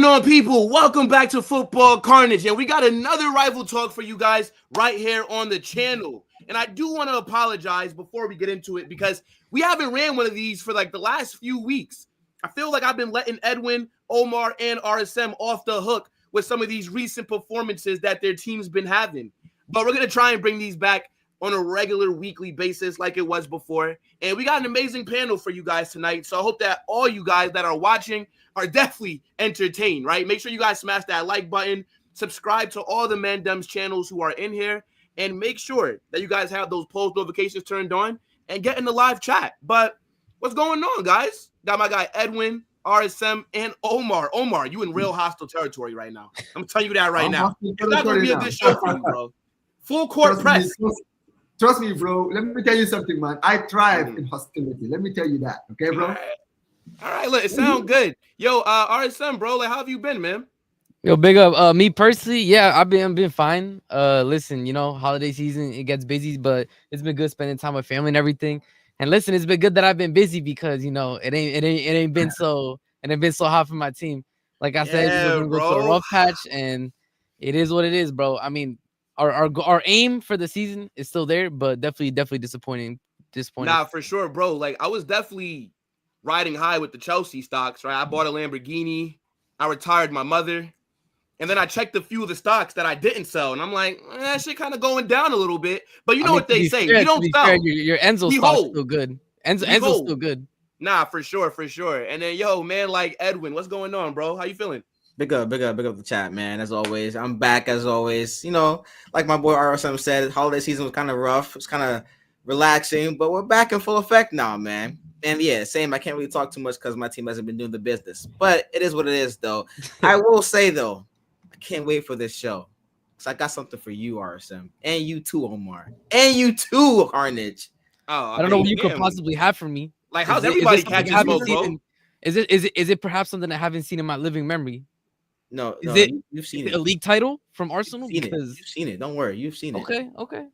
going on, people? Welcome back to Football Carnage, and we got another rival talk for you guys right here on the channel. And I do want to apologize before we get into it because we haven't ran one of these for like the last few weeks. I feel like I've been letting Edwin, Omar, and RSM off the hook with some of these recent performances that their team's been having. But we're going to try and bring these back on a regular weekly basis like it was before. And we got an amazing panel for you guys tonight. So I hope that all you guys that are watching are definitely entertained, right? Make sure you guys smash that like button, subscribe to all the Mandem's channels who are in here, and make sure that you guys have those post notifications turned on and get in the live chat. But what's going on, guys? Got my guy Edwin, RSM, and Omar. Omar, you in real hostile territory right now. I'm telling you that right now. It's not going to be a good show for you, bro. Full court press. Trust me, bro. Let me tell you something, man. I thrive in hostility. Let me tell you that, okay, bro? All right, look, it sounds good. Yo, RSM, bro, like, how have you been, man? Yo, big up. Me personally, yeah, I've been fine. Listen, you know, holiday season, it gets busy, but it's been good spending time with family and everything. And listen, it's been good that I've been busy because you know it ain't been so hot for my team. Like I said, we're gonna go through a rough patch, and it is what it is, bro. I mean, our aim for the season is still there, but definitely disappointing. Nah, for sure, bro. Like I was definitely riding high with the Chelsea stocks, right? I bought a Lamborghini. I retired my mother. And then I checked a few of the stocks that I didn't sell. And I'm like, that shit kind of going down a little bit. But you know what they say. You don't sell. Your Enzo stock's still good. Enzo's still good. Nah, for sure. And then, yo, man, like Edwin, what's going on, bro? How you feeling? Big up the chat, man. As always, I'm back as always. You know, like my boy RSM said, holiday season was kind of rough. It's kind of relaxing, but we're back in full effect now, man. And yeah, same. I can't really talk too much because my team hasn't been doing the business. But it is what it is, though. I will say, though, I can't wait for this show. Because I got something for you, RSM. And you too, Omar. And you too, Carnage. Oh, I don't know what you could possibly have for me. Like, how's everybody catching smoke, bro? Is it perhaps something I haven't seen in my living memory? No, you've seen it. A league title from Arsenal? You've seen it. Don't worry. You've seen it. Okay.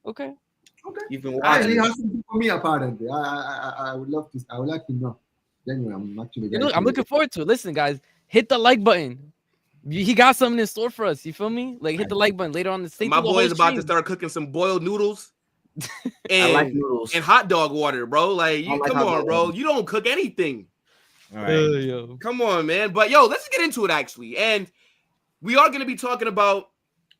You've been watching. He has something for me, apparently. I would love to. I would like to know. Anyway, I'm actually. I'm looking forward to it. Listen, guys, hit the like button. He got something in store for us. You feel me? Like, hit the like button later on the stage. My boy is about to start cooking some boiled noodles. I like noodles and hot dog water, bro. Like, come on, bro. You don't cook anything. All right. Come on, man. But yo, let's get into it actually. And we are going to be talking about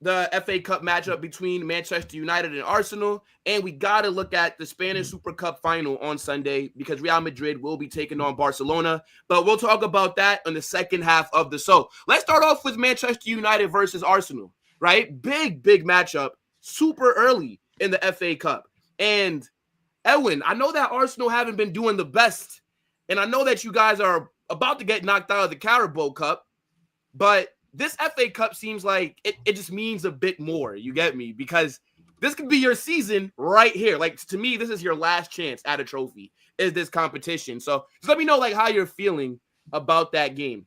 the FA Cup matchup between Manchester United and Arsenal. And we got to look at the Spanish Super Cup final on Sunday because Real Madrid will be taking on Barcelona. But we'll talk about that in the second half of the show. Let's start off with Manchester United versus Arsenal, right? Big matchup, super early in the FA Cup. And Edwin, I know that Arsenal haven't been doing the best. And I know that you guys are about to get knocked out of the Carabao Cup. But this FA Cup seems like it just means a bit more. You get me? Because this could be your season right here. Like, to me, this is your last chance at a trophy, is this competition. So just let me know, like, how you're feeling about that game.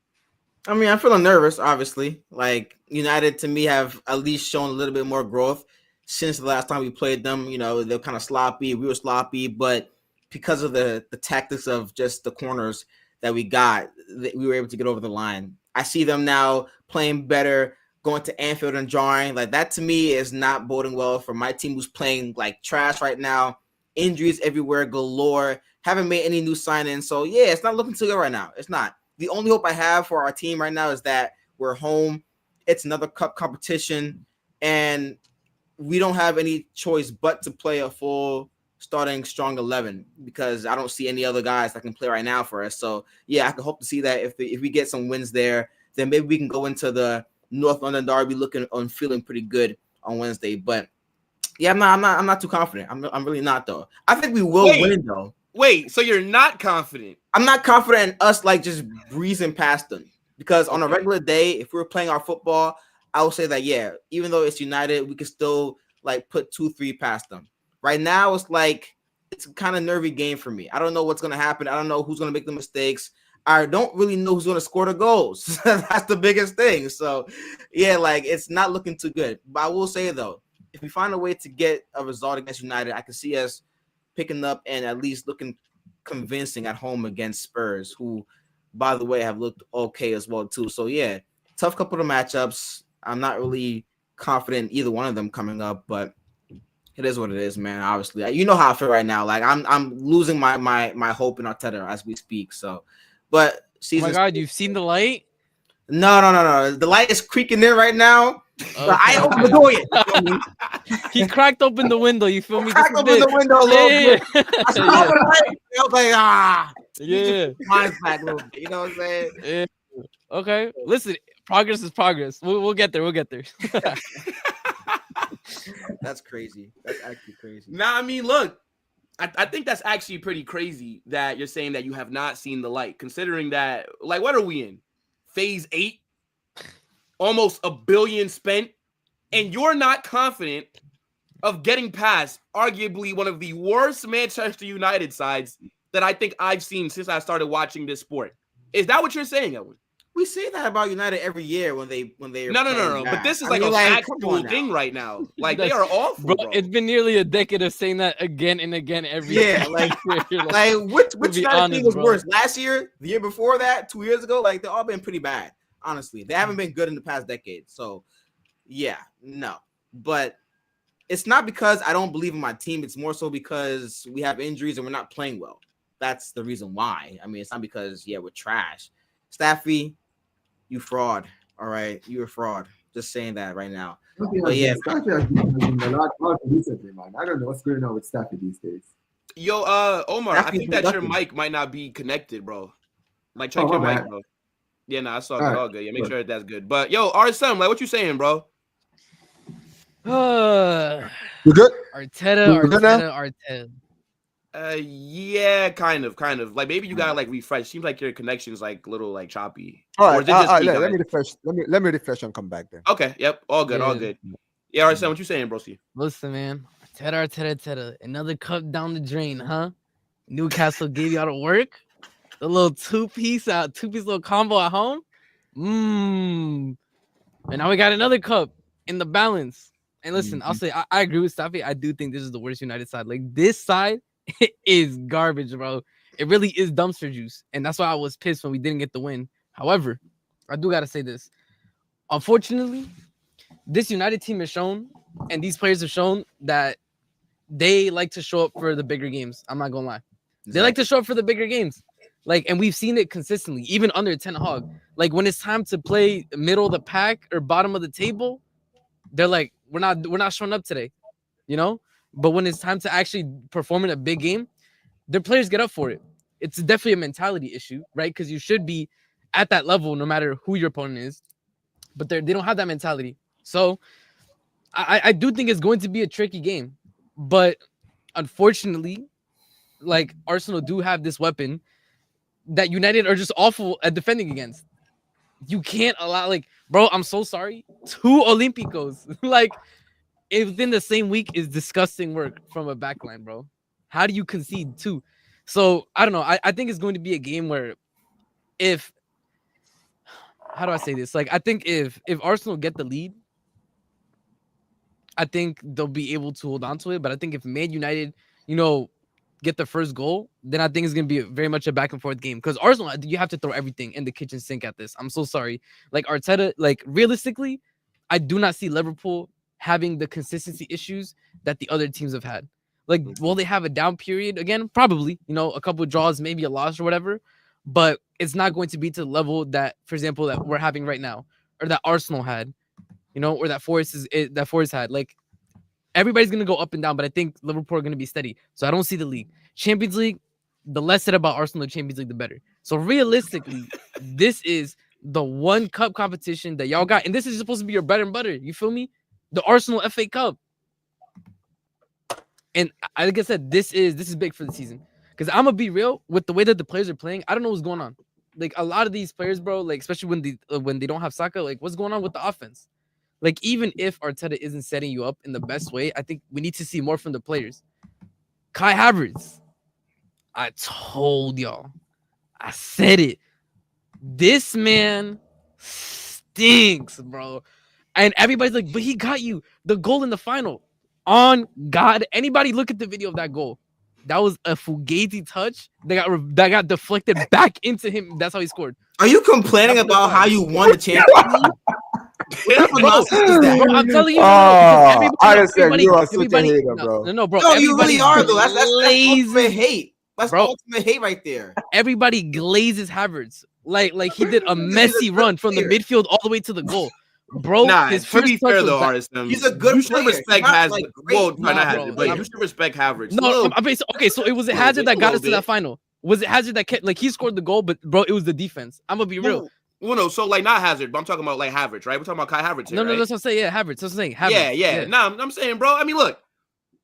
I mean, I'm feeling nervous, obviously. Like, United, to me, have at least shown a little bit more growth since the last time we played them. You know, they're kind of sloppy. We were sloppy. But because of the tactics of just the corners that we got, we were able to get over the line. I see them now playing better, going to Anfield and drawing. Like, that to me is not boding well for my team, who's playing like trash right now. Injuries everywhere galore. Haven't made any new signings. So, yeah, it's not looking too good right now. It's not. The only hope I have for our team right now is that we're home. It's another cup competition, and we don't have any choice but to play a full starting strong 11 because I don't see any other guys that can play right now for us. So, yeah, I can hope to see that if we get some wins there, then maybe we can go into the North London derby looking and feeling pretty good on Wednesday. But yeah, I'm not too confident. I'm really not, though. I think we will win, though. Wait, so you're not confident? I'm not confident in us like just breezing past them because on a regular day, if we were playing our football, I would say that, yeah, even though it's United, we could still like put 2-3 past them. Right now, it's like it's a kind of nervy game for me. I don't know what's going to happen. I don't know who's going to make the mistakes. I don't really know who's going to score the goals. That's the biggest thing. So, yeah, like it's not looking too good. But I will say, though, if we find a way to get a result against United, I can see us picking up and at least looking convincing at home against Spurs, who, by the way, have looked okay as well, too. So, yeah, tough couple of matchups. I'm not really confident in either one of them coming up, but it is what it is, man. Obviously, you know how I feel right now. Like I'm losing my hope in Arteta as we speak. So, but Oh my God, you've seen the light? No. The light is creaking in right now. Okay. I opened the door yet. You feel me? He cracked open the window. You feel me? Cracked open the window a little bit. I saw Yeah. the light. I was like, Yeah. mine's back a little bit. You know what I'm saying? Yeah. Okay. Listen, progress is progress. We'll get there. We'll get there. That's crazy. That's actually crazy. Nah, I mean, look, I think that's actually pretty crazy that you're saying that you have not seen the light, considering that, like, what are we in? Phase 8? Almost $1 billion spent, and you're not confident of getting past arguably one of the worst Manchester United sides that I think I've seen since I started watching this sport. Is that what you're saying, Edwin? We say that about United every year when they No. But this is like an actual thing right now. Like, they are awful, bro. It's been nearly a decade of saying that again and again every year. like Which be United honest, thing was bro. worse? Last year, the year before that, 2 years ago, like they've all been pretty bad. Honestly, they haven't been good in the past decade. So, yeah, no. But it's not because I don't believe in my team. It's more so because we have injuries and we're not playing well. That's the reason why. I mean, it's not because, we're trash. Staffy, you fraud. All right, you're a fraud. Just saying that right now. But yeah, Staffy has been a lot recently, man. I don't know what's going on with Staffy these days. Yo, Omar, I think that your mic might not be connected, bro. Like, check your mic, bro. Yeah, I saw it. All good. Yeah, make sure that's good. But yo, RSM, like, what you saying, bro? You good? Arteta. Yeah, kind of. Like, maybe you gotta like refresh. Seems like your connection's like a little like choppy. All Or right, is it just me, let guys? me refresh. Let me refresh and come back then. Okay, yep, all good, all Yeah. good. Yeah, RSM, what you saying, broski? Listen, man. Arteta. Another cup down the drain, huh? Newcastle gave y'all the work. The little two-piece little combo at home. And now we got another cup in the balance. And listen, I'll say I agree with Staffy. I do think this is the worst United side. Like, this side is garbage, bro. It really is dumpster juice. And that's why I was pissed when we didn't get the win. However, I do gotta say this. Unfortunately, this United team has shown, and these players have shown, that they like to show up for the bigger games. I'm not gonna lie. They like to show up for the bigger games. Like, and we've seen it consistently, even under Ten Hag. Like, when it's time to play middle of the pack or bottom of the table, they're like, we're not showing up today, you know? But when it's time to actually perform in a big game, their players get up for it. It's definitely a mentality issue, right? Because you should be at that level no matter who your opponent is. But they don't have that mentality. So I do think it's going to be a tricky game. But unfortunately, like, Arsenal do have this weapon that United are just awful at defending against. You can't allow, like, bro, I'm so sorry. 2 Olímpicos, like, within the same week is disgusting work from a backline, bro. How do you concede 2? So, I don't know. I think it's going to be a game where how do I say this? Like, I think if Arsenal get the lead, I think they'll be able to hold on to it. But I think if Man United, get the first goal, then I think it's going to be very much a back and forth game. Because Arsenal, you have to throw everything in the kitchen sink at this. I'm so sorry. Like, Arteta, like, realistically, I do not see Liverpool having the consistency issues that the other teams have had. Like, will they have a down period again? Probably. A couple of draws, maybe a loss or whatever. But it's not going to be to the level that, for example, that we're having right now, or that Arsenal had, or that Forest had. Like, everybody's going to go up and down, but I think Liverpool are going to be steady. So I don't see the league. Champions League, the less said about Arsenal in Champions League, the better. So realistically, this is the one cup competition that y'all got. And this is supposed to be your bread and butter. You feel me? The Arsenal FA Cup. And like I said, this is big for the season. Because I'm going to be real, with the way that the players are playing, I don't know what's going on. Like, a lot of these players, bro, like, especially when they don't have Saka, like, what's going on with the offense? Like, even if Arteta isn't setting you up in the best way, I think we need to see more from the players. Kai Havertz. I told y'all. I said it. This man stinks, bro. And everybody's like, but he got you the goal in the final. On God. Anybody look at the video of that goal. That was a fugazi touch that got deflected back into him. That's how he scored. Are you complaining about how you won the Champions League? Bro, I'm telling you, Artisan, you are such a hater, bro. No, bro. No, you really are though. That's ultimate hate. That's Bro. ultimate hate right there. Everybody glazes Havertz like he did a messy run from the midfield all the way to the goal. Bro, his to first be touch fair was though, back. Arsene, He's a good you should player. respect He's not, Hazard. like, Well, great. not Nah, Hazard, bro, but you should respect Havertz. No, okay, so it was Hazard that got us to that final. Was it Hazard that kept like he scored the goal, but bro, it was the defense. I'm gonna be real. Well, no, so like not Hazard, but I'm talking about like Havertz, right? We're talking about Kai Havertz here, No, right? that's what I'm saying. Yeah, Havertz. That's what I'm saying. Havertz. Yeah. No, I'm saying, bro. I mean, look,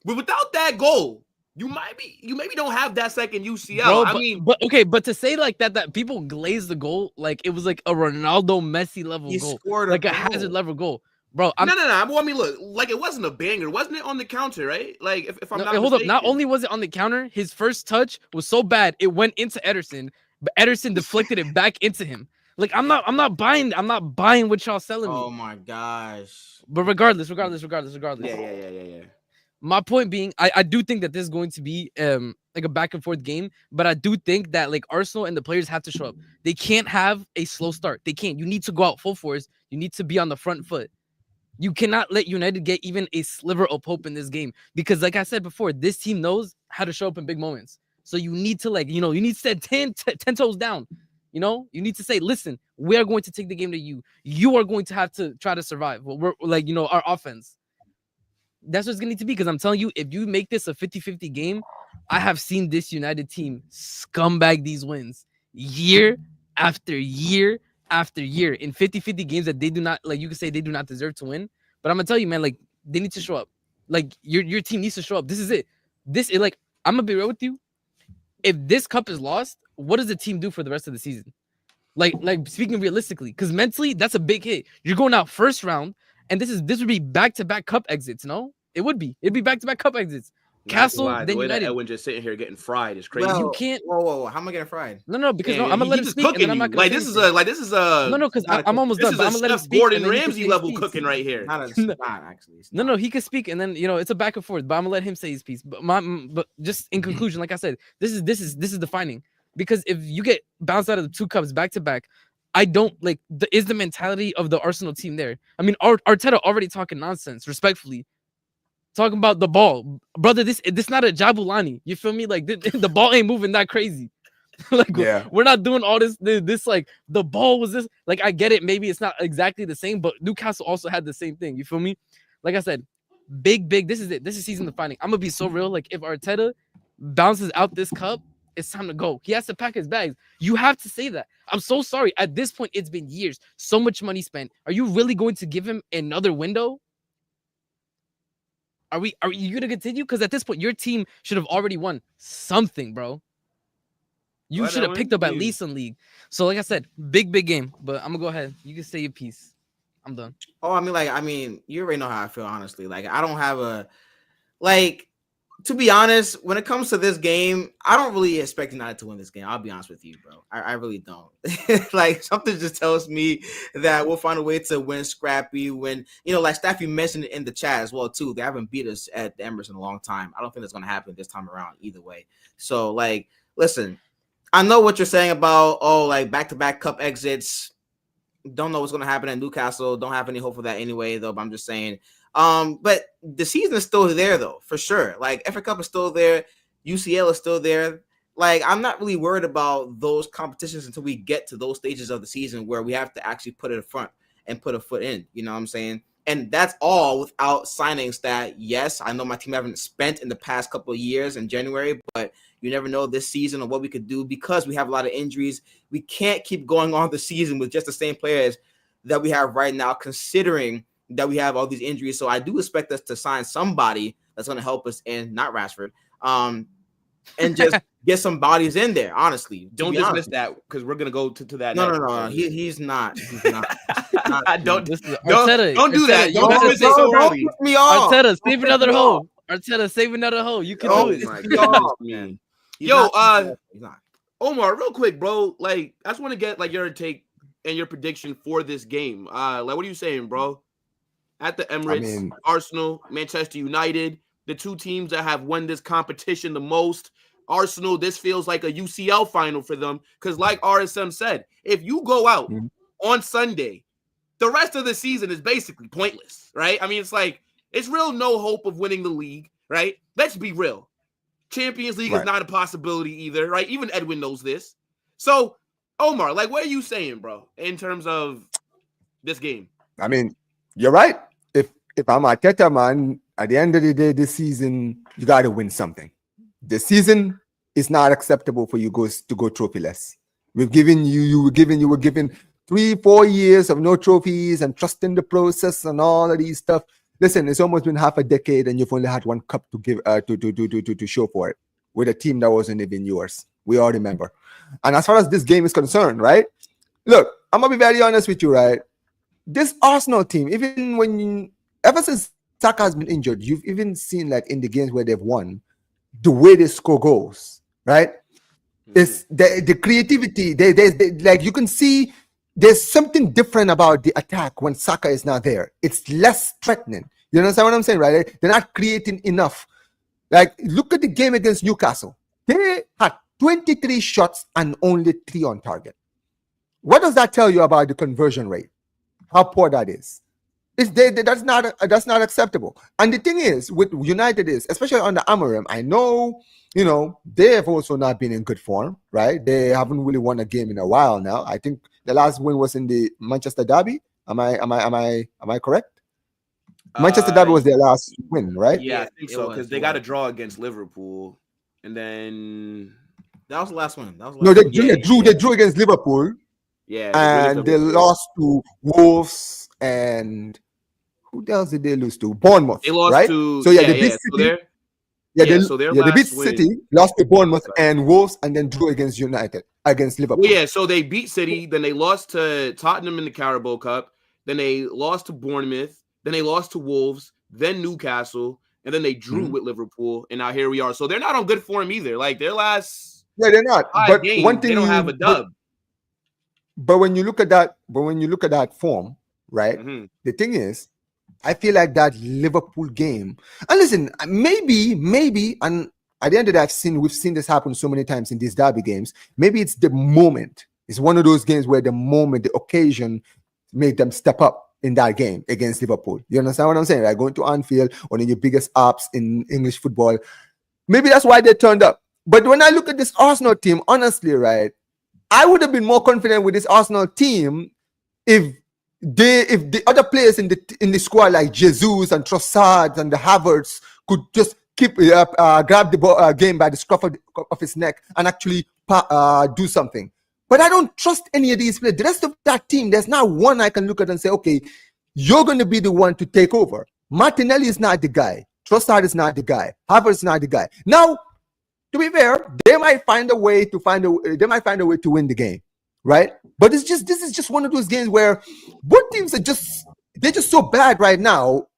but without that goal, you maybe don't have that second UCL. Bro, but to say like that people glaze the goal like it was like a Ronaldo Messi level He goal, scored like a Hazard level goal, bro. No. Well, I mean, look, like it wasn't a banger, wasn't it on the counter, right? Like if I'm not hold mistaken. up. Not only was it on the counter, his first touch was so bad it went into Ederson, but Ederson deflected it back into him. Like I'm not buying what y'all selling me. Oh my gosh. But regardless. Yeah. My point being, I do think that this is going to be like a back and forth game, but I do think that like Arsenal and the players have to show up. They can't have a slow start. They can't. You need to go out full force. You need to be on the front foot. You cannot let United get even a sliver of hope in this game because, like I said before, this team knows how to show up in big moments. So you need to you need to set 10 toes down. You need to say, listen, we are going to take the game to you. You are going to have to try to survive. We're like, our offense. That's what it's going to need to be because I'm telling you, if you make this a 50-50 game, I have seen this United team scumbag these wins year after year after year in 50-50 games that they do not, like you can say they do not deserve to win. But I'm going to tell you, man, like they need to show up. Like your team needs to show up. This is it. Like, I'm going to be real with you. If this cup is lost, what does the team do for the rest of the season? Like speaking realistically, because mentally, that's a big hit. You're going out first round. And this would be back-to-back cup exits, no? It'd be back-to-back cup exits. Castle, then the way United. That Edwin just sitting here getting fried is crazy. Well, you can't. Whoa! How am I getting fried? No, because I'm gonna let him speak, and then I'm not gonna. This is a. No, because I'm almost done. But I'm gonna let him speak. Gordon Ramsay level cooking right here. Not actually. No, he can speak, and then it's a back and forth. But I'm gonna let him say his piece. But just in conclusion, like I said, this is defining because if you get bounced out of the two cups back to back. I don't like is the mentality of the Arsenal team there. I mean, Arteta already talking nonsense, respectfully. Talking about the ball. Brother, this not a Jabulani. You feel me? Like the ball ain't moving that crazy. We're not doing all this like the ball was this. Like I get it, maybe it's not exactly the same, but Newcastle also had the same thing. You feel me? Like I said, big, this is it. This is season defining. I'm gonna be so real. Like if Arteta bounces out this cup, it's time to go. He has to pack his bags. You have to say that. I'm so sorry. At this point, it's been years. So much money spent. Are you really going to give him another window? Are you going to continue? Because at this point, your team should have already won something, bro. You should have picked up at least some league. So, like I said, big game. But I'm going to go ahead. You can say your piece. I'm done. Oh, I mean, you already know how I feel, honestly. Like, I don't have to be honest, when it comes to this game, I don't really expect United to win this game. I'll be honest with you, bro. I really don't. Like something just tells me that we'll find a way to win scrappy. When like Staffy mentioned in the chat as well too. They haven't beat us at the Emirates in a long time. I don't think that's gonna happen this time around either way. So like, listen, I know what you're saying about like back-to-back cup exits. Don't know what's gonna happen at Newcastle. Don't have any hope for that anyway, though. But I'm just saying. But the season is still there though, for sure. Like FA Cup is still there, UCL is still there. Like I'm not really worried about those competitions until we get to those stages of the season where we have to actually put it in front and put a foot in. You know what I'm saying? And that's all without signings that, yes, I know my team haven't spent in the past couple of years in January, but you never know this season or what we could do because we have a lot of injuries. We can't keep going on the season with just the same players that we have right now, considering that we have all these injuries. So I do expect us to sign somebody that's going to help us in, not Rashford, and just get some bodies in there, honestly. Don't dismiss that because we're going to go to that. No. He's not. He's not. Don't do that. Don't piss me off. Arteta, save another hole. Arteta, save another hole. You can do it. My God, man. Yo, Omar, real quick, bro. Like, I just want to get like your take and your prediction for this game. Like, what are you saying, bro? At the Emirates, Arsenal, Manchester United, the two teams that have won this competition the most. Arsenal, this feels like a UCL final for them because, like RSM said, if you go out on Sunday, the rest of the season is basically pointless, right? I mean, it's like it's real no hope of winning the league, right? Let's be real. Champions League is not a possibility either, right? Even Edwin knows this. So, Omar, like, what are you saying, bro, in terms of this game? I mean, you're right. If I'm Arteta, man, at the end of the day, this season, you got to win something. The season is not acceptable for you to go trophyless. We've given you were given 3-4 years of no trophies and trust in the process and all of these stuff. Listen, it's almost been half a decade and you've only had one cup to give to show for it with a team that wasn't even yours. We all remember. And as far as this game is concerned, right? Look, I'm gonna be very honest with you, right? This Arsenal team, ever since Saka has been injured, you've even seen like in the games where they've won, the way they score goals, right? It's the creativity. They like you can see there's something different about the attack when Saka is not there. It's less threatening. You understand what I'm saying, right? They're not creating enough. Like, look at the game against Newcastle. They had 23 shots and only 3 on target. What does that tell you about the conversion rate? How poor that is? That's not acceptable. And the thing is, with United especially under Amorim, I know, they have also not been in good form, right? They haven't really won a game in a while now. I think the last win was in the Manchester Derby. Am I correct? Manchester Derby was their last win, right? Yeah, I think so, because they got a draw against Liverpool, and then that was the last one. They drew against Liverpool. Yeah, and they lost to Wolves, and who else did they lose to? Bournemouth. They lost right? to they beat City. They beat City, lost to Bournemouth and Wolves, and then drew against Liverpool. Well, yeah, so they beat City, then they lost to Tottenham in the Carabao Cup, then they lost to Bournemouth, then they lost to Wolves, then Newcastle, and then they drew with Liverpool, and now here we are. So they're not on good form either. Like their last they're not. But games, one thing they don't have a dub. But when you look at that form, right? The thing is, I feel like that Liverpool game. And listen, maybe, and at the end of that, we've seen this happen so many times in these derby games. Maybe it's the moment. It's one of those games where the moment, the occasion, made them step up in that game against Liverpool. You understand what I'm saying? Like going to Anfield, one of your biggest ups in English football. Maybe that's why they turned up. But when I look at this Arsenal team, honestly, right, I would have been more confident with this Arsenal team if the other players in the squad like Jesus and Trossard and the Havertz could just grab the game by the scruff of his neck and actually do something. But I don't trust any of these players. The rest of that team, there's not one I can look at and say, okay, you're going to be the one to take over. Martinelli is not the guy. Trossard is not the guy. Havertz is not the guy. Now, to be fair, they might find a way to win the game, right? But this is just one of those games where both teams they're just so bad right now.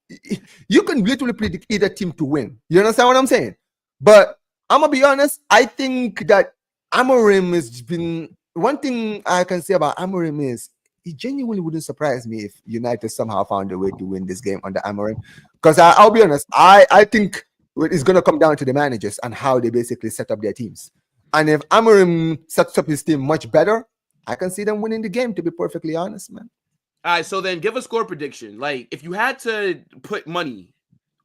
You can literally predict either team to win. You understand what I'm saying? But I'm gonna be honest. I think that Amorim has been one thing I can say about Amorim is it genuinely wouldn't surprise me if United somehow found a way to win this game under Amorim. Because I'll be honest, I think it's going to come down to the managers and how they basically set up their teams. And if Amorim sets up his team much better, I can see them winning the game, to be perfectly honest, man. All right, so then give a score prediction. Like, if you had to put money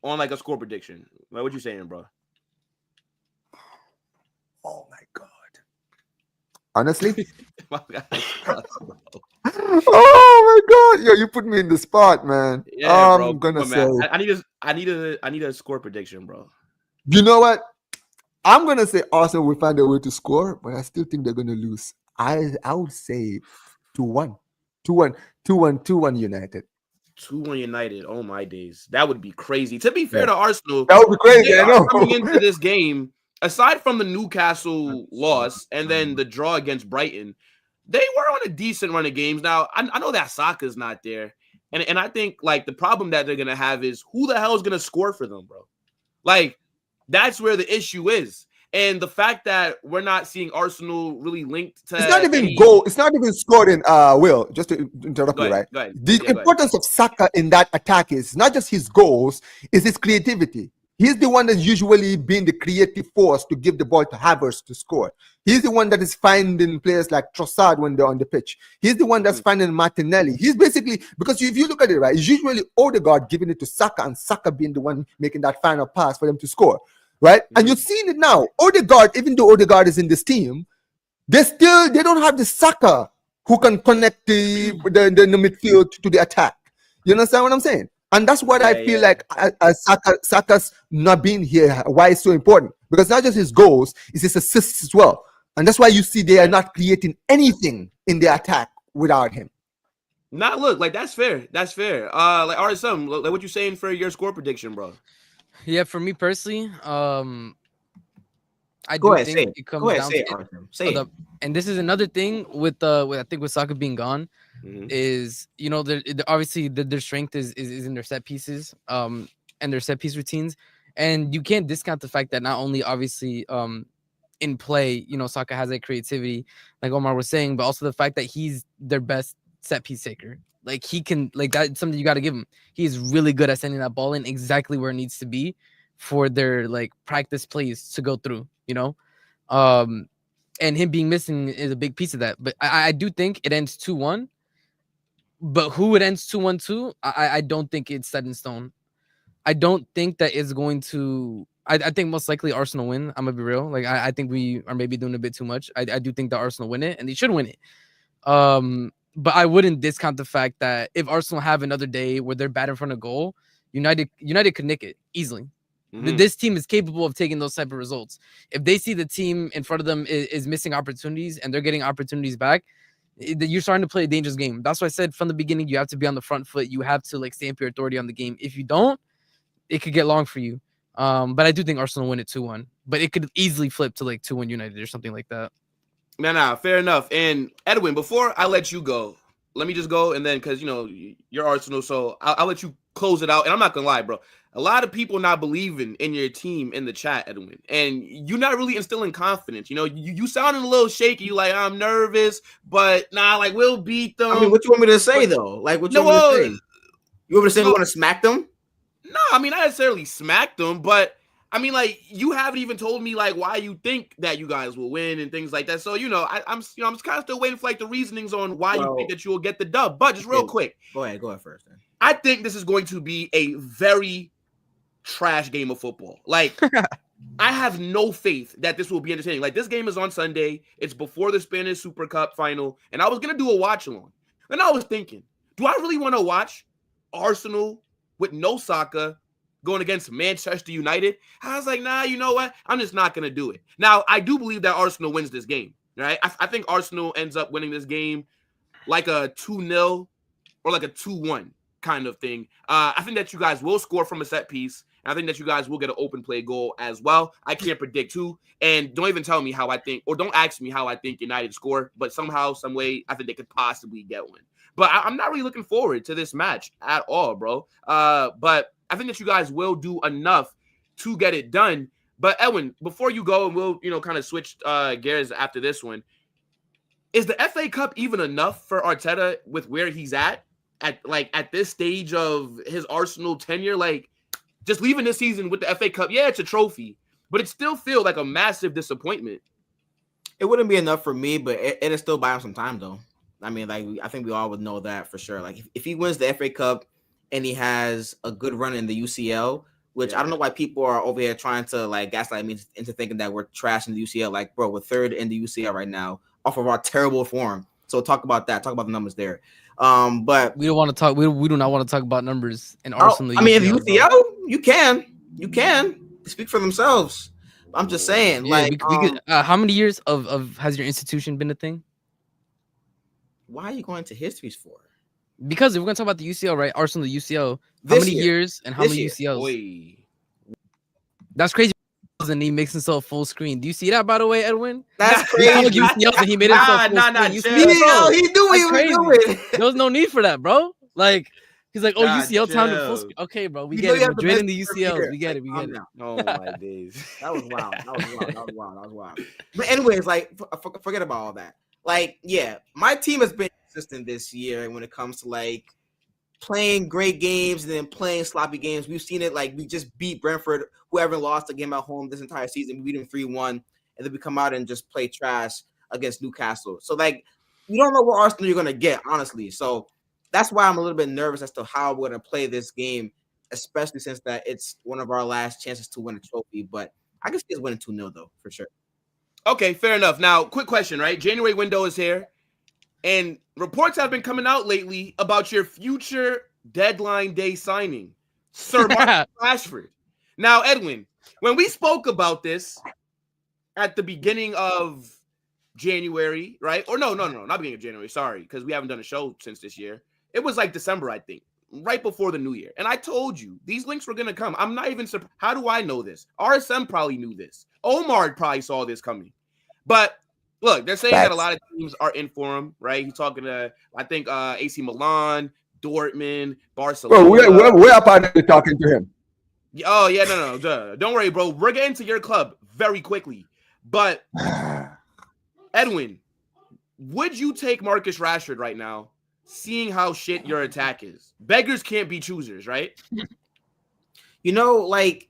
on, like, a score prediction, like, what you saying, bro? Oh, my God. Honestly? Oh, my God. Yo, you put me in the spot, man. Yeah, I'm going to say... I need a score prediction, bro. You know what? I'm going to say Arsenal will find a way to score, but I still think they're going to lose. I would say 2-1. 2-1 United. 2-1 United. Oh, my days. That would be crazy. To be fair to Arsenal, that would be crazy. I know. Coming into this game, aside from the Newcastle loss and then the draw against Brighton, they were on a decent run of games. Now, I know that Saka's not there. And I think, like, the problem that they're going to have is who the hell is going to score for them, bro? Like, that's where the issue is. And the fact that we're not seeing Arsenal really linked to... It's not even goal. It's not even scored in... Will, just to interrupt you, right? Go ahead. The importance of Saka in that attack is not just his goals, it's his creativity. He's the one that's usually being the creative force to give the ball to Havertz to score. He's the one that is finding players like Trossard when they're on the pitch. He's the one that's finding Martinelli. He's basically, because if you look at it, right, it's usually Odegaard giving it to Saka and Saka being the one making that final pass for them to score, right? And you're seeing it now. Odegaard, even though Odegaard is in this team, they don't have the Saka who can connect the midfield to the attack. You understand what I'm saying? And that's what I feel like Saka's not being here, why it's so important. Because not just his goals, it's his assists as well. And that's why you see they are not creating anything in the attack without him. Not look, like that's fair. That's fair. Like all right, something like what you saying for your score prediction, bro? Yeah, for me personally, I Go do ahead, think say it. it comes Go ahead, down say it, to Arthur. Say it. and this is another thing with I think with Saka being gone, is obviously their strength is in their set pieces and their set piece routines, and you can't discount the fact that not only obviously in play Saka has that creativity like Omar was saying, but also the fact that he's their best set piece taker. Like he can, like that's something you got to give him. He's really good at sending that ball in exactly where it needs to be for their like practice plays to go through, and him being missing is a big piece of that. But I do think it ends 2-1. But who it ends 2-1 to, I don't think it's set in stone. I don't think that it's going to. I think most likely Arsenal win. I'm gonna be real. Like I think we are maybe doing a bit too much. I do think that Arsenal win it, and they should win it. But I wouldn't discount the fact that if Arsenal have another day where they're bad in front of goal, United could nick it easily. This team is capable of taking those type of results. If they see the team in front of them is missing opportunities and they're getting opportunities back, you're starting to play a dangerous game. That's why I said from the beginning, you have to be on the front foot. You have to like stamp your authority on the game. If you don't, it could get long for you. But I do think Arsenal win it 2-1. But it could easily flip to like 2-1 United or something like that. Nah, fair enough. And Edwin, before I let you go, let me just go, and then because you're Arsenal, so I'll let you close it out. And I'm not gonna lie, bro. A lot of people not believing in your team in the chat, Edwin, and you're not really instilling confidence. You sounding a little shaky, like I'm nervous, but nah, like we'll beat them. I mean, what you want me to say though? Like what you want me to say? You want me to say we want to smack them? No, I mean not necessarily smack them, but I mean like you haven't even told me like why you think that you guys will win and things like that. So I'm kind of still waiting for like the reasonings on why you think that you will get the dub. But just real quick, go ahead first. Then. I think this is going to be a very trash game of football. Like I have no faith that this will be entertaining. Like this game is on Sunday. It's before the Spanish Super Cup final, and I was gonna do a watch along. Then I was thinking, do I really want to watch Arsenal with no Saka going against Manchester United? I was like, nah, you know what? I'm just not going to do it. Now, I do believe that Arsenal wins this game, right? I think Arsenal ends up winning this game like a 2-0 or like a 2-1 kind of thing. I think that you guys will score from a set piece. And I think that you guys will get an open play goal as well. I can't predict who. And don't even tell me how I think, or don't ask me how I think United score. But somehow, some way, I think they could possibly get one. But I'm not really looking forward to this match at all, bro. But I think that you guys will do enough to get it done. But Edwin, before you go, and we'll kind of switch gears after this one. Is the FA Cup even enough for Arteta with where he's at this stage of his Arsenal tenure? Like, just leaving this season with the FA Cup, yeah, it's a trophy, but it still feels like a massive disappointment. It wouldn't be enough for me, but it'll still buy him some time, though. I mean, like, I think we all would know that for sure. Like, if he wins the FA Cup and he has a good run in the UCL, which I don't know why people are over here trying to, like, gaslight me into thinking that we're trash in the UCL. Like, bro, we're third in the UCL right now off of our terrible form. So talk about that. Talk about the numbers there. But we don't want to talk. We do not want to talk about numbers in Arsenal. I mean, in the UCL, you can speak for themselves. I'm just saying, yeah, like, we could, how many years of has your institution been a thing? Why are you going to histories for? Because if we're gonna talk about the UCL, right? Arsenal, the UCL. How many years and how many UCLs? Oy. That's crazy. And he makes himself full screen. Do you see that, by the way, Edwin? That's crazy. UCLs and he made himself full screen. Chill. He knew what he was doing. There was no need for that, bro. Like, he's like, UCL time to full screen. Okay, bro, we get it. Madrid in the UCLs. We get it. Oh my days. That was wild. But anyways, like, forget about all that. Like, yeah, my team has been consistent this year when it comes to like playing great games and then playing sloppy games. We've seen it. Like, we just beat Brentford, who haven't lost a game at home this entire season. We beat them 3-1, and then we come out and just play trash against Newcastle. So, like, you don't know what Arsenal you're going to get, honestly. So that's why I'm a little bit nervous as to how we're going to play this game, especially since that it's one of our last chances to win a trophy. But I can see us winning 2-0, though, for sure. Okay, fair enough. Now, quick question, right? January window is here, and reports have been coming out lately about your future deadline day signing, Sir Marcus Rashford. Now, Edwin, when we spoke about this at the beginning of January, right? Or no, not beginning of January, sorry, because we haven't done a show since this year. It was like December, I think, right before the new year. And I told you, these links were going to come. I'm not even surprised. How do I know this? RSM probably knew this. Omar probably saw this coming. But look, they're saying that a lot of teams are in for him, right? He's talking to, I think, AC Milan, Dortmund, Barcelona. Well, we're apparently talking to him. Oh, yeah, no. Don't worry, bro. We're getting to your club very quickly. But, Edwin, would you take Marcus Rashford right now, seeing how shit your attack is? Beggars can't be choosers, right? You know, like,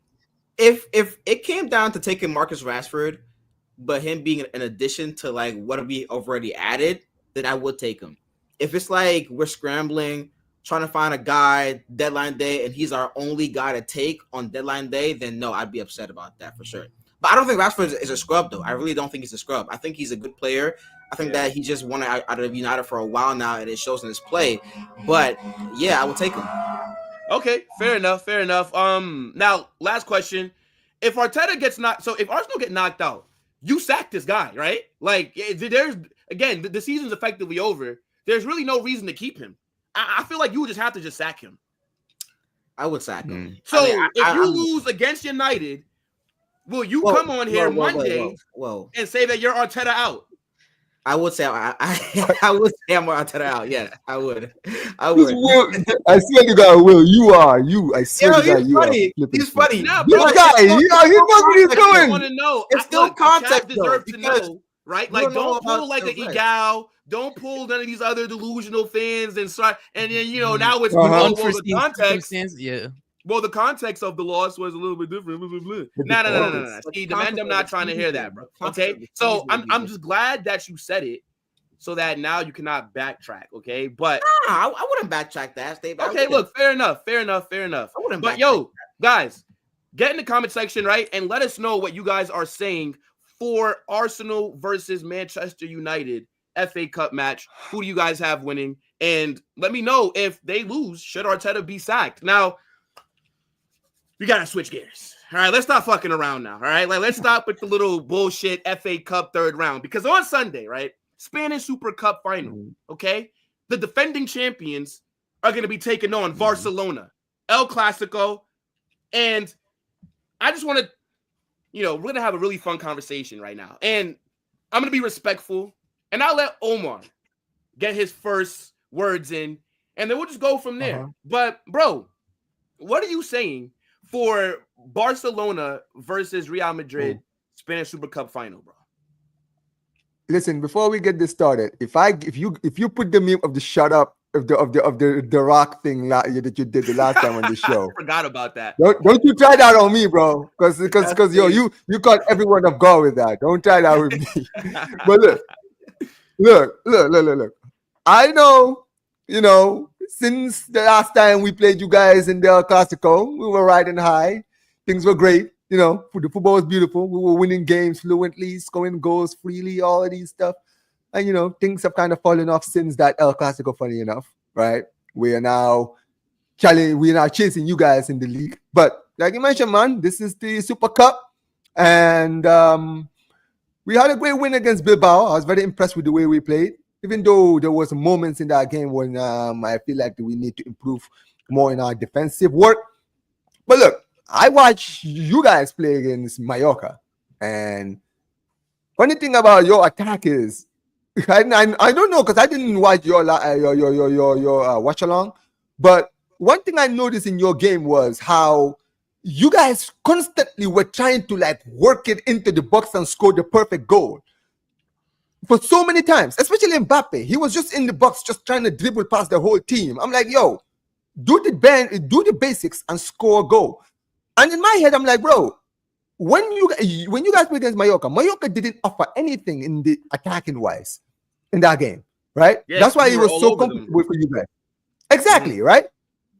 if it came down to taking Marcus Rashford, but him being an addition to, like, what we already added, then I would take him. If it's like we're scrambling, trying to find a guy deadline day, and he's our only guy to take on deadline day, then no, I'd be upset about that for sure. But I don't think Rashford is a scrub, though. I really don't think he's a scrub. I think he's a good player. I think that he just won out of United for a while now, and it shows in his play. But, yeah, I will take him. Okay, fair enough. Now, last question. If Arteta gets knocked, so if Arsenal get knocked out, you sack this guy, right? Like, there's, again, the season's effectively over. There's really no reason to keep him. I feel like you would just have to just sack him. I would sack him. So, if you lose against United, will you come on here Monday and say that you're Arteta out? I would say I would say I'm Arteta out. Yeah, I would. Will, I swear to God, Will, you are you. I swear to God, you funny. are. He's funny. Nah, This bro, guy, he knows what he's I doing. want to know. It's still context, deserve though, to know, right? Like, don't pull like an right. Egal. Don't pull none of these other delusional fans and start. And then now it's Unforeseen the context. circumstance, yeah. Well, the context of the loss was a little bit different. No. See, I'm not trying to hear that, bro. Okay, so I'm just glad that you said it, so that now you cannot backtrack. Okay, but I wouldn't backtrack that statement. Okay, look, fair enough. I wouldn't. But guys, get in the comment section, right, and let us know what you guys are saying for Arsenal versus Manchester United FA Cup match. Who do you guys have winning? And let me know if they lose, should Arteta be sacked? Now, we got to switch gears. All right, let's stop fucking around now. All right, let's stop with the little bullshit FA Cup third round. Because on Sunday, right, Spanish Super Cup Final, okay, the defending champions are going to be taking on Barcelona, El Clásico. And I just want to, we're going to have a really fun conversation right now. And I'm going to be respectful. And I'll let Omar get his first words in, and then we'll just go from there. But, bro, what are you saying for Barcelona versus Real Madrid Spanish Super Cup Final, bro? Listen, before we get this started, if you put the meme of the shut up of the rock thing that you did the last time on the show, I forgot about that. Don't you try that on me, bro? Because you caught everyone off guard with that. Don't try that with me. But look. I know, since the last time we played you guys in the Clásico, we were riding high. Things were great. The football was beautiful. We were winning games fluently, scoring goals freely, all of these stuff. And, things have kind of fallen off since that El Clásico, funny enough, right? We are now chasing you guys in the league. But like you mentioned, man, this is the Super Cup. And we had a great win against Bilbao. I was very impressed with the way we played, even though there was moments in that game when I feel like we need to improve more in our defensive work. But look, I watched you guys play against Mallorca, and funny thing about your attack is, I don't know because I didn't watch your watch along, but one thing I noticed in your game was how you guys constantly were trying to work it into the box and score the perfect goal for so many times, especially Mbappe. He was just in the box, just trying to dribble past the whole team. I'm like, yo, do the basics, and score a goal. And in my head, I'm like, bro, when you guys play against Mallorca didn't offer anything in the attacking wise in that game, right? Yeah, that's why you it were was all so over comfortable for you guys. Exactly, right?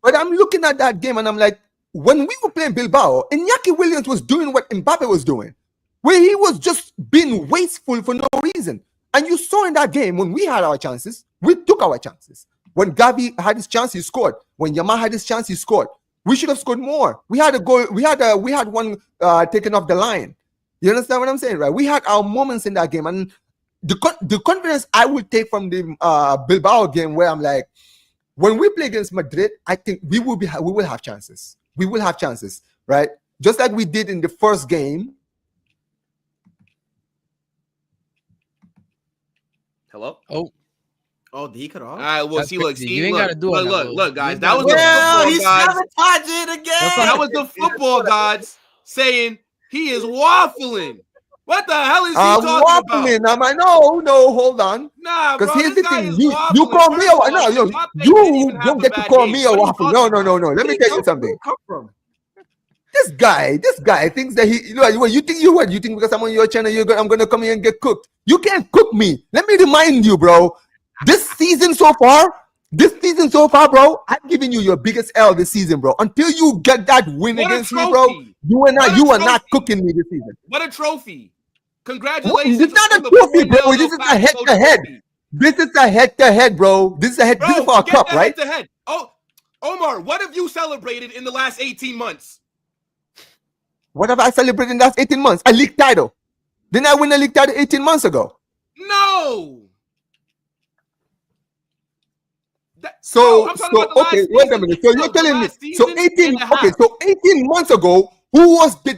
But I'm looking at that game and I'm like, when we were playing Bilbao, Iñaki Williams was doing what Mbappe was doing, where he was just being wasteful for no reason. And you saw in that game, when we had our chances, we took our chances. When Gavi had his chance, he scored. When Yamal had his chance, he scored. We should have scored more. We had a goal. We had one taken off the line. You understand what I'm saying, right? We had our moments in that game, and the confidence I will take from the Bilbao game, where I'm like, when we play against Madrid, I think we will have chances. We will have chances, right? Just like we did in the first game. Hello? Oh, did he cut off? All right, well, That's see, look, crazy. see, You ain't look, gotta do it now, look, bro. guys, You that was the Well, football he's gods. sabotaging again. That was the football gods saying he is waffling. What the hell is he talking Waffling. about? I'm like, no, hold on. Nah, bro, Because here's this the guy thing, is you waffling. call me First a of all, no, Mbappe you didn't even have don't a get to bad call game. me a What are you waffle. talking No. about? Let me tell you something. Come from? This guy thinks that you think because I'm on your channel, I'm gonna come here and get cooked. You can't cook me. Let me remind you, bro. This season so far, bro, I'm giving you your biggest L this season, bro. Until you get that win What a against me, bro, trophy. you are not trophy. cooking me this season. What a trophy. Congratulations. It's not on a the trophy, 4-0 bro. This is a Clásico head-to-head. trophy. This is a head-to-head, bro. This is a head. Bro, this is for a forget cup, the right? head-to-head. Oh, Omar, what have you celebrated in the last 18 months? What have I celebrated in the last 18 months? A league title. Didn't I win a league title 18 months ago? No. So, I'm talking about the okay, last wait a season. minute. So No, you're telling me, last so season 18, and a half. okay, so 18 months ago, who was the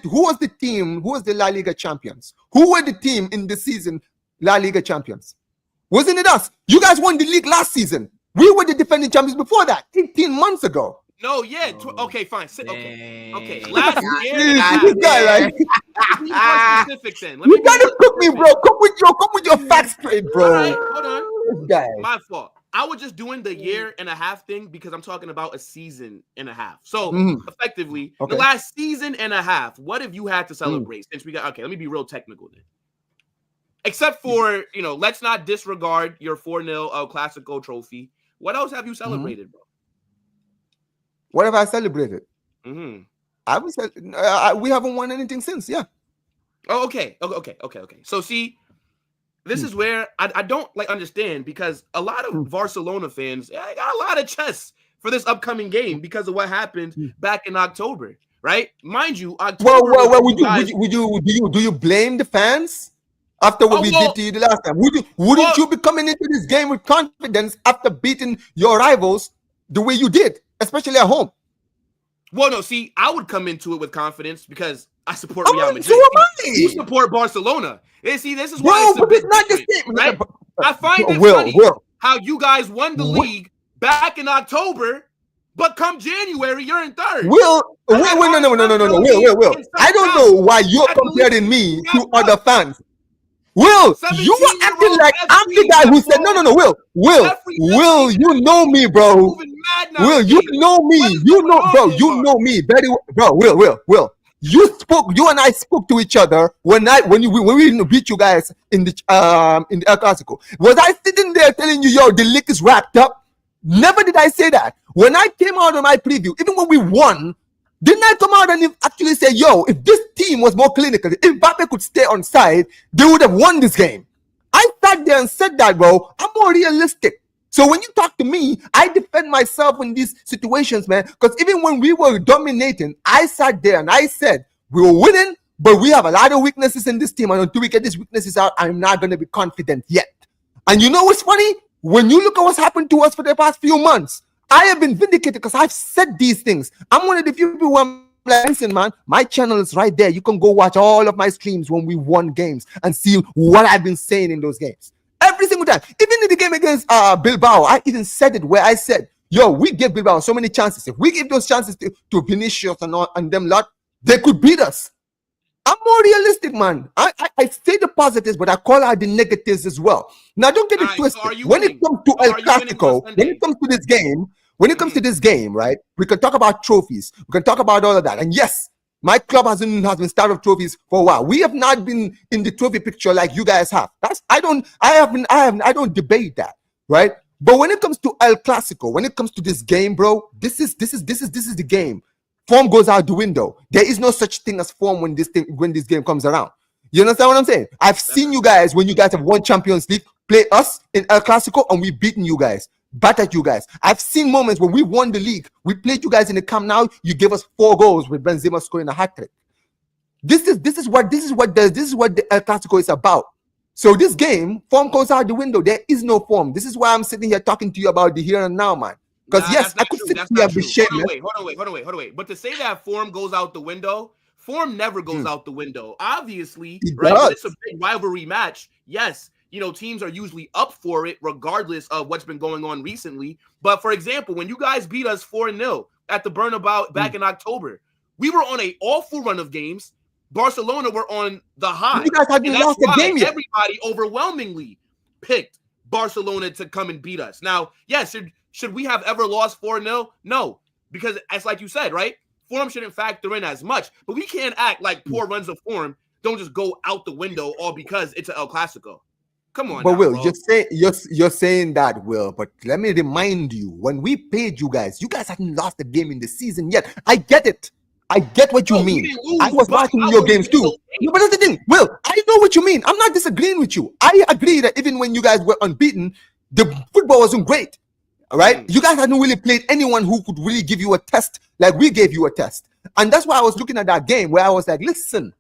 team, who was the La Liga champions? Who were the team in the season La Liga champions? Wasn't it us? You guys won the league last season. We were the defending champions before that, 18 months ago. No, yeah. Okay, fine. Okay. Last year. This guy, right? Be more specific then. Let You me be gotta more cook me, specific. bro. Come with your facts straight, bro. All right, hold on. This guy. My fault. I was just doing the year and a half thing because I'm talking about a season and a half. So effectively, the last season and a half, what have you had to celebrate since we got? Okay, let me be real technical then. Except for, let's not disregard your 4-0 Clásico trophy. What else have you celebrated, bro? What have I celebrated? I haven't we haven't won anything since. Yeah. Oh, okay. So see, this is where I don't understand, because a lot of Barcelona fans got a lot of chess for this upcoming game because of what happened back in October, right? Mind you, October. Well, do you blame the fans after what we did to you the last time? Wouldn't you be coming into this game with confidence after beating your rivals the way you did, especially at home? Well, no, see, I would come into it with confidence because I support Real Madrid. So am I. You support Barcelona. See, this is why it's not the same, right? I find it funny how you guys won the league back in October, but come January, you're in third. No. Will. I don't know why you're comparing me to other fans. Will, you were acting like I'm the guy who said, no, Will, you know me, bro. Will, you know me. You know me very well. Bro, Will. You and I spoke to each other when we beat you guys in the El Clásico. Was I sitting there telling you, yo, the league is wrapped up? Never did I say that. When I came out on my preview, even when we won, didn't I come out and actually say, yo, if this team was more clinical, if Mbappe could stay on side, they would have won this game. I sat there and said that, bro. I'm more realistic. So when you talk to me, I defend myself in these situations, man. Because even when we were dominating, I sat there and I said, we were winning, but we have a lot of weaknesses in this team. And until we get these weaknesses out, I'm not going to be confident yet. And you know what's funny? When you look at what's happened to us for the past few months, I have been vindicated because I've said these things. I'm one of the few people who I'm like, listen, man, my channel is right there. You can go watch all of my streams when we won games and see what I've been saying in those games. Every single time. Even in the game against Bilbao, I even said it where I said, yo, we gave Bilbao so many chances. If we give those chances to Vinicius and them lot, they could beat us. I'm more realistic, man. I say the positives, but I call out the negatives as well. Now, don't get it twisted. So when it comes to El Clásico, when it comes to this game, When it comes to this game, right, we can talk about trophies. We can talk about all of that. And yes, my club has been starved of trophies for a while. We have not been in the trophy picture like you guys have. I don't debate that, right? But when it comes to El Clasico, when it comes to this game, bro, this is the game. Form goes out the window. There is no such thing as form when this game comes around. You understand what I'm saying? I've seen you guys when you guys have won Champions League play us in El Clasico and we've beaten you guys, battered you guys. I've seen moments when we won the league. We played you guys in the Camp Nou. You gave us 4 goals with Benzema scoring a hat trick. This is what the El Clasico is about. So this game, form goes out the window. There is no form. This is why I'm sitting here talking to you about the here and now, man. Because yes, I could sit here and be shameless. Hold on, wait. But to say that form goes out the window, form never goes out the window. Obviously, right? But it's a big rivalry match. Yes, you know, teams are usually up for it regardless of what's been going on recently. But for example, when you guys beat us 4-0 at the Burnabout back in October, we were on an awful run of games. Barcelona were on the high. You guys haven't lost a game yet. Everybody overwhelmingly picked Barcelona to come and beat us. Now, yes, should we have ever lost 4-0? No, because as like you said, right? Form shouldn't factor in as much, but we can't act like poor runs of form don't just go out the window all because it's an El Clasico. Come on. But now, Will, bro. you're saying that, Will. But let me remind you, when we played you guys hadn't lost a game in the season yet. I get it. I get what you mean. I was watching your games too. No, but that's the thing, Will. I know what you mean. I'm not disagreeing with you. I agree that even when you guys were unbeaten, the football wasn't great. All right, you guys hadn't really played anyone who could really give you a test like we gave you a test, and that's why I was looking at that game where I was like, listen,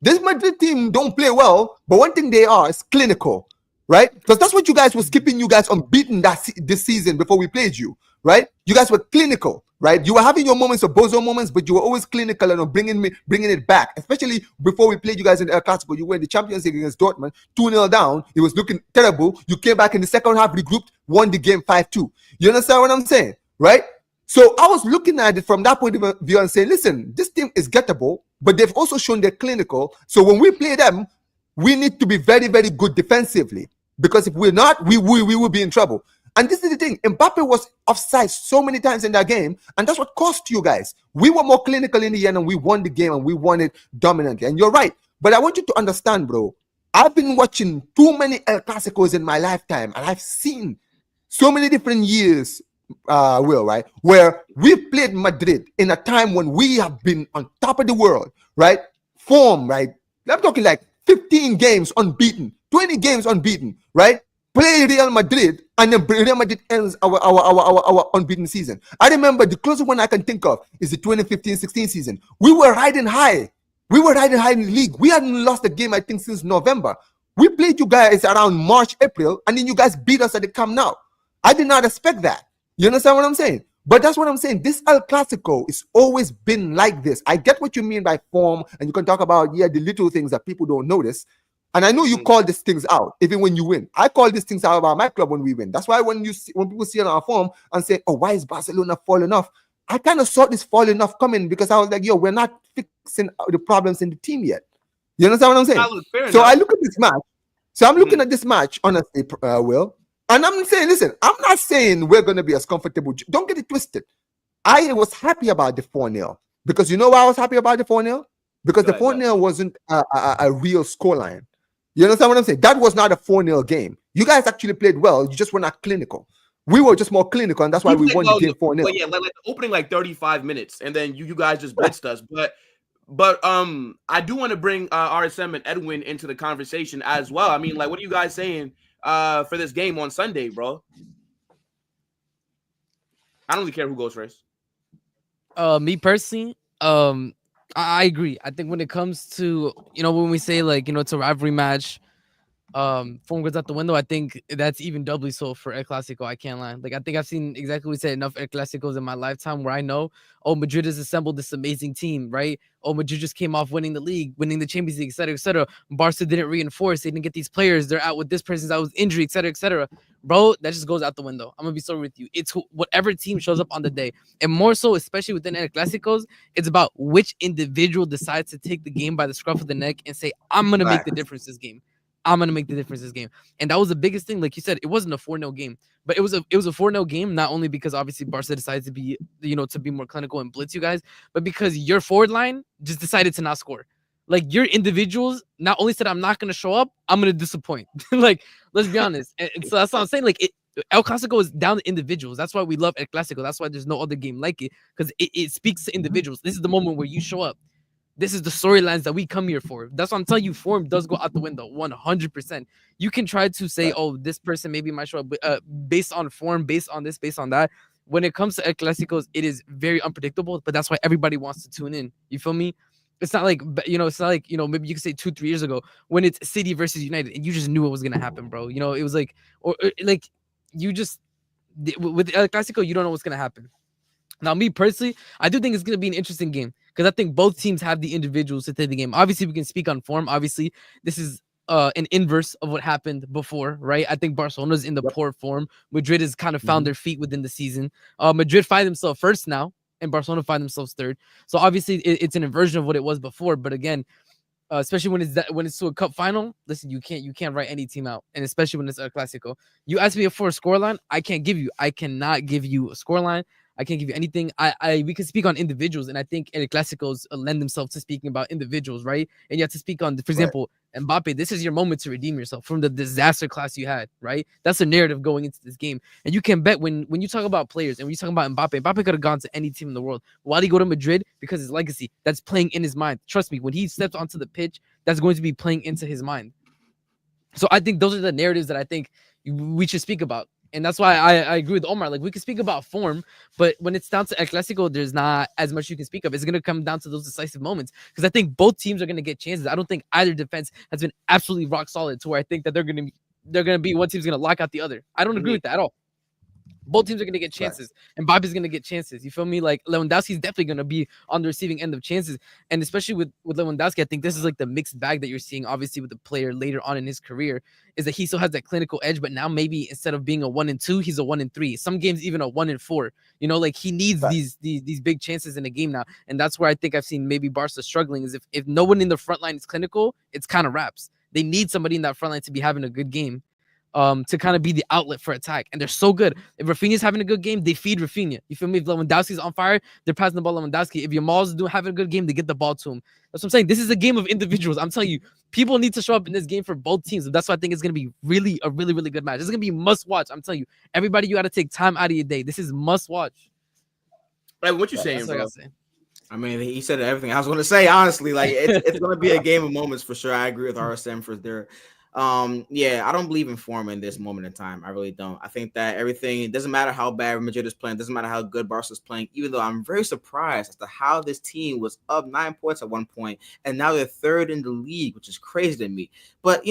this Madrid team don't play well, but one thing they are is clinical, right? Because that's what you guys was keeping you guys unbeaten this season before we played you, right? You guys were clinical, right? You were having your moments of bozo moments, but you were always clinical and bringing it back. Especially before we played you guys in El Clásico, you were in the Champions League against Dortmund, 2-0 down. It was looking terrible. You came back in the second half, regrouped, won the game 5-2. You understand what I'm saying, right? So I was looking at it from that point of view and saying, listen, this team is gettable, but they've also shown they're clinical. So when we play them, we need to be very, very good defensively. Because if we're not, we will be in trouble. And this is the thing. Mbappe was offside so many times in that game, and that's what cost you guys. We were more clinical in the end, and we won the game, and we won it dominantly. And you're right. But I want you to understand, bro, I've been watching too many El Clásicos in my lifetime, and I've seen so many different years, Will, right, where we played Madrid in a time when we have been on top of the world, right? Form, right? I'm talking like 15 games unbeaten, 20 games unbeaten, right? Play Real Madrid, and then Real Madrid ends our unbeaten season. I remember the closest one I can think of is the 2015-16 season. We were riding high. We were riding high in the league. We hadn't lost a game, I think, since November. We played you guys around March, April, and then you guys beat us at the Camp Nou. I did not expect that. You understand what I'm saying? But that's what I'm saying. This El Clásico has always been like this. I get what you mean by form, and you can talk about, the little things that people don't notice. And I know you call these things out, even when you win. I call these things out about my club when we win. That's why when people see it on our form and say, oh, why is Barcelona falling off? I kind of saw this falling off coming because I was like, yo, we're not fixing the problems in the team yet. You understand what I'm saying? So I look at this match. So I'm looking at this match, honestly, Will. And I'm saying, listen, I'm not saying we're going to be as comfortable. Don't get it twisted. I was happy about the 4-0. Because you know why I was happy about the 4-0? Because the 4-0 wasn't a real scoreline. You understand what I'm saying? That was not a 4-0 game. You guys actually played well. You just were not clinical. We were just more clinical, and that's why we won the game 4-0. Well, yeah, like the opening like 35 minutes, and then you guys just blitzed us. But I do want to bring RSM and Edwin into the conversation as well. I mean, like, what are you guys saying for this game on Sunday, bro? I don't really care who goes first. Me personally, I agree. I think when it comes to, when we say like, it's a rivalry match, form goes out the window. I think that's even doubly so for El Clásico. I can't lie. Like, I think I've seen exactly what we said, enough El Clásicos in my lifetime where I know, oh, Madrid has assembled this amazing team, right? Oh, Madrid just came off winning the league, winning the Champions League, et cetera, et cetera. Barca didn't reinforce. They didn't get these players. They're out with this person's out with injury, et cetera, et cetera. Bro, that just goes out the window. I'm going to be so with you. It's whatever team shows up on the day. And more so, especially within El Clásicos, it's about which individual decides to take the game by the scruff of the neck and say, I'm going to make the difference this game. I'm gonna make the difference this game. And that was the biggest thing. Like you said, it wasn't a 4-0 game, but it was a 4-0 game, not only because obviously Barca decided to be, to be more clinical and blitz you guys, but because your forward line just decided to not score. Like your individuals not only said, I'm not gonna show up, I'm gonna disappoint. Like, let's be honest. And so that's what I'm saying. Like El Clásico is down to individuals. That's why we love El Clásico. That's why there's no other game like it, because it speaks to individuals. This is the moment where you show up. This is the storylines that we come here for. That's what I'm telling you. Form does go out the window 100%. You can try to say, oh, this person maybe might show up based on form, based on this, based on that. When it comes to El Clásicos, it is very unpredictable, but that's why everybody wants to tune in. You feel me? It's not like, it's not like, maybe you could say 2-3 years ago when it's City versus United and you just knew it was going to happen, bro. It was like, or like you just, with El Clásico, you don't know what's going to happen. Now, me personally, I do think it's going to be an interesting game because I think both teams have the individuals to take the game. Obviously, we can speak on form. Obviously, this is an inverse of what happened before, right? I think Barcelona's in the poor form. Madrid has kind of found their feet within the season. Madrid find themselves first now, and Barcelona find themselves third. So obviously, it's an inversion of what it was before. But again, especially when it's to a cup final, listen, you can't write any team out, and especially when it's a Clásico. You ask me for a scoreline, I cannot give you a scoreline. I can't give you anything. We can speak on individuals, and I think El Clásicos lend themselves to speaking about individuals, right? And you have to speak on, for example, Mbappe. This is your moment to redeem yourself from the disaster class you had, right? That's the narrative going into this game. And you can bet when you talk about players and when you talk about Mbappe could have gone to any team in the world. Why did he go to Madrid? Because his legacy, that's playing in his mind. Trust me, when he steps onto the pitch, that's going to be playing into his mind. So I think those are the narratives that I think we should speak about. And that's why I agree with Omar. Like, we can speak about form, but when it's down to El Clásico, there's not as much you can speak of. It's going to come down to those decisive moments because I think both teams are going to get chances. I don't think either defense has been absolutely rock solid to where I think that they're going to be one team's going to lock out the other. I don't agree with that at all. Both teams are going to get chances, and Mbappe's going to get chances. You feel me? Like, Lewandowski's definitely going to be on the receiving end of chances, and especially with Lewandowski, I think this is like the mixed bag that you're seeing, obviously, with the player later on in his career, is that he still has that clinical edge, but now maybe instead of being a 1-2, he's a 1-3. Some games even a 1-4. Like he needs these big chances in a game now, and that's where I think I've seen maybe Barca struggling. Is if no one in the front line is clinical, it's kind of wraps. They need somebody in that front line to be having a good game. To kind of be the outlet for attack. And they're so good. If Rafinha's having a good game, they feed Rafinha. You feel me? If Lewandowski's on fire, they're passing the ball to Lewandowski. If Yamal's having a good game, they get the ball to him. That's what I'm saying. This is a game of individuals. I'm telling you, people need to show up in this game for both teams. That's why I think it's going to be a really, really good match. It's going to be must watch. I'm telling you, everybody, you got to take time out of your day. This is must watch. Like, what you saying, bro? I mean, he said everything I was going to say, honestly. Like, it's going to be a game of moments for sure. I agree with RSM for there. I don't believe in form in this moment in time. I really don't. I think that everything, it doesn't matter how bad Madrid is playing, doesn't matter how good Barca's playing, even though I'm very surprised as to how this team was up 9 points at one point and now they're third in the league, which is crazy to me. But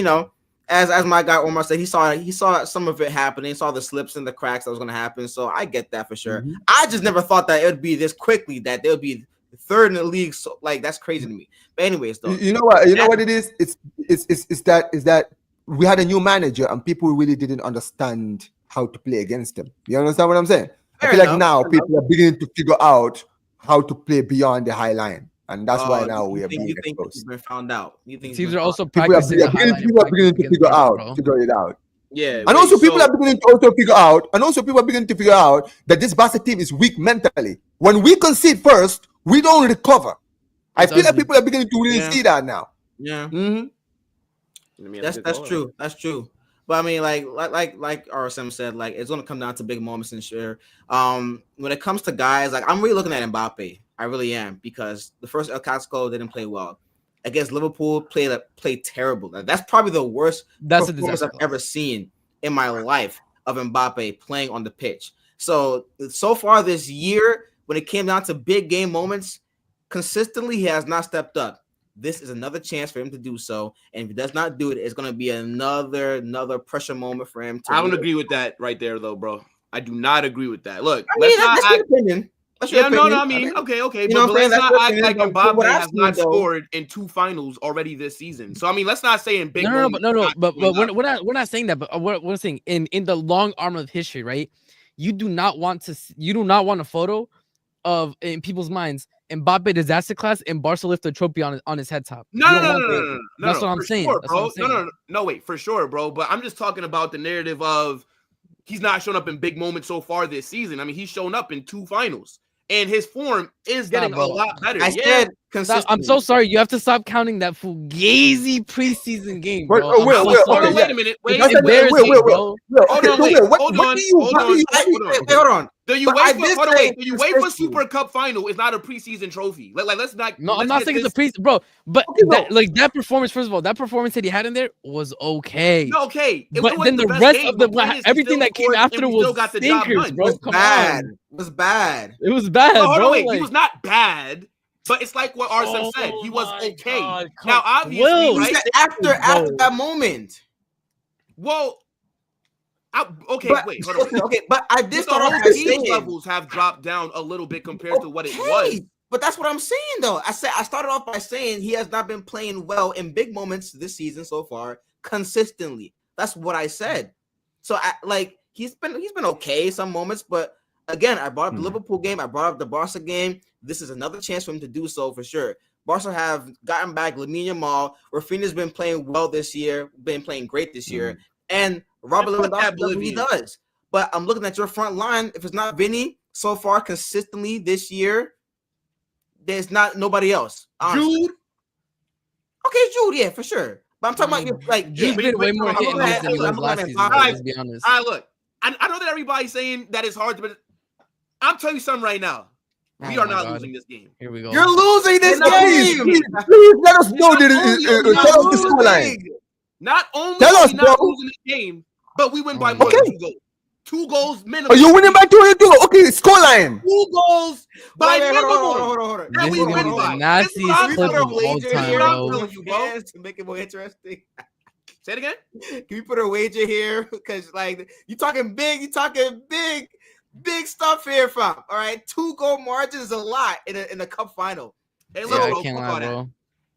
as my guy Omar said, he saw some of it happening, saw the slips and the cracks that was going to happen. So I get that for sure. I just never thought that it would be this quickly, that they'll be third in the league. So like, that's crazy to me. But anyways, though, you know what it is? It's that we had a new manager and people really didn't understand how to play against him. You understand what I'm saying? I feel like now people are beginning to figure out how to play beyond the high line, and that's why now we are being exposed. You've been found out. You think teams are also people are beginning to figure it out. Yeah, and also people are beginning to figure out that this Barca team is weak mentally. When we concede first, we don't recover. I feel like people are beginning to really see that now. Yeah, that's true. That's true. But I mean, like RSM said, like it's gonna come down to big moments and sure. When it comes to guys, like I'm really looking at Mbappe. I really am, because the first El Clásico didn't play well. Against Liverpool, played terrible. That's probably the worst performance I've ever seen in my life of Mbappe playing on the pitch. So far this year, when it came down to big game moments, consistently he has not stepped up. This is another chance for him to do so, and if he does not do it, it's going to be another pressure moment for him. I don't agree with that right there, though, bro. I do not agree with that. Look, that's your opinion. I mean, okay, but let's not act like Mbappe has not scored in 2 finals already this season. So I mean, let's not say in big. But we're not saying that. But we're saying in the long arm of history, right? You do not want a photo of in people's minds Mbappe disaster class and Barca lift a trophy on his head top. No. That's what I'm saying. Sure, bro. No, wait, for sure, bro. But I'm just talking about the narrative of he's not shown up in big moments so far this season. I mean, he's shown up in 2 finals. And his form is getting a lot better. I said consistently. I'm so sorry. You have to stop counting that fugazi preseason game, bro. Wait a minute. Wait, hold on. Do you wait for Super Cup final? Is not a preseason trophy. Let's not. No, I'm not saying it's a preseason, bro. But that performance, first of all, that performance that he had in there was okay. No, okay. But then the rest of everything that came after was stinkers, bro. It was bad. It was bad, bro. Wait, he was not bad. But it's like what Arsene said. He was okay. Now, obviously, right? After that moment. Well, hold on. Okay, but I did start off by saying levels have dropped down a little bit compared to what it was. But that's what I'm saying, though. I started off by saying he has not been playing well in big moments this season so far consistently. That's what I said. So, he's been okay some moments, but again, I brought up the Liverpool game. I brought up the Barca game. This is another chance for him to do so for sure. Barca have gotten back Lamine Yamal. Rafinha's been playing well this year, been playing great this year, and Robert Lewandowski does what he does. But I'm looking at your front line. If it's not Vinny so far consistently this year, there's not nobody else. Honestly. Jude? Okay, Jude, yeah, for sure. But I'm talking about Jude's been way more hit and miss than he was last season. Let's be honest. All right, look. I know that everybody's saying that it's hard, but I'm telling you something right now. We are not losing this game. Here we go. You're losing this game. Please let us know. Tell us the scoreline. Not only are we not losing this game, but we win by more than 2 goals. 2 goals minimum. Are you winning by 2 goals? Okay, scoreline. 2 goals by minimum. Hold on. This is gonna be the nastiest clip of all time, bro. To make it more interesting. Say it again. Can we put a wager here? Because you talking big stuff here, fam. All right, 2 goal margin is a lot in a cup final. Hey, look, I can't lie, bro.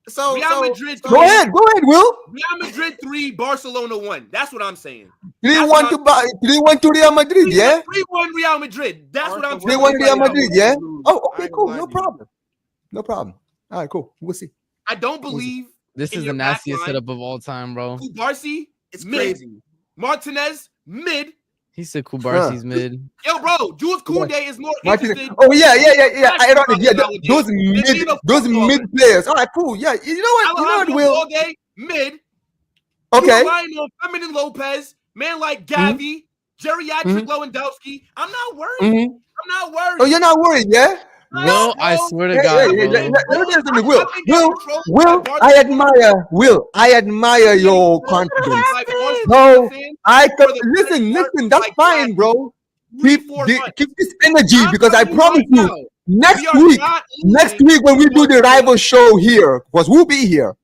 So Real Madrid 3. Go ahead, Will. Real Madrid 3, Barcelona 1. That's what I'm saying. 3-1 to Real Madrid, yeah? 3-1 Real Madrid. That's what I'm saying. 3-1 Real Madrid, yeah? Oh, okay, cool. No problem. All right, cool. We'll see. I don't believe this is the nastiest setup of all time, bro. Kubarsi, it's crazy. Martinez, mid. He said Kubarsi's mid. Yo, bro, Jules Koundé is more interested. Oh, yeah. Ironic. Yeah, those mid players. All right, cool. Yeah, you know what, Will? Mid. Okay. Relying on Feminine Lopez, man like Gavi, geriatric Lewandowski. I'm not worried. I'm not worried. Oh, you're not worried, yeah? Will, I swear to God, Will, I admire your confidence. No, listen, that's fine, bro. Keep this energy because I promise you, next week when we do the rival show here, because we'll be here.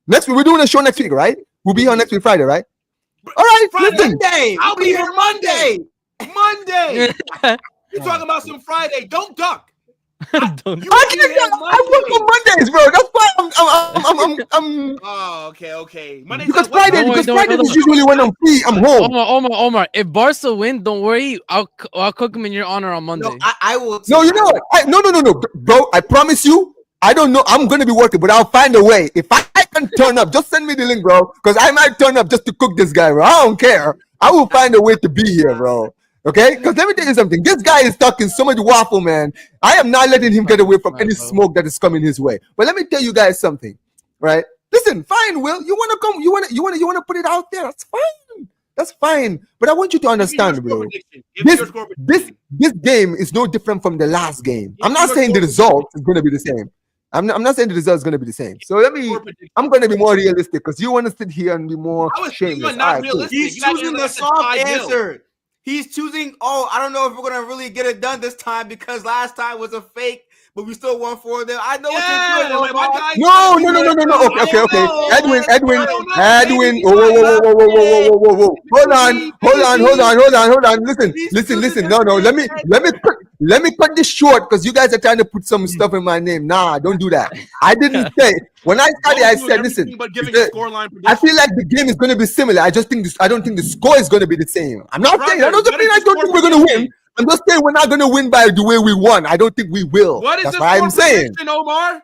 Next week, we're doing a show next week, right? We'll be here next week, Friday, right? All right, listen. I'll be here Monday. You're talking about some Friday. Don't duck. I work on Mondays, bro. That's why I'm Oh, okay. Mondays because Friday is usually when I'm free. I'm home. Omar. If Barca win, don't worry. I'll cook them in your honor on Monday. No, I will. No, you know what? No, bro. I promise you. I don't know. I'm gonna be working, but I'll find a way. If I can turn up, just send me the link, bro. Because I might turn up just to cook this guy, bro. I don't care. I will find a way to be here, bro. Okay, because let me tell you something. This guy is talking so much waffle, man. I am not letting him get away from any smoke that is coming his way. But let me tell you guys something, right? Listen, fine, Will. You wanna come? You wanna put it out there? That's fine. But I want you to understand, bro. This game is no different from the last game. I'm not saying the result is gonna be the same. I'm not saying the result is gonna be the same. So I'm gonna be more realistic because you want to sit here and be more shameless. He's choosing the soft answer. He's choosing, I don't know if we're going to really get it done this time because last time was a fake, but we still won 4 of them. I know what you're doing. No. Okay. Edwin. Whoa. Hold on. Listen. No. Let me cut this short because you guys are trying to put some stuff in my name. Nah, don't do that. I didn't say. When I started, I said, listen, I feel like the game is going to be similar. I don't think the score is going to be the same. I'm not saying, I don't think we're going to win, I'm just saying we're not gonna win by the way we won. I don't think we will. What is That's the why I'm saying prediction, Omar?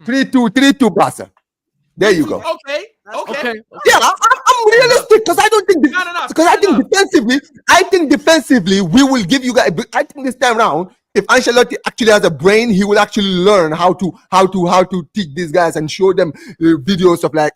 3-2 Barca. There you go. Okay. Yeah, I'm realistic because I don't think because I think defensively we will give you guys. I think this time around, if Ancelotti actually has a brain, he will actually learn how to teach these guys and show them videos of like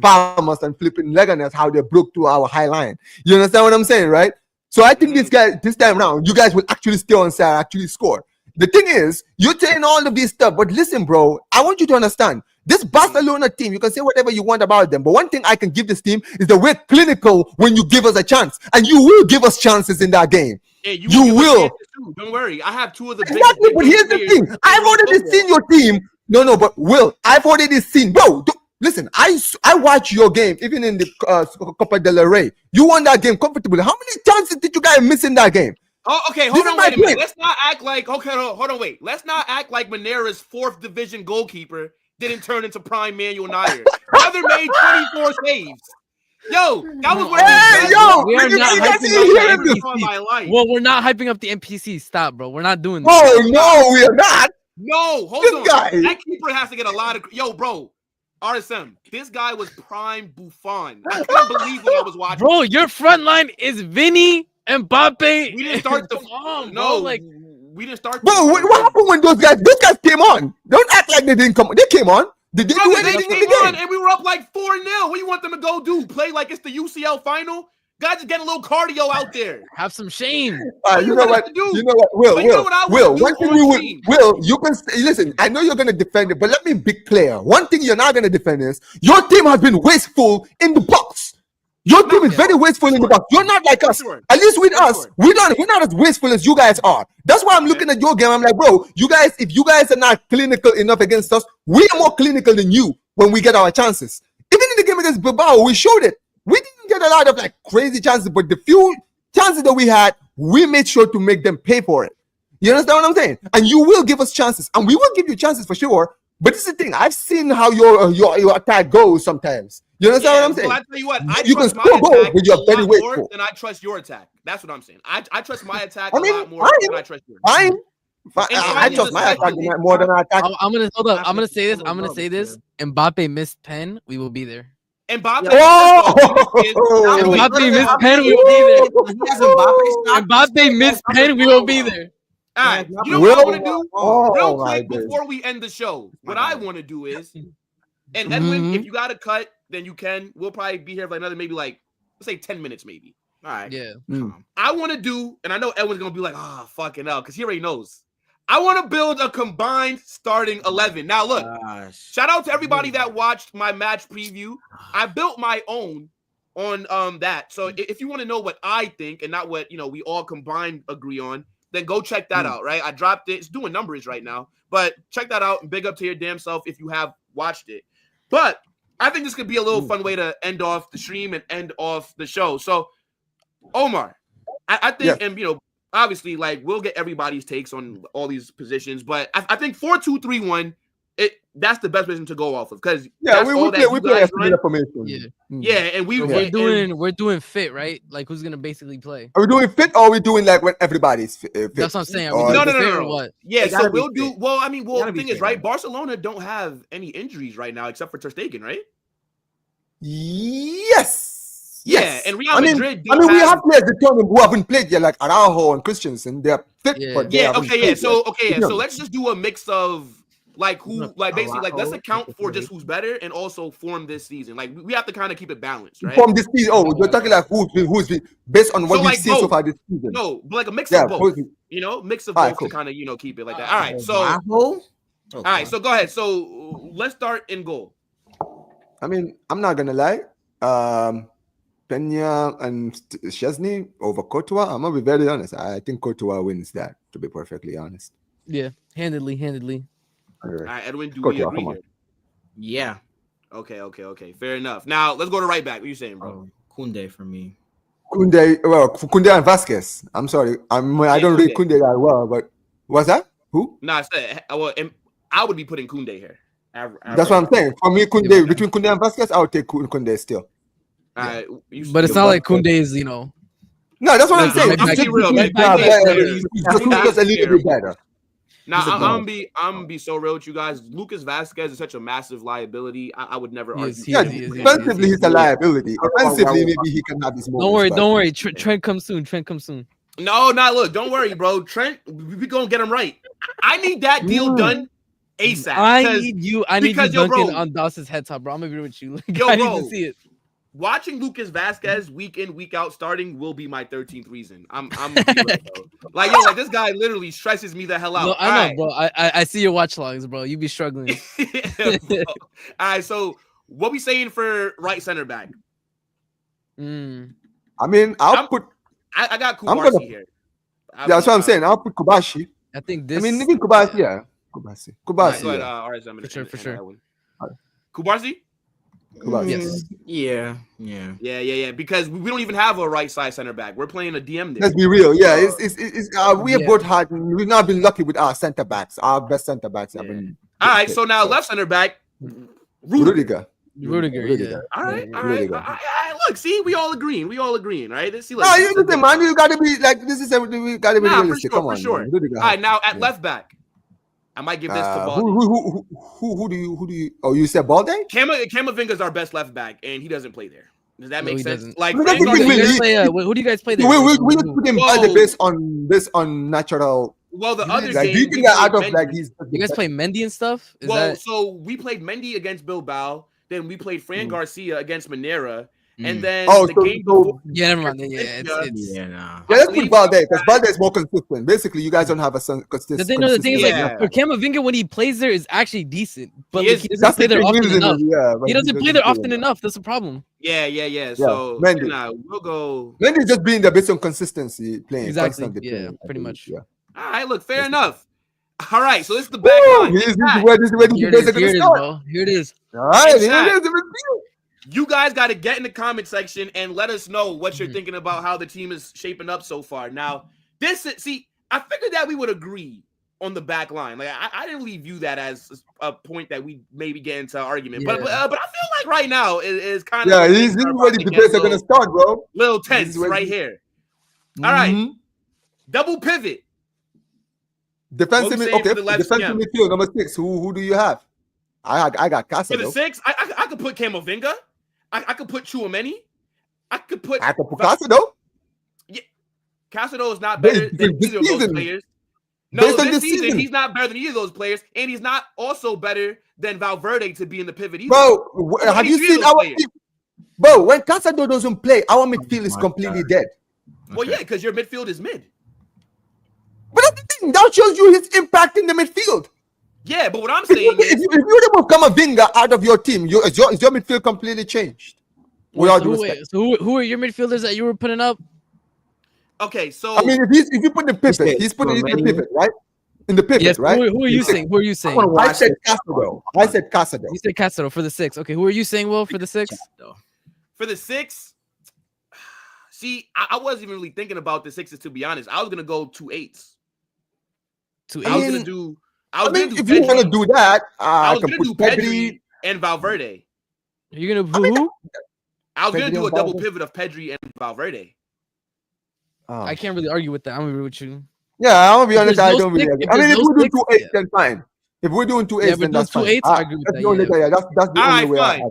Palmas and flipping Leganes, how they broke through our high line. You understand what I'm saying, right? So I think this time around, you guys will actually stay on side, actually score. The thing is, you're saying all of this stuff, but listen, bro, I want you to understand this Barcelona team. You can say whatever you want about them, but one thing I can give this team is that we're clinical when you give us a chance, and you will give us chances in that game. Yeah, you will. Don't worry, I have two of the exactly. But here's the thing: I've already seen your team. No, but Will, I've already seen, bro. Listen, I watch your game, even in the Copa del Rey. You won that game comfortably. How many chances did you guys miss in that game? Oh, okay, hold on, wait a minute. Let's not act like hold on, wait. Let's not act like Manera's 4th division goalkeeper didn't turn into prime Manuel Neuer. Brother made 24 saves. Yo, that was one of we are not hyping up the NPC. Well, we're not hyping up the NPC. Stop, bro. We're not doing that. Oh no, we are not. No, hold on. That keeper has to get a lot of bro. RSM, this guy was prime Buffon. I couldn't believe what I was watching. Bro, your front line is Vinny, Mbappe. We didn't start the we didn't start. Bro, what happened when those guys came on? Don't act like they didn't come. They came on. They didn't do anything in the game. And we were up like 4-0. What do you want them to go do? Play like it's the UCL final? Guys, just get a little cardio out there. Have some shame. You know what? Will. One thing Will, you can listen. I know you're gonna defend it, but let me be clear. One thing you're not gonna defend is your team has been wasteful in the box. Your team is very wasteful in the box. You're not like us. At least with us, we're not as wasteful as you guys are. That's why I'm looking at your game. I'm like, bro, you guys, if you guys are not clinical enough against us, we are more clinical than you when we get our chances. Even in the game against Bilbao, we showed it. We didn't get a lot of like crazy chances, but the few chances that we had, we made sure to make them pay for it. You understand what I'm saying? And you will give us chances, and we will give you chances for sure. But this is the thing. I've seen how your attack goes sometimes. You understand what I'm saying? Well, I tell you what, you can still go, but you're very wasteful. And I trust your attack. That's what I'm saying. I trust my attack a lot more than I trust yours. I trust my attack more than I attack. I'm gonna hold up. I'm gonna say this. Mbappe missed pen. We will be there. Mbappe missed pen. We will be there. Mbappe missed pen. We will be there. All right, you know what I want to do? Real quick before we end the show, what I want to do is, and Edwin, if you got to cut, then you can. We'll probably be here for another maybe like, let's say 10 minutes maybe. All right. Yeah. I want to do, and I know Edwin's going to be like, fucking hell, because he already knows. I want to build a combined starting 11. Now, look, shout out to everybody that watched my match preview. I built my own on that. So if you want to know what I think and not what, we all combined agree on, then go check that out, right? I dropped it. It's doing numbers right now. But check that out and big up to your damn self if you have watched it. But I think this could be a little fun way to end off the stream and end off the show. So, Omar, I think, and, obviously, like, we'll get everybody's takes on all these positions. But I think 4-2-3-1, that's the best position to go off of. Because we play information. And we're doing fit, right? Like, who's gonna basically play? Are we doing fit or are we doing like when everybody's fit? That's what I'm saying. No. What? Yeah, so we'll do. Well, I mean, the thing is, right? Barcelona don't have any injuries right now except for Ter Stegen, right? Yes. Yeah, and Real Madrid. We have players determined who haven't played yet, like Araujo and Christensen. They're fit, but So let's just do a mix of. Like basically, let's account for just who's better and also form this season. Like we have to kind of keep it balanced, right? Form this season. Oh, you're talking like who's based on what we've seen so far this season. No, but like a mix of both. Mix of both to kind of keep it like that. All right, so all right, so go ahead. So let's start in goal. I mean, I'm not gonna lie. Peña and Chesney over Courtois. I'm gonna be very honest. I think Courtois wins that. To be perfectly honest. Yeah, handedly. All right, Edwin, do we agree here? Yeah. Okay. Fair enough. Now let's go to right back. What are you saying, bro? Koundé for me. Koundé and Vasquez. I'm sorry. I don't read Koundé that well, but what's that? Who? I said, I would be putting Koundé here. That's what I'm saying. For me, Koundé, between Koundé and Vasquez, I would take Koundé still. All right. But it's not like Koundé is, No, that's what I'm Nah, saying. I'm He's be real, man. just a little bit better. Now I'm gonna be so real with you guys. Lucas Vasquez is such a massive liability. I would never argue. Yeah, defensively he's a liability. Offensively, maybe he can have his moments. Don't worry. Trent comes soon. No, look, don't worry, bro. Trent, we gonna get him right. I need that deal done ASAP. I need you dunking bro, on Dawson's head top, bro. I'm gonna be with you. Like, yo, I need bro, to see it. Watching Lucas Vasquez week in, week out starting will be my 13th reason. I'm like, yo, like this guy literally stresses me the hell out. No, I know, bro. I see your watch logs, bro. You be struggling. All right, so what we saying for right center back? I mean, I got Kubarsi here. That's what I'm saying. I'll put Kubashi. I think this. I mean, even Kubashi, yeah. Kubashi. For sure. Kubarsi? Yes. Yeah. Because we don't even have a right side center back. We're playing a DM there. Let's be real. Yeah, we have both had. We've not been lucky with our center backs. Our best center backs have been. All right, so now left center back, Rudiger. Yeah. All right. Look, see, we all agreeing, right? Let's see. No, man, you gotta be like this is everything. We gotta be realistic. For sure. All right, now at left back, I might give this to Balde. Who do you? Oh, you said Balde? Camavinga's our best left back, and he doesn't play there. Does that make sense? Doesn't. Like, who do you guys play there? We just put him based on natural. Well, the other like, game, do you think that out of like he's? You guys play Mendy and stuff? So we played Mendy against Bilbao. Then we played Fran Garcia against Manera. And then game before, never mind. Let's put Balde because Balde is more consistent. Basically, you guys don't have a consistent. The thing is, like, Camavinga when he plays there is actually decent, but like, he doesn't play there often enough. He doesn't play there often enough. That's the problem. Yeah. So Mendy. We'll go. Mendy just being the bit of consistency playing. Exactly. Yeah, pretty much. Yeah. All right. Look, fair enough. All right. So this is the back line. This is where you guys are going to start. Here it is. All right. Here it is. You guys got to get in the comment section and let us know what you're thinking about how the team is shaping up so far. Now, I figured that we would agree on the back line. Like, I didn't really view that as a point that we maybe get into an argument. Yeah. But I feel like right now is kind of this is where the debates are going to start, bro. Little tense right here. All right, double pivot. Defensive midfield number 6. Who do you have? I got Casa. For the 6, I could put Camavinga. I could put Tchouaméni. I could put Casado. Yeah, Casado is not better than either of those players. No, this season he's not better than either of those players, and he's not also better than Valverde to be in the pivot either. Bro, have you seen our team? Bro, when Casado doesn't play, our midfield is completely dead. Well, yeah, because your midfield is mid. But that's the thing. That shows you his impact in the midfield. Yeah, but what I'm saying is, if you remove Camavinga out of your team, is your midfield completely changed? So who are your midfielders that you were putting up? Okay, so I mean, if you put the pivot, he's putting in the pivot, right? In the pivot, yes, right? Who are you saying? I said Casado. You said Casado for the 6. Okay, who are you saying, Will, for the 6? For the 6, see, I wasn't even really thinking about the 6s, to be honest. I was gonna go 2 8s. 2 I was gonna do. If you want to do that, I was gonna do Pedri and Valverde. You're gonna who? I was gonna do a double pivot of Pedri and Valverde. I can't really argue with that. I'm gonna agree with you. Yeah, I'm gonna be honest. I don't really agree. I mean, if we do 2 8s, then fine. If we're doing 2 8s, then that's fine. 2 8s, I agree with that. That's the only way.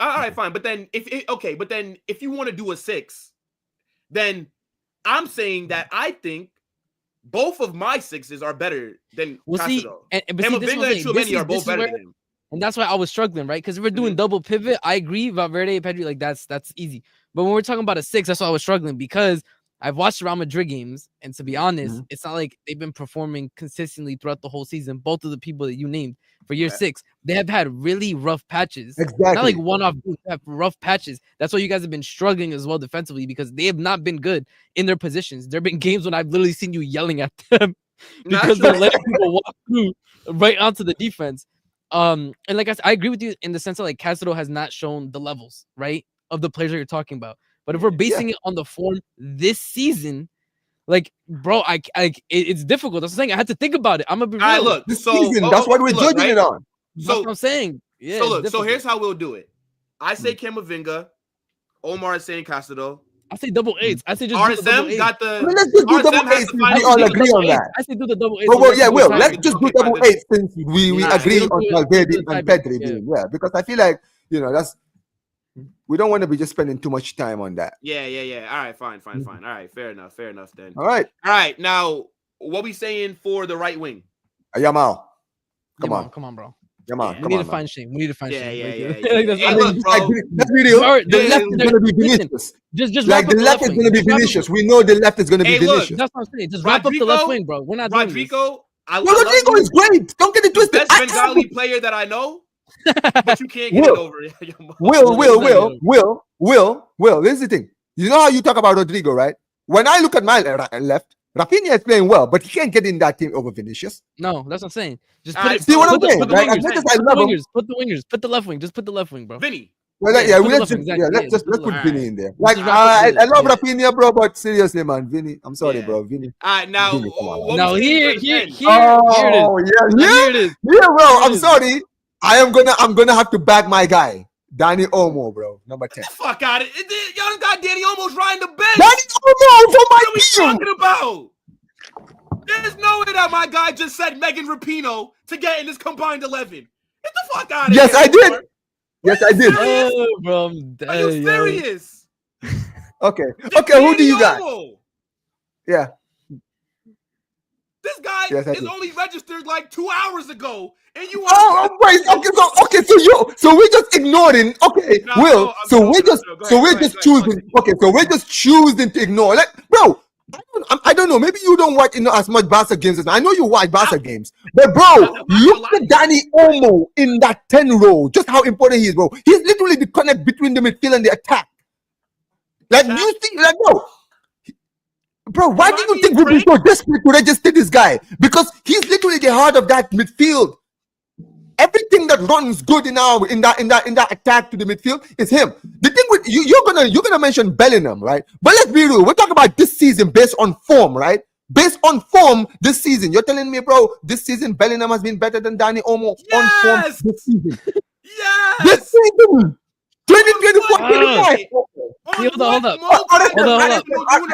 All right, fine. But then if you want to do a 6, then I'm saying that I think both of my 6s are better than Casado. Camavinga and Tchouaméni are both better than him. And that's why I was struggling, right? Because if we're doing double pivot, I agree. Valverde, Pedri, like that's easy. But when we're talking about a 6, that's why I was struggling, because I've watched Real Madrid games, and to be honest, it's not like they've been performing consistently throughout the whole season. Both of the people that you named for year 6, they have had really rough patches. Exactly. Not like one-off, they have rough patches. That's why you guys have been struggling as well defensively, because they have not been good in their positions. There have been games when I've literally seen you yelling at them because they're letting people walk through right onto the defense. And like I said, I agree with you in the sense that like Casado has not shown the levels, right, of the players that you're talking about. But if we're basing it on the form this season, like, bro, it's difficult. That's the thing. I had to think about it. I'm gonna be real. All right, look. This season, that's what we're judging it on. That's what I'm saying. Yeah. So look. So here's how we'll do it. I say Camavinga. Omar is saying Casado. I say double eights. I say just do the double RSM eights. got I the. mean, let's just do RSM double has eights. the We final all say. agree on that. I say do the double eights. Well, yeah, let's Will, do let's it. just do Okay, double fine. eight since we Yeah, agree let's on do it. Valverde Let's do and it. Pedri Yeah. being, yeah, because I feel like, you know, that's we don't want to be just spending too much time on that. Yeah. All right, fine. All right, fair enough then. All right, All right, now what we saying for the right wing? Yamal, come on, bro. Yamal, Yeah. We come need on, to man. find Shane. We need to find Yeah. Shane. Like, Hey, that's- look, bro. Let's be real. Bro, The left is going to be listen, Vinicius. Just Like wrap the up left is wing. going to be Just wrap up- Vinicius. We know the left is going to be Hey, look, Vinicius. That's what I'm saying. Just wrap up the left wing, bro. We're not doing this. Rodrigo. I Rodrigo love is great. Don't get it you. twisted. Best Bengali player that I know, but you can't get it over. Will. This is the thing. You know how you talk about Rodrigo, right? When I look at my left, Rafinha is playing well, but he can't get in that team over Vinicius. No, that's what I'm saying. Just All put right, it. See what I'm put saying? the Like, as wingers. much as I Put the love him, wingers. Put the wingers. Put the left wing. Just put the left wing, bro. Vinny. well, Yeah, put the let's left just wing, exactly. let's Yeah, put all Vinny right. in there. Like Just wrap up I the- love yeah. Rafinha, bro, but seriously, man, Vinny, I'm sorry, Yeah. bro, Vinny. All right, now Vinny, come on. what No, we saying here for it the is. 10? Here it is. Yeah, Here it is. bro. Here it I'm is. sorry. I'm gonna have to back my guy, Danny Olmo, bro, number 10. Get the fuck out of it. Y'all got Danny almost riding the bench. Danny Olmo for my What are we team. talking about? There's no way that my guy just said Megan Rapinoe to get in this combined 11. Get the fuck out of Yes, here. I did. Omar. Yes, I did. Oh, bro, I'm Are you dead, yo. serious? Okay, who do you got? Danny Olmo. Yeah. This guy Yes, I is do. only registered like 2 hours ago, and you Oh, wait. Okay, so we're just ignoring. Okay, No, Will. no, I'm So joking, we're just I'm joking. Go so ahead, we're go just ahead, choosing. Okay, so we're just choosing to ignore. Like, bro, I don't know. Maybe you don't watch as much Barca games as me. I know you watch Barca games, but bro, I'm not look gonna lie. at Danny Olmo in that 10 role. Just how important he is, bro. He's literally the connect between the midfield and the attack. Like Chat. you think, like bro, why Am do I you think being we've been so desperate to register this guy? Because he's literally the heart of that midfield. Everything that runs good in that attack to the midfield is him. The thing with you, you're gonna mention Bellingham, right? But let's be real. We're talking about this season based on form, right? Based on form this season. You're telling me, bro, this season Bellingham has been better than Danny Olmo on form Yes! this season. Yes. This season, 2024, On 25. Hold up.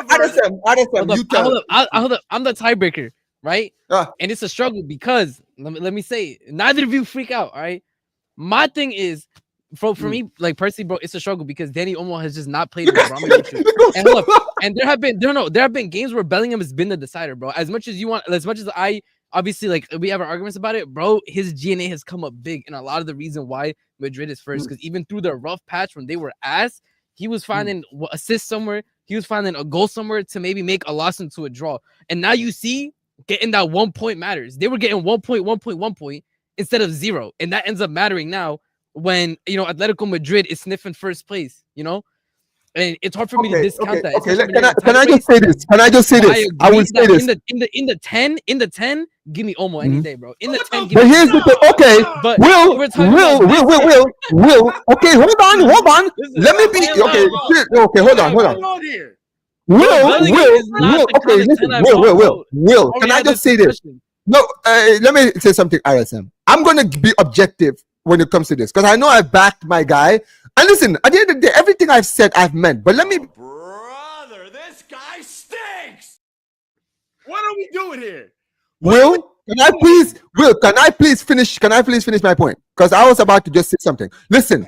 RSM, you tell. Hold up. I'm the tiebreaker, right? Ah. And it's a struggle because let me say, neither of you freak out. All right. My thing is, for me, like personally, bro, it's a struggle because Danny Olmo has just not played. And hold up. And there have been games where Bellingham has been the decider, bro. As much as I obviously like we have our arguments about it, bro. His GNA has come up big, and a lot of the reason why Madrid is first, because even through the rough patch when they were ass, he was finding assists somewhere, he was finding a goal somewhere to maybe make a loss into a draw. And now you see getting that 1 point matters. They were getting 1 point instead of 0, and that ends up mattering now when Atletico Madrid is sniffing first place, and it's hard for me to discount that. Okay. Can I just say this? I will say this. In the 10, give me Olmo any day, bro. In the 10, give But me here's the thing. Okay, But Will. we're talking about Will. Okay, hold on. Let me be. Okay, hold on. Will. Okay, listen. Will. Can I just say this? No, let me say something, RSM. I'm gonna be objective when it comes to this because I know I backed my guy. And listen, at the end of the day, everything I've said, I've meant. But let me, Brother, this guy stinks. What are we doing here? Will, can I please finish my point? Because I was about to just say something. Listen,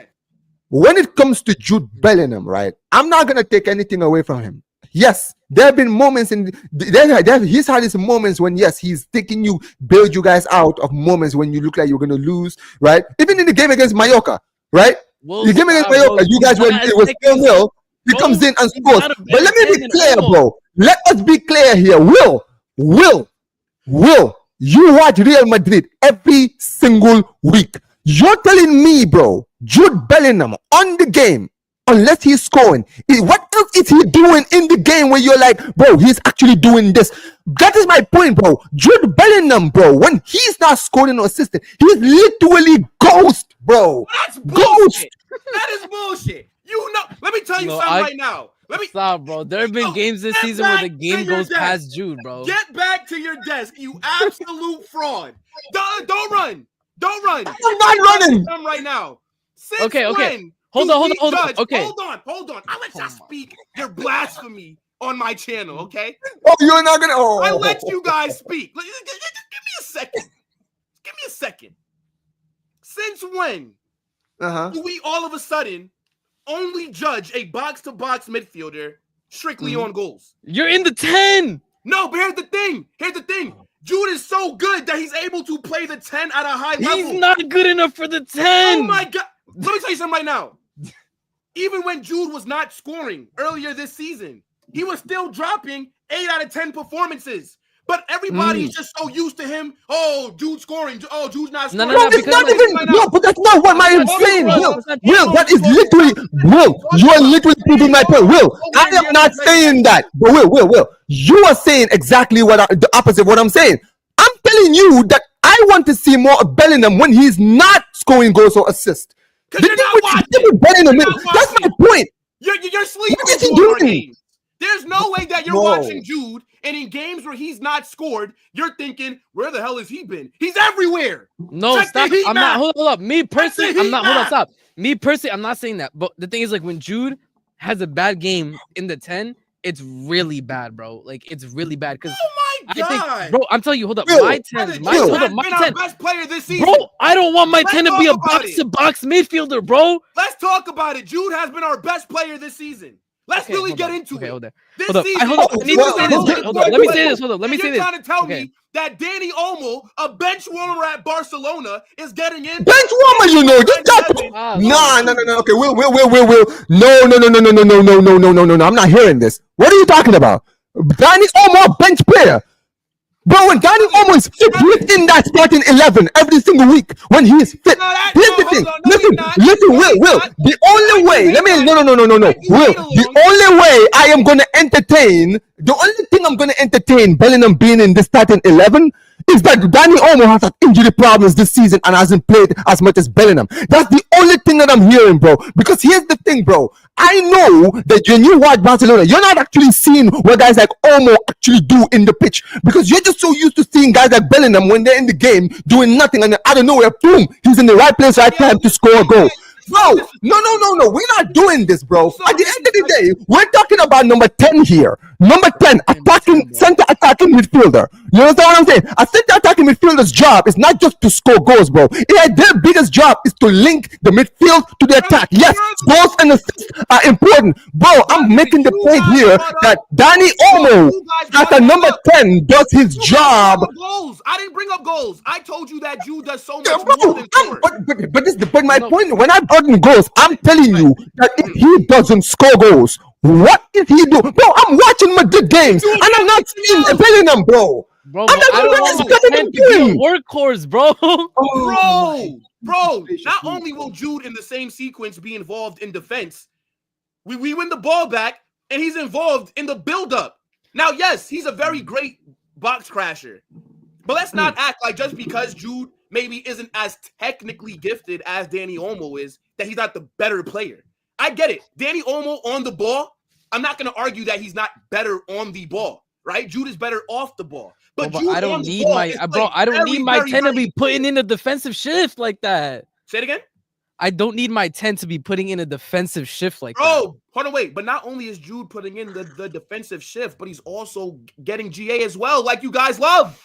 when it comes to Jude Bellingham, right? I'm not gonna take anything away from him. Yes, there have been moments he's had his moments when he's taking you, bailed you guys out of moments when you look like you're gonna lose, right? Even in the game against Mallorca, right? The game against Mallorca, you guys it was 4-0. He comes in and scores. But let me be clear, bro. Let us be clear here. Will, you watch Real Madrid every single week. You're telling me, bro, Jude Bellingham on the game, unless he's scoring, what else is he doing in the game where you're like, bro, he's actually doing this? That is my point, bro. Jude Bellingham, bro, when he's not scoring or assisting, he's literally ghost, bro. That's bullshit. That is bullshit. Let me tell you something right now. Stop, bro. There have been games this season where the game goes past Jude, bro. Get back to your desk, you absolute fraud. Don't run. I'm not running. Right now. Since Okay. when Hold on. Okay. Hold on. I'll let y'all speak your blasphemy on my channel, okay? Oh, you're not gonna. Oh, I let you guys speak. Give me a second. Give me a second. Since when do we all of a sudden only judge a box-to-box midfielder strictly on goals? You're in the 10. No, but here's the thing. Jude is so good that he's able to play the 10 at a high level. He's not good enough for the 10. Oh my God. Let me tell you something right now. Even when Jude was not scoring earlier this season, he was still dropping 8 out of 10 performances. But everybody's just so used to him. Oh, Jude scoring. Oh, Jude's not scoring. No, it's not even. No, but that's not what I'm saying. Will, that is literally. Will, you are literally proving my point. Will, I am not saying that. But Will, you are saying exactly the opposite of what I'm saying. I'm telling you that I want to see more of Bellingham when he's not scoring goals or assists. Because you're not watching. Bellingham, that's my point. You're sleeping. What is he doing? There's no way that you're watching Jude, and in games where he's not scored, you're thinking, where the hell has he been? He's everywhere. No, Check stop. the heat I'm map. not. Hold up. Me personally, Check the I'm not. heat Hold on, map. stop. Me personally, I'm not saying that. But the thing is, like, when Jude has a bad game in the 10, it's really bad, bro. Like, it's really bad because Oh my God. I think, bro, I'm telling you, hold up. Will, My 10, hold up, my been our 10. best player this season. Bro, I don't want my Let's 10 to be a talk about it. box-to-box midfielder, bro. Let's talk about it. Jude has been our best player this season. Let's Okay, really hold get on. into Okay, it. hold on. This Hold up. season, Hold up. I need to say this. Wait, hold up. Let me say this. Hold up. Let me say you're this. trying to tell Okay. me that Danny Olmo, a bench warmer at Barcelona, is getting in. Bench warmer, you know, just stop. Ah, No. Okay, Will. No. I'm not hearing this. What are you talking about? Danny Olmo, a bench player. Bro, when Danny Olmo is fit within that starting 11 every single week, when he is fit, here's the thing. Listen, Will. The only way, Will, the only way I am going to entertain, the only thing I'm going to entertain Bellingham being in the starting 11 is that Danny Olmo has had injury problems this season and hasn't played as much as Bellingham. That's the only thing that I'm hearing, bro. Because here's the thing, bro. I know that when you watch Barcelona, you're not actually seeing what guys like Olmo actually do in the pitch. Because you're just so used to seeing guys like Bellingham when they're in the game doing nothing, and then out of nowhere, boom, he's in the right place, right time to score a goal. Bro, no. We're not doing this, bro. At the end of the day, we're talking about number 10 here. Number 10, center attacking midfielder. You understand what I'm saying? A center attacking midfielder's job is not just to score goals, bro. Their biggest job is to link the midfield to the attack. Yes, goals and assists are important. Bro, I'm making the point here that Danny Olmo, as a number 10, does his job. I didn't bring up goals. I told you that Jude does so much Bro, more than score. but my point, when I brought in goals, I'm telling you that if he doesn't score goals, what is he doing? Bro, I'm watching Madrid games and I'm not seeing Bellingham, bro. Bro, I'm not I don't want my 10 to be a workhorse, bro. Bro, not only will Jude in the same sequence be involved in defense, we win the ball back and he's involved in the build-up. Now, yes, he's a very great box crasher, but let's not act like just because Jude maybe isn't as technically gifted as Danny Olmo is, that he's not the better player. I get it. Danny Olmo on the ball, I'm not going to argue that he's not better on the ball, right? Jude is better off the ball. But I don't need my 10 to be putting in a defensive shift like that. Say it again? I don't need my 10 to be putting in a defensive shift like that. Hold on, wait. But not only is Jude putting in the defensive shift, but he's also getting GA as well, like you guys love.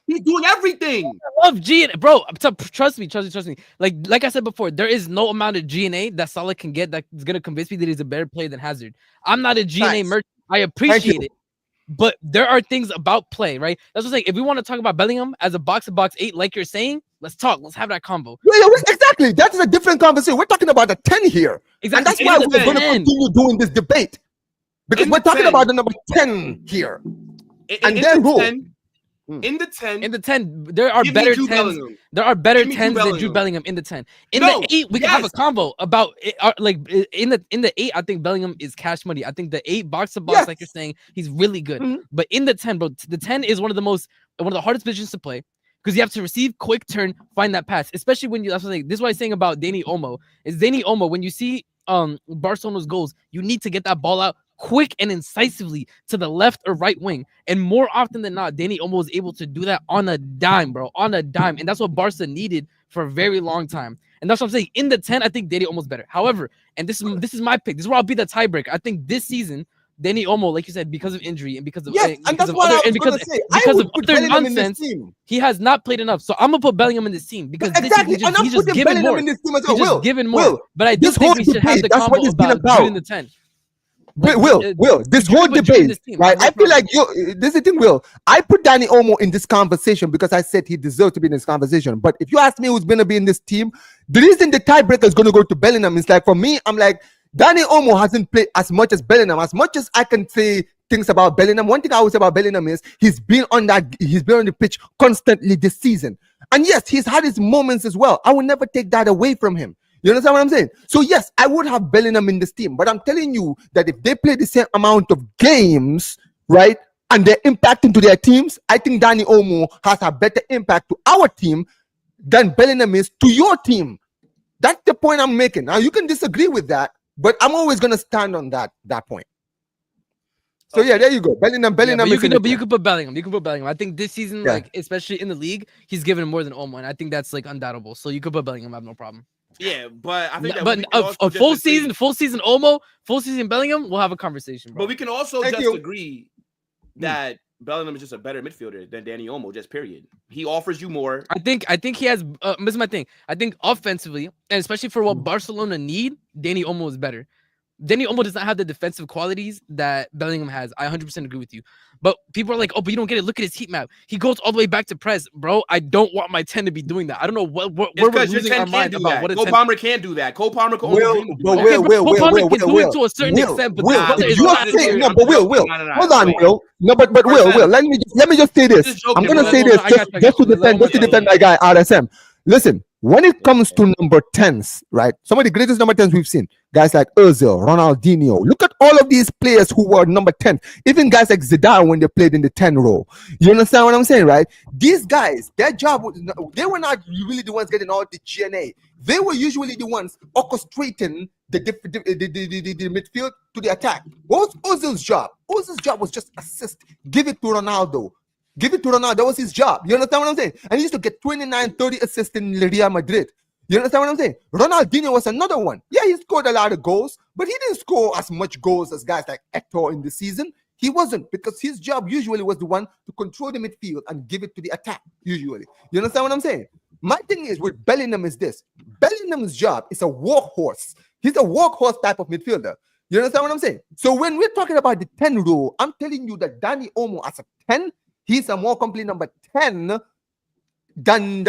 He's doing everything. I love G, bro. Trust me. Like I said before, there is no amount of GNA that Salah can get that's gonna convince me that he's a better player than Hazard. I'm not a GNA merchant. I appreciate it, but there are things about play, right? That's what I'm saying. If we want to talk about Bellingham as a box-to-box 8, like you're saying, let's talk. Let's have that combo. Yeah, exactly. That's a different conversation. We're talking about the 10 here, exactly. And that's why we're going to continue doing this debate because we're talking about the number 10 here, and then who? In the 10, there are better 10s. There are better 10s than Jude Bellingham in the 10. In the 8, we can have a combo about it, like in the 8. I think Bellingham is cash money. I think the 8 box to box, like you're saying, he's really good. But in the 10, bro, the 10 is one of the hardest positions to play because you have to receive, quick turn, find that pass. Especially when that's what I'm saying. This is what I'm saying about Danny Olmo. Is Danny Olmo when you see Barcelona's goals, you need to get that ball out quick and incisively to the left or right wing. And more often than not, Danny Olmo was able to do that on a dime, bro. On a dime. And that's what Barca needed for a very long time. And that's what I'm saying. In the 10, I think Danny Olmo's better. However, and this is my pick. This is where I'll be the tiebreaker. I think this season, Danny Olmo, like you said, because of injury and because of and that's what I was going to say. Because of other Bellingham nonsense, he has not played enough. So I'm gonna put Bellingham in this team because exactly. he's just giving more. In this team as well. He's just giving more. Will, but I do think we should have the combo about Jude in the 10. Will, this whole debate, right? I feel like this is the thing, Will. I put Danny Olmo in this conversation because I said he deserved to be in this conversation. But if you ask me who's going to be in this team, the reason the tiebreaker is going to go to Bellingham is like, for me, I'm like, Danny Olmo hasn't played as much as Bellingham. As much as I can say things about Bellingham, one thing I always say about Bellingham is he's been on the pitch constantly this season. And yes, he's had his moments as well. I will never take that away from him. You understand what I'm saying? So yes, I would have Bellingham in this team, but I'm telling you that if they play the same amount of games, right, and they're impacting to their teams, I think Danny Olmo has a better impact to our team than Bellingham is to your team. That's the point I'm making. Now you can disagree with that, but I'm always gonna stand on that point. So yeah, there you go. Bellingham. You can put Bellingham. You can put Bellingham. I think this season, like especially in the league, he's given him more than Olmo, and I think that's like undoubtable. So you could put Bellingham. I have no problem. Yeah, but I think a full season Olmo, full season Bellingham, we'll have a conversation, bro. But we can also agree that Bellingham is just a better midfielder than Danny Olmo, just period. He offers you more. I think he has this is my thing. I think offensively, and especially for what Barcelona need, Danny Olmo is better. Danny Olmo does not have the defensive qualities that Bellingham has. I 100% agree with you. But people are like, oh, but you don't get it. Look at his heat map. He goes all the way back to press. Bro, I don't want my 10 to be doing that. I don't know where we're losing our mind about what a 10. Cole Palmer can't do that. Cole Palmer can only do Cole Palmer can do it to a certain extent. But Will. Hold on, Will. No, but Will. Let me just say this. I'm going to say this just to defend my guy, RSM. Listen. When it comes to number 10s, right? Some of the greatest number 10s we've seen, guys like Ozil, Ronaldinho. Look at all of these players who were number 10. Even guys like Jeddah when they played in the 10 role. You understand what I'm saying, right? These guys, their job, they were not really the ones getting all the GNA. They were usually the ones orchestrating the midfield to the attack. What was Ozil's job? Ozil's job was just assist. Give it to Ronaldo. That was his job. You understand what I'm saying? And he used to get 29, 30 assists in Real Madrid. You understand what I'm saying? Ronaldinho was another one. Yeah, he scored a lot of goals, but he didn't score as much goals as guys like Hector in the season. He wasn't, because his job usually was the one to control the midfield and give it to the attack, usually. You understand what I'm saying? My thing is with Bellingham is this. Bellingham's job is a workhorse. He's a workhorse type of midfielder. You understand what I'm saying? So when we're talking about the 10 role, I'm telling you that Danny Olmo as a 10, he's a more complete number 10 than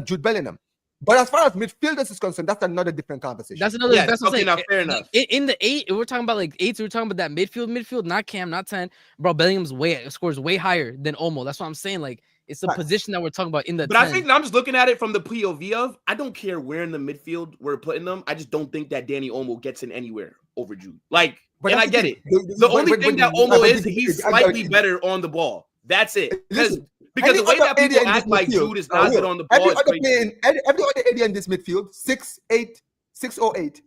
Jude Bellingham. But as far as midfielders is concerned, that's another different conversation. That's another. That's okay, now, fair enough. In the 8, we're talking about like 8s. We're talking about that midfield, not Cam, not 10. Bro, Bellingham's scores way higher than Olmo. That's what I'm saying. Like it's a position that we're talking about in the. But 10. I think I'm just looking at it from the POV of I don't care where in the midfield we're putting them. I just don't think that Danny Olmo gets in anywhere over Jude. Like, but and I get it. The only thing that Olmo is he's slightly better on the ball. That's it. Because the way that people act like Jude is not good on the ball. Every other area in this midfield, 6'8", 6'08",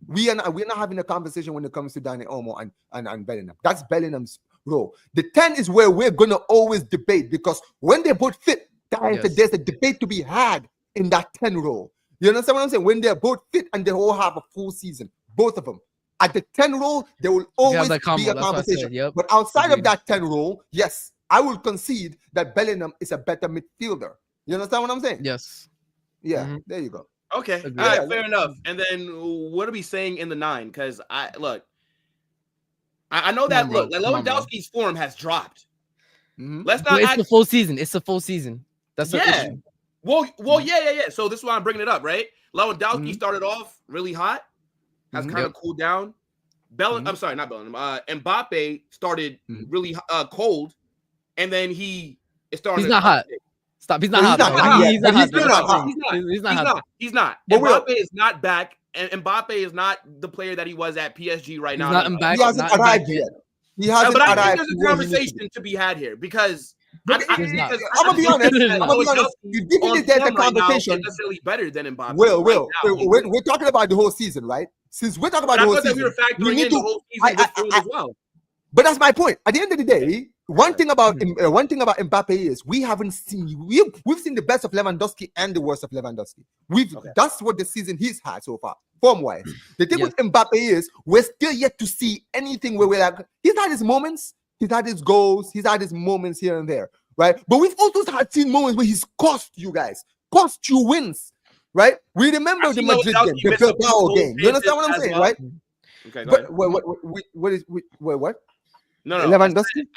we're not having a conversation when it comes to Danny Olmo and Bellingham. That's Bellingham's role. The 10 is where we're gonna always debate, because when they both fit, there's a debate to be had in that 10 role. You understand what I'm saying? When they're both fit and they all have a full season, both of them. At the 10 role, there will always be a conversation. But outside of that 10 role, yes, I will concede that Bellingham is a better midfielder. You understand what I'm saying? Yes. Yeah, there you go. Okay. All right, fair enough. And then what are we saying in the 9? Because I know that Lewandowski's form has dropped. Let's not. It's the full season. It's a full season. That's the issue. Well, yeah. So this is why I'm bringing it up, right? Lewandowski started off really hot, has kind of cooled down. I'm sorry, not Bellingham. Mbappe started really cold. And then he started. He's not hot. Stop. He's not hot. He's not. He's not. Mbappe is not back. And Mbappe is not the player that he was at PSG right now. He hasn't arrived yet. But I think there's a conversation to be had here, because I'm gonna be honest. You didn't get the conversation. Necessarily better than Mbappe. We're talking about the whole season, right? Since we're talking about the whole season, we were factoring in the whole season as well. But that's my point. At the end of the day, one thing about Mbappe is we've seen the best of Lewandowski and the worst of Lewandowski. That's what the season he's had so far, form wise. The thing with Mbappe is we're still yet to see anything where we're like, he's had his moments, he's had his goals, he's had his moments here and there, right? But we've also seen moments where he's cost you wins, right? We remember the Madrid game, the Bilbao game. You understand what I'm saying, right? Okay, go but ahead. what? No, Lewandowski?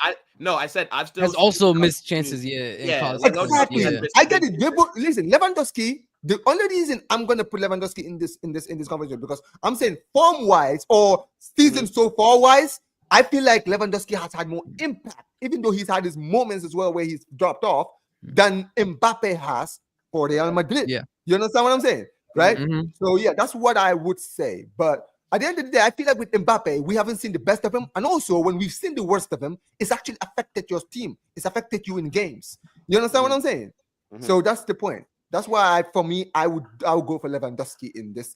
I said I've still has also missed chances. Exactly. I get it. Listen, Lewandowski. The only reason I'm gonna put Lewandowski in this conversation because I'm saying form wise or season so far wise, I feel like Lewandowski has had more impact, even though he's had his moments as well where he's dropped off, than Mbappe has for Real Madrid. Yeah, you understand what I'm saying, right? Mm-hmm. So yeah, that's what I would say, but. At the end of the day, I feel like with Mbappe, we haven't seen the best of him. And also, when we've seen the worst of him, it's actually affected your team. It's affected you in games. You understand what I'm saying? Mm-hmm. So that's the point. That's why, I would go for Lewandowski in this.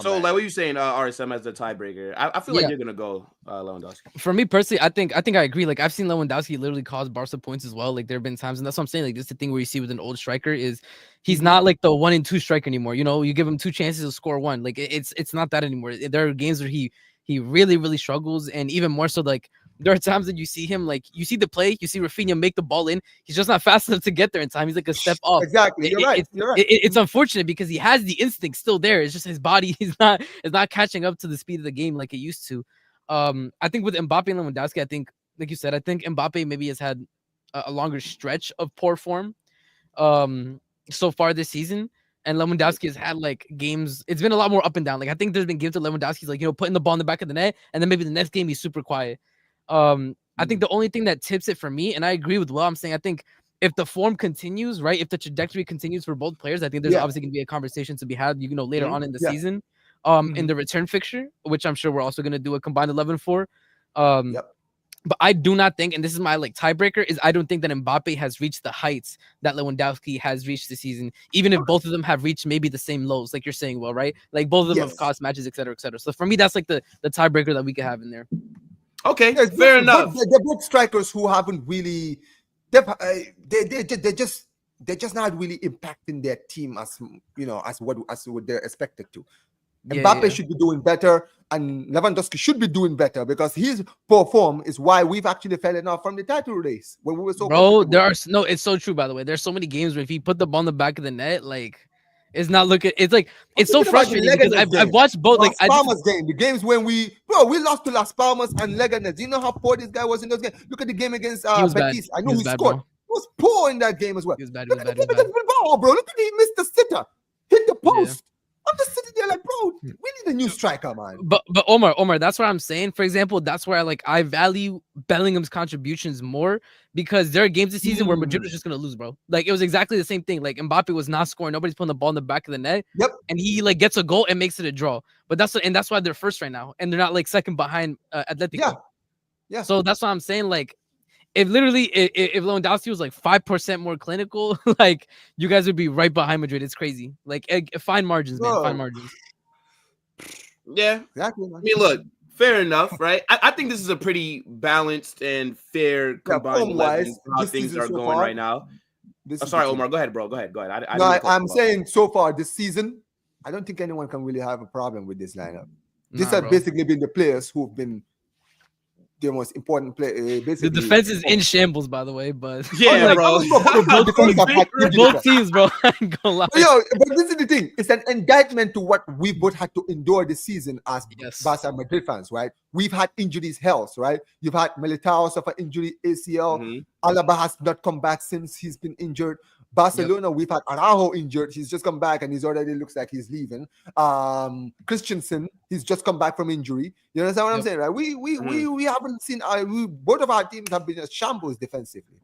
So, like, what are you saying, RSM as the tiebreaker? I feel like you're gonna go Lewandowski. For me personally, I think I agree. Like, I've seen Lewandowski literally cause Barca points as well. Like, there have been times, and that's what I'm saying. Like, this is the thing where you see with an old striker is he's not like the 1-2 striker anymore. You know, you give him 2 chances to score 1. Like, it's not that anymore. There are games where he really, really struggles, and even more so, like. There are times that you see him, like, you see the play, you see Rafinha make the ball in. He's just not fast enough to get there in time. He's like a step off. Exactly. You're right. It's unfortunate because he has the instinct still there. It's just his body is not catching up to the speed of the game like it used to. I think with Mbappe and Lewandowski, I think, like you said, I think Mbappe maybe has had a longer stretch of poor form so far this season. And Lewandowski has had like games. It's been a lot more up and down. Like, I think there's been games to Lewandowski's like, you know, putting the ball in the back of the net, and then maybe the next game he's super quiet. I think the only thing that tips it for me, and I agree with Will, I'm saying I think if the form continues, right, if the trajectory continues for both players, I think there's obviously going to be a conversation to be had, you know, later on in the season, in the return fixture, which I'm sure we're also going to do a combined 11 for. But I do not think, and this is my like tiebreaker, is I don't think that Mbappe has reached the heights that Lewandowski has reached this season, even if both of them have reached maybe the same lows, like you're saying, Will, right? Like both of them have cost matches, et cetera, et cetera. So for me, that's like the tiebreaker that we could have in there. Okay, fair enough. They're both strikers who haven't really. They're just not really impacting their team as you know as what they're expected to. Mbappe should be doing better, and Lewandowski should be doing better because his poor form is why we've actually fallen off from the title race when we were so. Bro, it's so true. By the way, there's so many games where if he put the ball in the back of the net, like. It's not looking. It's like it's so frustrating because I've watched both. Like Palmas game, the games when we lost to Las Palmas and Leganes. Do you know how poor this guy was in those games? Look at the game against Betis. I know he scored. He was poor in that game as well. Look at the game against Bilbao, bro. Look at he missed the sitter, hit the post. I'm just sitting there like, bro, we need a new striker, man. But Omar, that's what I'm saying. For example, that's where I value Bellingham's contributions more because there are games this season where Madrid was just gonna lose, bro. Like it was exactly the same thing. Like Mbappe was not scoring, nobody's putting the ball in the back of the net. And he like gets a goal and makes it a draw. But that's why they're first right now, and they're not like second behind Atletico. Yeah. So that's what I'm saying. Like, if Lewandowski was like 5% more clinical, like you guys would be right behind Madrid. It's crazy. Like fine margins, man. Fine margins. Yeah. Exactly. I mean, look, fair enough, right? I think this is a pretty balanced and fair combined how things are going right now. Sorry, Omar. Go ahead, bro. Go ahead. I'm saying so far this season, I don't think anyone can really have a problem with this lineup. These have basically been the players who've been the most important player. The defense is in shambles, by the way, but bro. Both teams, bro. I ain't gonna lie. But this is the thing. It's an indictment to what we both had to endure this season as Barca and Madrid fans, right? We've had injuries, right? You've had Militao suffer injury, ACL. Alaba has not come back since he's been injured. Barcelona, we've had Araujo injured. He's just come back and he's already looks like he's leaving. Christensen, he's just come back from injury. You understand what I'm saying, right? We haven't seen. Both of our teams have been a shambles defensively.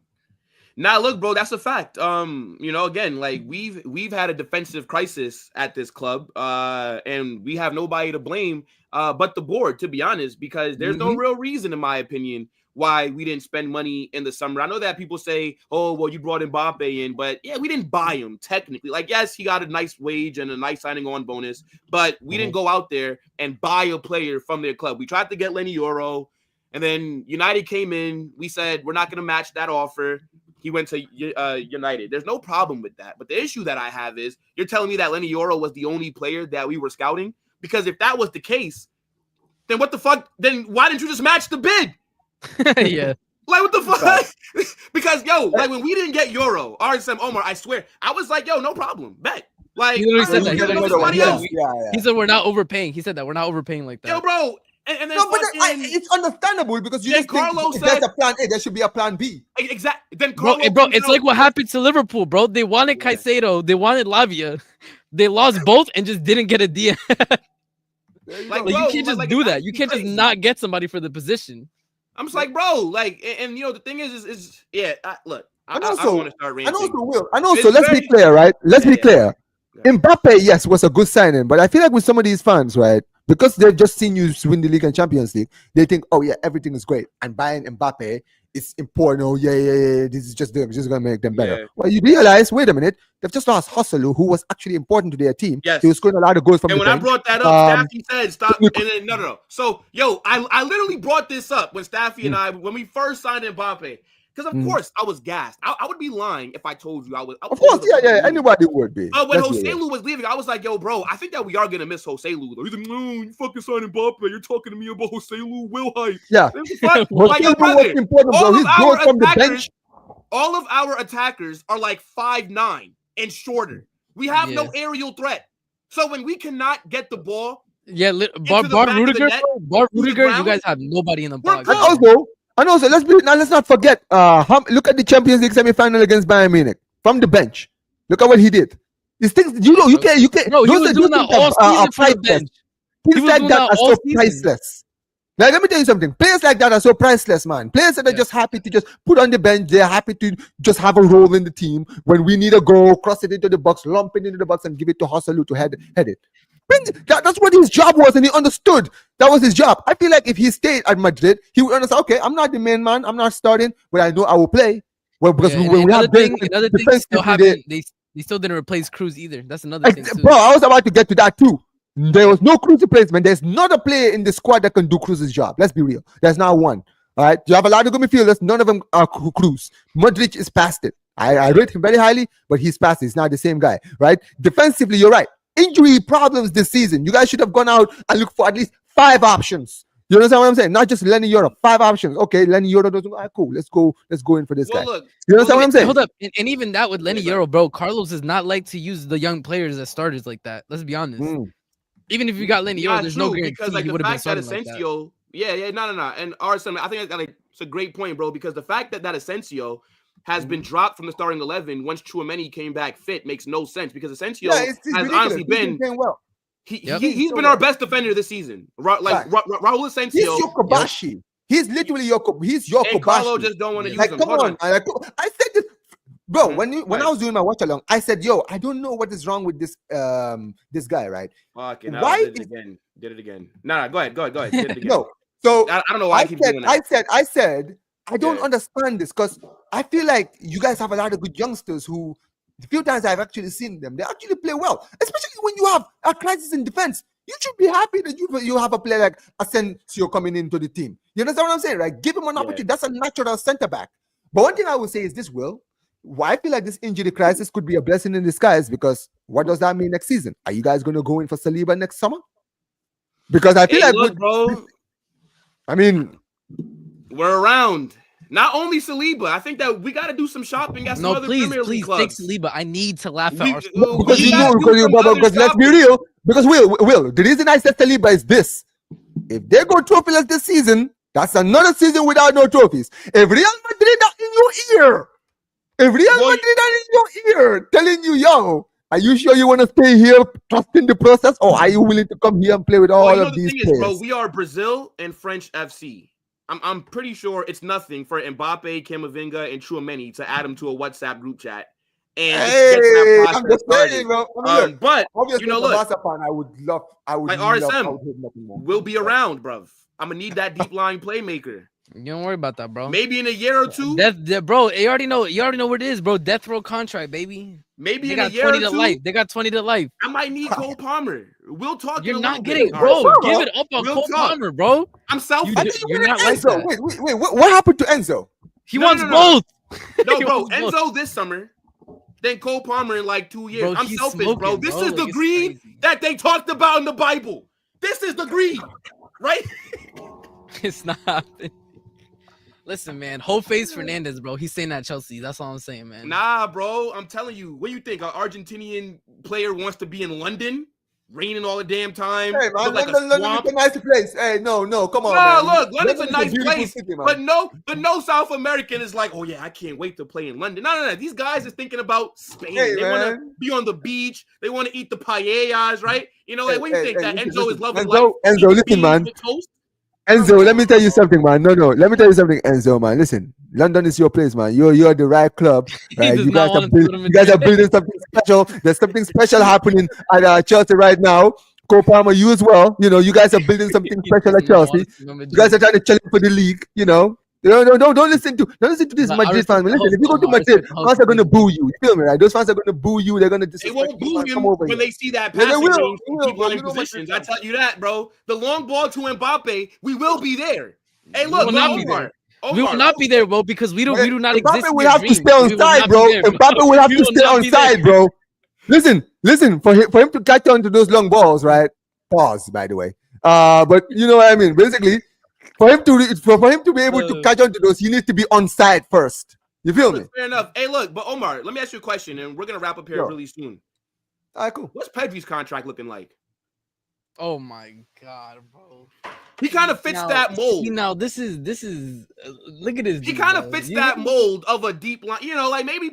Now, look, bro, that's a fact. You know, again, like we've had a defensive crisis at this club, and we have nobody to blame but the board, to be honest, because there's no real reason, in my opinion, why we didn't spend money in the summer. I know that people say, oh, well, you brought Mbappe in, but yeah, we didn't buy him technically. Like, yes, he got a nice wage and a nice signing on bonus, but we didn't go out there and buy a player from their club. We tried to get Lenny Euro, And then United came in. We said, we're not going to match that offer. He went to United. There's no problem with that. But the issue that I have is you're telling me that Lenny Yoro was the only player that we were scouting? Because if that was the case, then what the fuck? Then why didn't you just match the bid? Yeah. Like, what the fuck? Because, like, when we didn't get Euro, RSM Omar, I swear, I was like, no problem. Bet. Like, He literally said that. Yeah. He said we're not overpaying. He said that we're not overpaying like that. Yo, bro. And then No, but it's understandable because you just Carlo think if said, there's a plan A, there should be a plan B. Exactly. Then Bro, it's like what happened to Liverpool, bro. They wanted Caicedo. They wanted Lavia. They lost both and just didn't get a DM. Like, bro, you can't just do that. You can't just not get somebody for the position. I'm just like, bro, like, and you know, the thing is look, I don't want to start ranting. And also, let's be clear, right? Let's be clear. Yeah. Mbappe, yes, was a good signing, but I feel like with some of these fans, right, because they've just seen you win the league and Champions League, they think, oh yeah, everything is great, and buying Mbappe is important. Oh yeah, this is just gonna make them better. Yeah. Well, you realize, wait a minute, they've just lost Hosselu, who was actually important to their team. Yes, he was scoring a lot of goals from. And the when bench. I brought that up, Staffy said stop. And then no. So I literally brought this up when Staffy and I when we first signed Mbappe. Because, of course, I was gassed. I would be lying if I told you I was. Of course, yeah. Anybody would be. But when Joselu was leaving, I was like, yo, bro, I think that we are going to miss Joselu. He's like, no, you fucking signed Mbappe. You're talking to me about Joselu. Will hype. Yeah. Like, yo, brother, important, bro. He's going from the bench. All of our attackers are like 5'9" and shorter. We have no aerial threat. So when we cannot get the ball. Yeah, Bar Rudiger, you guys have nobody in the box. And also, let's not forget. Look at the Champions League semi-final against Bayern Munich from the bench. Look at what he did. These things, you can't. No, he was doing that all season from the bench. Things like that are so priceless. Like, let me tell you something. Players like that are so priceless, man. Players that are just happy to just put on the bench. They're happy to just have a role in the team. When we need a goal, cross it into the box, lump it into the box, and give it to Hosselu to head it. That's what his job was, and he understood that was his job. I feel like if he stayed at Madrid, he would understand. Okay, I'm not the main man. I'm not starting, but I know I will play. Well, because when we have another thing still happened. They still didn't replace Cruz either. That's another thing too. Bro, I was about to get to that too. There was no Cruz replacement. There's not a player in the squad that can do Cruz's job. Let's be real. There's not one. All right, you have a lot of good midfielders. None of them are Cruz. Modric is past it. I rate him very highly, but he's past it. He's not the same guy, right? Defensively, you're right. Injury problems this season. You guys should have gone out and looked for at least 5 options. You understand what I'm saying? Not just Lenny Yoro. 5 options. Okay, Lenny Yoro doesn't. All right, cool. Let's go in for this guy. Look, you understand what I'm saying? Hold up. And even that with Lenny Yoro, bro, Carlos does not like to use the young players as starters like that. Let's be honest. Even if you got Lenny Yoro, there's no guarantee because, like, he would have been starting like that. No. And Arsenal, I think it's a great point, bro, because the fact that Asensio has been dropped from the starting 11 once Tchouaméni came back fit makes no sense because Asensio has honestly been well. He's been our best defender this season. Raul Asensio. He's your Kobashi. He's literally your Kobashi. And Carlo just don't want to use him. Come on. I said this, bro. When I was doing my watch along, I said, "Yo, I don't know what is wrong with this guy, right? Fucking why did it again? No, go ahead. Did it again. No, so I don't know why I keep doing that. I said. I don't understand this because I feel like you guys have a lot of good youngsters who, the few times I've actually seen them, they actually play well. Especially when you have a crisis in defense. You should be happy that you have a player like Asensio coming into the team. You understand what I'm saying, right? Give him an opportunity. That's a natural center back. But one thing I would say is this, Will. Why I feel like this injury crisis could be a blessing in disguise because what does that mean next season? Are you guys going to go in for Saliba next summer? Because I feel bro. I mean, we're around. Not only Saliba, I think that we got to do some shopping at some other Premier League clubs. Take Saliba. I need to laugh at Arsenal. Because let's be real. Because Will, the reason I said Saliba is this: if they go trophyless this season, that's another season without no trophies. If Real Madrid are in your ear, telling you, yo, are you sure you want to stay here, trusting the process, or are you willing to come here and play with all of these players? Bro, we are Brazil and French FC. I'm pretty sure it's nothing for Mbappe, Camavinga, and Tchouaméni to add them to a WhatsApp group chat. And I'm just saying, bro. But obviously, look, I would like RSM will be around, bruv. I'm gonna need that deep line playmaker. You don't worry about that, bro. Maybe in a year or two. Bro, you already know what it is, bro. Death row contract, baby. Maybe They in a got year 20 or to two. life. They got 20 to life. I might need Cole Palmer. We'll talk. You're in a not little getting, bit. bro. All right, Give it up on We'll Cole talk. Palmer, bro. I'm selfish. You're not like Enzo. that. Wait. What happened to Enzo? He No, wants no. both. No, He bro. wants both. Enzo this summer. Then Cole Palmer in like 2 years. Bro, I'm he's selfish, smoking, bro. This bro. is the Like, it's greed crazy. that they talked about in the Bible. This is the greed, right? It's not happening. Listen, man. Whole face Fernandez, bro. He's saying that Chelsea. That's all I'm saying, man. Nah, bro. I'm telling you. What do you think? An Argentinian player wants to be in London, raining all the damn time? Hey, man, look like a London swamp? is a nice place. Hey, no, come on, No, man. look, London's a nice beautiful place, city, man. but no South American is like, oh yeah, I can't wait to play in London. No. These guys are thinking about Spain. Hey, they want to man. be on the beach. They want to eat the paellas, right? You know, like, what do you think? That listen, Enzo is listen. loving Enzo, life? Enzo, eating listen, beans man. with toast? Enzo, let me tell you something, man. No. Let me tell you something, Enzo, man. Listen, London is your place, man. You're the right club, right? does You not guys, want to go to you guys are building something special. There's something special happening at Chelsea right now. Cole Palmer, you as well. You know, you guys are building something He special does at not want Chelsea. to see him in You guys are trying to challenge for the league. You know. Don't listen to these But I Madrid respect fans. the Listen, if you go host, to though. I Madrid, respect the host fans are going to completely. boo you. You feel me, right? Those fans are going to boo you. They're going to They disrespect won't you. boo Man. Come him over when here. they see that Yeah, they passing will. range They from will, keep bro. line You know positions. I Madrid tell you that, bro. The long ball to Mbappe, we will be there. Hey, We look, will but not be Omar, there. We will not be there, bro, because we do not Mbappe exist in will your have to dreams. stay on We will side, not bro. be there, bro. Mbappe will have We to will stay not on be there. side, bro. Listen. For him to catch on to those long balls, right? Pause, by the way. But you know what I mean. Basically, for him to be able to catch on to those, he needs to be on side first. You feel me? Fair enough. Hey, look, but Omar, let me ask you a question, and we're gonna wrap up here Yo. really soon. All right, cool. What's Pedri's contract looking like? Oh my god, bro. He kind of fits that mold. Now this is look at his. He kind of fits that mold of a deep line. You know, like maybe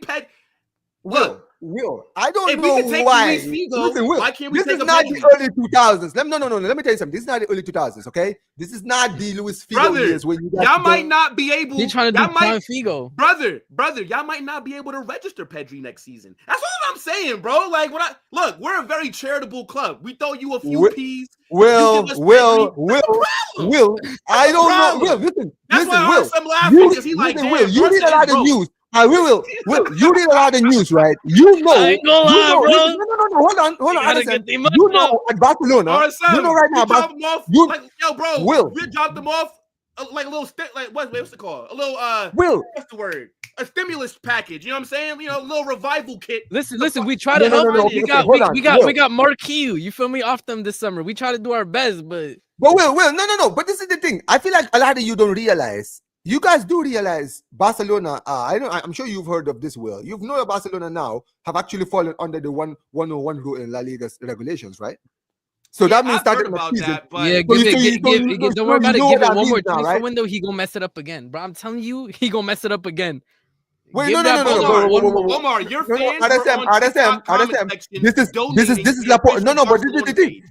Look, Will, I don't if we know can take why. Luis Figo, Listen, Will, why can't we this take is a not Pedri? the early 2000s. No. Let me tell you something. This is not the early 2000s, okay? This is not the Luis Figo Brother, years when you guys y'all go- might not be able. He trying to y'all do might, Prime Figo. brother, y'all might not be able to register Pedri next season. That's all I'm saying, bro. Like, look, we're a very charitable club. We throw you a few peas. Will, you give us Will, Pedri. Will, I don't know. Will, listen, That's why I Will. heard some laughing because he like, Listen, damn, Will, you read a lot of news. Will, you read a lot of news, right? You know, I ain't gonna lie, bro. listen, no, hold on, gotta understand. get the money You know, up. at Barcelona, you know right now, drop them off. you- Like, yo, bro, Will. we dropped them off like a little what's it called? A little Will. what's the word? A stimulus package. You know what I'm saying? You know, a little revival kit. Listen. We try to No, help. no, We okay, got hold on, we got Marquis. You feel me? Off them this summer. We try to do our best, but Will, no. But this is the thing. I feel like a lot of you don't realize. You guys do realize Barcelona. I'm sure you've heard of this. Will, you've known that Barcelona now have actually fallen under the 101 rule in La Liga's regulations, right? So that means I've heard starting next about season. that, but yeah, don't worry about it. know Give what it that one more means now, transfer right? window. He gonna mess it up again, bro. I'm telling you, he gonna mess it up again. Wait, Give no, that no, ball whoa. Omar, your No, fans RSM, were on TikTok comment RSM. section This is donating to Laporta. the No, but this is the Barcelona thing. page.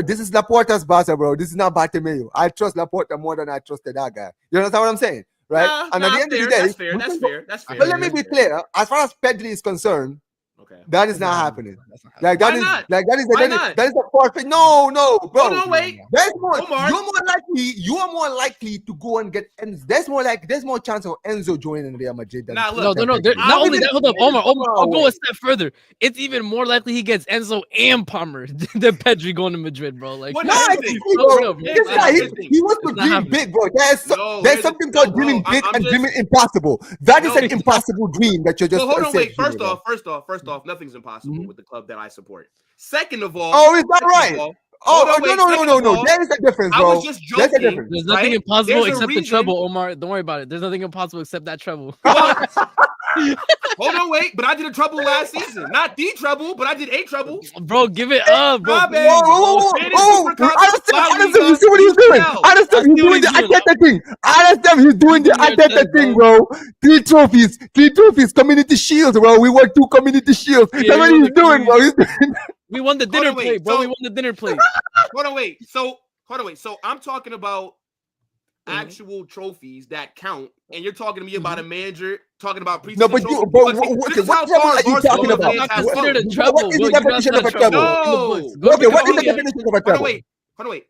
This is Laporta's Barca, bro. This is not Bartomeu. I trust Laporta more than I trusted that guy. You understand what I'm saying, right? And at the end of the day, that's fair. But let me be clear. As far as Pedri is concerned, Okay. that is not happening. That's not Like Why that is not? that is a forfeit. No, bro. Oh, no, wait. There's more. Omar. You are more likely to go and get Enzo. There's more chance of Enzo joining Real Madrid than Nah, look, No. Pedri. Not only that, hold up, Omar. I'll go way. a step further. It's even more likely he gets Enzo and Palmer than Pedri going to Madrid, bro. Like, What No, Here's the exactly, thing. bro. real, bro. This guy, Here's the thing. he wants to It's not dream happening. big, bro. No, There's here's something the- called no, bro, dreaming big I'm and just- dreaming impossible. That is No. an impossible dream that you're just. Well, hold on, wait. accepting, First bro. off, nothing's impossible with the club that I support. Second of all, Oh, is that right? hold Oh, on, wait, second of all, There is a difference, I bro. was just There's a joking. difference. There's nothing Right? impossible There's a except the reason- treble, Omar. Don't worry about it. There's nothing impossible except that treble. Hold on, wait. But I did a treble last season. Not the treble, but I did a treble. Bro, give it up, bro. Nah, please, babe. bro. Spanish Supercup, La Honestly, Liga, you see what he's doing? UCL. Honestly, I he's see what doing he's the doing. Arteta thing. Honestly, he's doing the He's doing Arteta Arteta, thing, bro. 3 trophies, community shields, bro. We won 2 community shields. Yeah, That's what we won he's the doing, bro. He's doing We won the dinner on, wait. plate, bro. So- We won the dinner plate. Hold on, wait. So I'm talking about actual trophies that count, and you're talking to me about a manager talking about preseason. No, but trophies. you, but Look, what this is how level far are you talking Barcelona about? fans have Consider come. the treble. What is Will. the You definition got of a that treble? in the No. books. Go Okay, look what at is the all the- definition of a Hold treble? on, wait.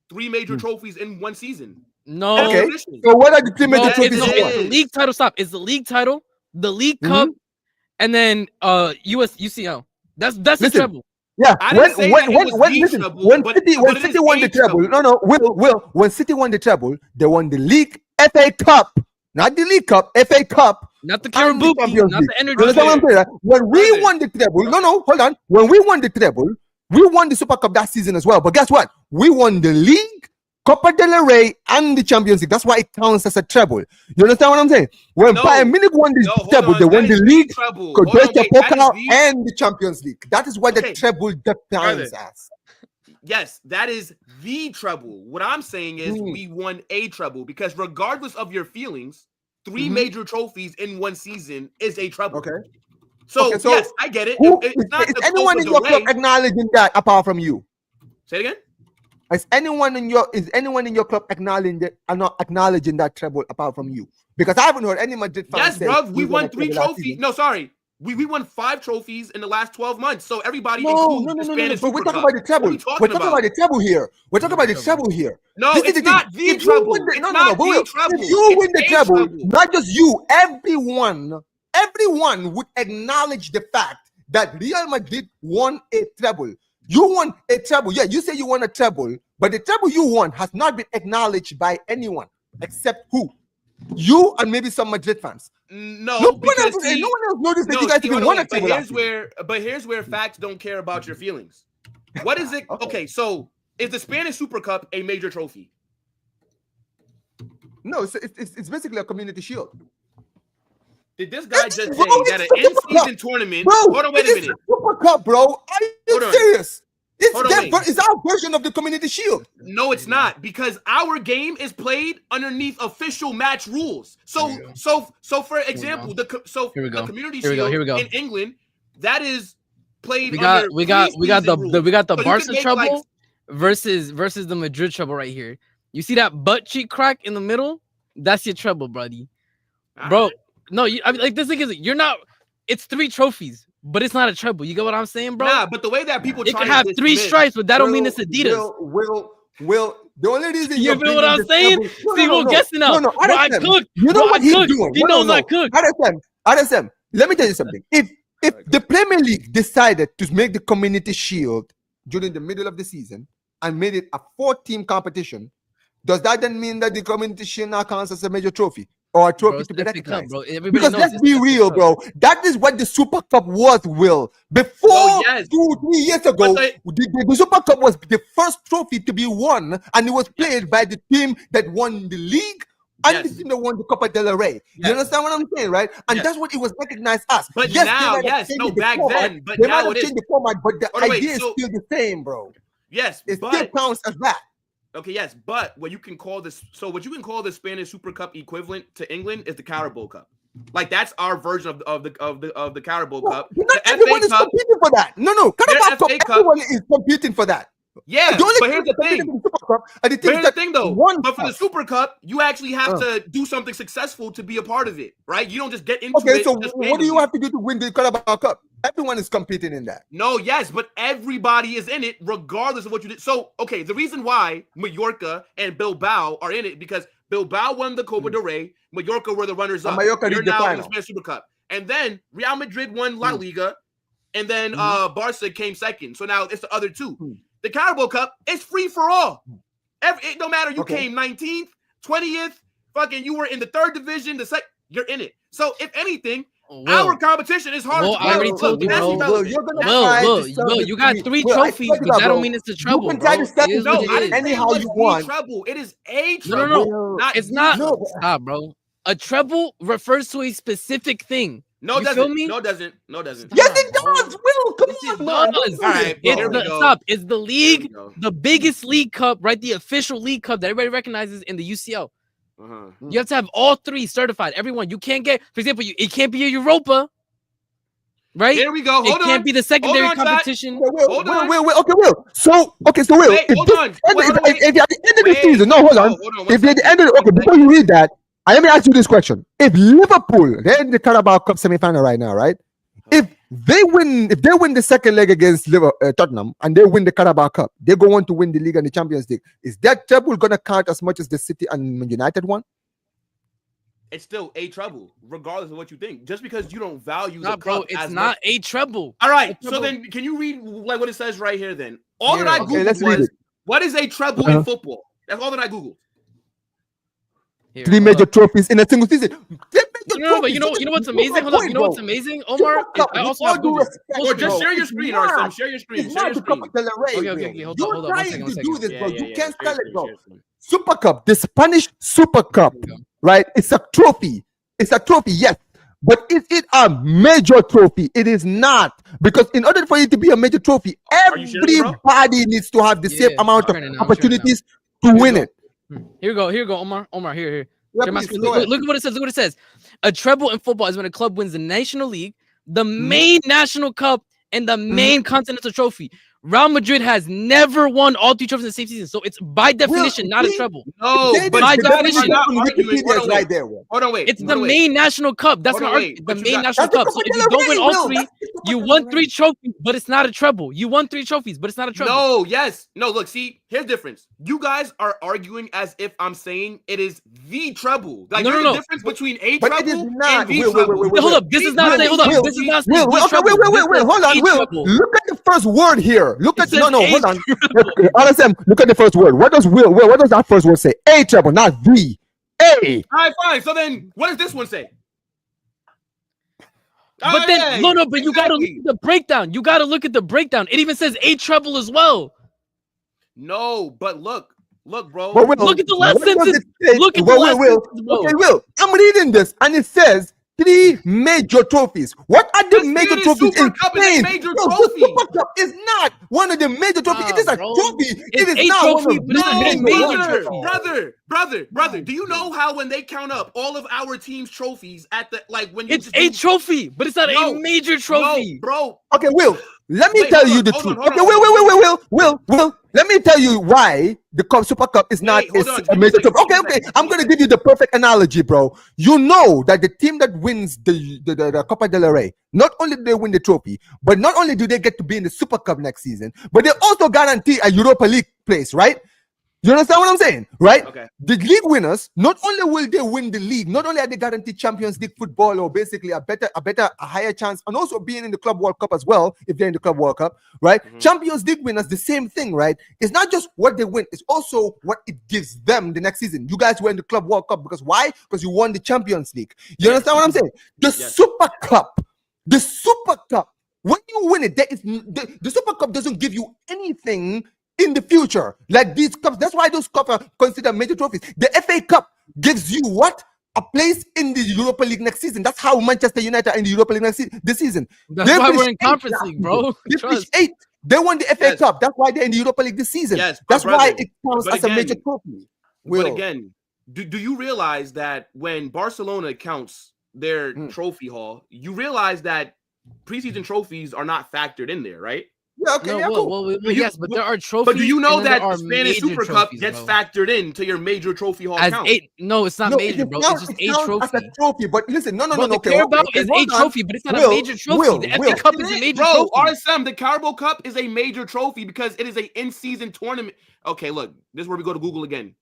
3 major trophies in one season. No. Okay. Position. So what are the three major Bro, trophies? it's Yes, the it is. league title. Stop. It's the league title, the league cup, and then UCL. That's the Listen. treble. Yeah, I didn't say that it was the listen, treble, when but City it is won the a treble, treble. Will, when City won the treble, they won the league, FA Cup, not the League Cup, FA Cup, Not the and the Karabuki, Champions not League. the energy. You understand what I'm saying? Right? When we Brother. won the treble, hold on. When we won the treble, we won the Super Cup that season as well. But guess what? We won the league, Copa del Rey, and the Champions League. That's why it counts as a treble. You understand what I'm saying? When No. Bayern Munich won the No, hold treble, on. they won That the is league, treble. Deutsche Hold on, wait, that is Pokal, the- and the Champions League. That is what Okay. the treble defines Brother. as. Yes, that is the treble. What I'm saying is we won a treble because regardless of your feelings, 3 major trophies in one season is a treble. Okay. So, Okay, so yes, I get it. Who, It's not is the anyone Copa in del your club Rey. acknowledging that apart from you? Say it again. Is anyone in your club acknowledging that treble apart from you? Because I haven't heard any Madrid fans Yes, say bro. We won a 3 treble last trophies. season. No, sorry. We won 5 trophies in the last 12 months. So everybody No. includes the Spanish But we're Super talking Cup. about the treble. What are you talking We're talking about the treble here. We're talking about the Treble. treble here. No, This is it's the thing. not the If you treble. win the- It's no, not but the Will, treble. if you win It's the a treble, treble. not just you, everyone would acknowledge the fact that Real Madrid won a treble. You won a treble. Yeah, you say you won a treble, but the treble you won has not been acknowledged by anyone except who? You and maybe some Madrid fans. No, because no one else noticed that no, you guys see, even hold won on, a treble. but here's where facts don't care about your feelings. What is it? Okay, so is the Spanish Super Cup a major trophy? No, it's basically a community shield. Did this guy just say Bro, that it's an the Super in-season Cup. tournament? Bro, Hold on, wait a it is minute. the Super Cup, bro. Are you Hold on. serious? Hold on, wait. It's our version of the community shield. No, it's not, because our game is played underneath official match rules. So for example, the community Here we shield go. in England, that is played. We got the rules. Barca So you can make, treble versus the Madrid treble right here. You see that butt cheek crack in the middle? That's your treble, buddy. Bro, no, I mean, like this thing is you're not. It's 3 trophies, but it's not a treble. You get what I'm saying, bro? Nah, but the way that people it try can to have 3 dismiss- stripes, but that don't mean it's Adidas. Will, the only reason You feel what I'm saying? See, we're guessing now. No, Bro, I cooked. You know Bro, what I he's cooked. doing? He knows I cooked. RSM, let me tell you something. If the Premier League decided to make the community shield during the middle of the season and made it a 4-team competition, does that then mean that the community shield now counts as a major trophy or a trophy to be recognized? Bro. Because let's be real, bro. That is what the Super Cup was, Will. Before 2-3 years ago, the Super Cup was the first trophy to be won, and it was played by the team that won the league and the team that won the Copa del Rey. You understand what I'm saying, right? And that's what it was recognized as. But yes, now, back then, but they now might have it is. changed the format, but the idea is so- still the same, bro. Yes, It but still counts as that. okay, yes, but what you can call this, so what you can call the Spanish Super Cup equivalent to England is the Carabao Cup. Like that's our version of the Carabao Cup. Not The everyone FA is Cup, competing for that. No, Carabao Cup, FA Cup- everyone is competing for that. yeah. The only But here's the competing thing. in the Super Cup are the But teams here's the that thing, though. won But for the stuff. Super Cup, you actually have to do something successful to be a part of it, right? You don't just get into Okay, it. so just what do you randomly. have to do to win the Carabao Cup? Everyone is competing in that. No, yes, but everybody is in it regardless of what you did. So, okay, the reason why Mallorca and Bilbao are in it because Bilbao won the Copa del Rey, Mallorca were the runners-up. And Mallorca You're did the now in the final. Spanish Super Cup. And then Real Madrid won La Liga, and then Barca came second. So now it's the other 2. The Carabao Cup is free for all. It no matter you came 19th, 20th, fucking you were in the 3rd division, you're in it. So if anything, our competition is harder. Well, I already told you, bro. Will, you got 3 trophies, but that don't mean it's a treble, bro. It is No, what I it didn't is. say Anyhow it was you the want. treble. It is a treble. No. It's the not. treble. Stop, bro. A treble refers to a specific thing. No, it You doesn't. feel me? No, it doesn't. No, it doesn't. Yes, it does. Will, come It on, man. does. All right, It's here we the, go. stop. It's the league, go. the biggest league cup, right? The official league cup that everybody recognizes in the UCL. You have to have all 3 certified. Everyone. You can't get, for example, it can't be a Europa, right? Here we go. Hold it on. can't be the secondary Hold on, competition. Hold on. Will. Okay, Will. So Will. Wait, hold on. If at the end of the season, no, hold on. One If at the second. end of before you read that, let me ask you this question: if Liverpool, they're in the Carabao Cup semi-final right now, right? If they win, if they win the second leg against Tottenham and they win the Carabao Cup, they go on to win the league and the Champions League. Is that treble gonna count as much as the City and United one? It's still a treble, regardless of what you think. Just because you don't value Nah, the bro, cup it's as not much. a treble. All right, A so treble. then can you read like what it says right here? Then all that I Okay, googled let's read was it. what is a treble in football? That's all that I googled. Here, 3 hold major up. trophies in a single season. 3 major No, but trophies. you know what's amazing? Look at Hold my up. You know what's point, amazing, bro. Omar? Super Cup, I with also all have due Google. respect, Full Or just screen. share your it's screen, not- Arsene. Share your screen. It's Share not your the Copa screen. del Rey, Okay, bro. hold You're on, one trying second, to do this, bro. You can't Share spell it, bro. your screen. Super Cup, the Spanish Super Cup, Here we go. right? It's a trophy. It's a trophy, yes. But is it a major trophy? It is not. Because in order for it to be a major trophy, Are you sharing it, bro? everybody needs to have the same Yeah, amount of I'm sharing it now, I'm sharing it now. opportunities to win go. it. Here we go, Omar. Omar, here. Yeah, Share my please, screen. go Look, ahead. look at what it says. Look what it says. A treble in football is when a club wins the National League, the main national cup, and the main continental trophy. Real Madrid has never won all 3 trophies in the same season, so it's by definition not a see? treble. No, They but by did- definition. they not did- arguing. Wikipedia is Hold on, right wait. there. Bro. Hold on, wait. It's hold the on, wait. main national cup. That's Hold not on, wait. the But you main got- national That's the cup. So Copa if you del don't win Rey, all Will. 3, That's the Copa you del won Rey. 3 trophies, but it's not a treble. You won 3 trophies, but it's not a treble. No, yes. No, look, see, here's the difference. You guys are arguing as if I'm saying it is the treble. Like, No, there's no, a no. difference between a But it treble is not. and the Wait, treble. wait, Hold up. This is not saying. Hold up. This is not saying Will, the okay, treble. wait, This says hold on, a Will. treble. Look at the first word here. Look It at says no, a hold on. treble. RSM, look at the first word. What does what does that first word say? A treble, not the. A. All right, fine. So then, what does this one say? But Oh, then, yeah, no, but you gotta look exactly. at the breakdown. You gotta look at the breakdown. It even says a treble as well. No, but look, bro. But Will, Look at the last what does sentence. it say? Look at the Will, last Will, sentence, bro. okay, Will. I'm reading this, and it says 3 major trophies. What are the The major Spanish trophies Super in Cup is a Spain? major No, trophy. the Super Cup is not one of the major trophies. It is a bro. trophy. It's It is a not trophy, one of but it's the a No, major ones. brother. Do you know how when they count up all of our team's trophies at the when you It's just a do- trophy, but it's not No, a major trophy. No, bro. Okay, Will, let me Wait, tell hold you on, the hold truth. on, hold Okay, on, hold on. Will, let me tell you why the Super Cup is not Wait, hold on, a give me a major second, trophy. give me a Okay, second, I'm going to give you the perfect analogy, bro. You know that the team that wins the Copa del Rey, not only do they win the trophy, but not only do they get to be in the Super Cup next season, but they also guarantee a Europa League place, right? You understand what I'm saying, right? Okay. The league winners, not only will they win the league, not only are they guaranteed Champions League football or basically a higher chance, and also being in the Club World Cup as well, if they're in the Club World Cup, right? Mhm. Champions League winners, the same thing, right? It's not just what they win, it's also what it gives them the next season. You guys were in the Club World Cup because why? Because you won the Champions League. You understand what I'm saying? The Super Cup, when you win it, the Super Cup doesn't give you anything in the future, like these cups. That's why those cups are considered major trophies. The FA Cup gives you what? A place in the Europa League next season. That's how Manchester United are in the Europa League this season. That's They why we're finished in 8th Conference last League, bro. season. They Trust. finished 8th. They won the FA Yes. Cup. That's why they're in the Europa League this season. Yes, but that's brother, why it counts but as a major again- trophy. But Will. again, do you realize that when Barcelona counts their trophy haul, you realize that preseason trophies are not factored in there, right? Yeah, okay, No, yeah, well, cool. well, yes, but there are trophies. But do you know and then that there are the Spanish major Super Cup trophies, gets bro. factored into your major trophy haul As count? no, it's not No, major, it bro. counts- It's just it a counts trophy. as a trophy. But listen, no, Bro, the okay, Carabao okay, is a hold on. trophy, but it's not Will, a major trophy. Will, The FA Will. Cup is a major Bro, trophy. RSM, the Carabao Cup is a major trophy because it is a in-season tournament. Okay, look, this is where we go to Google again.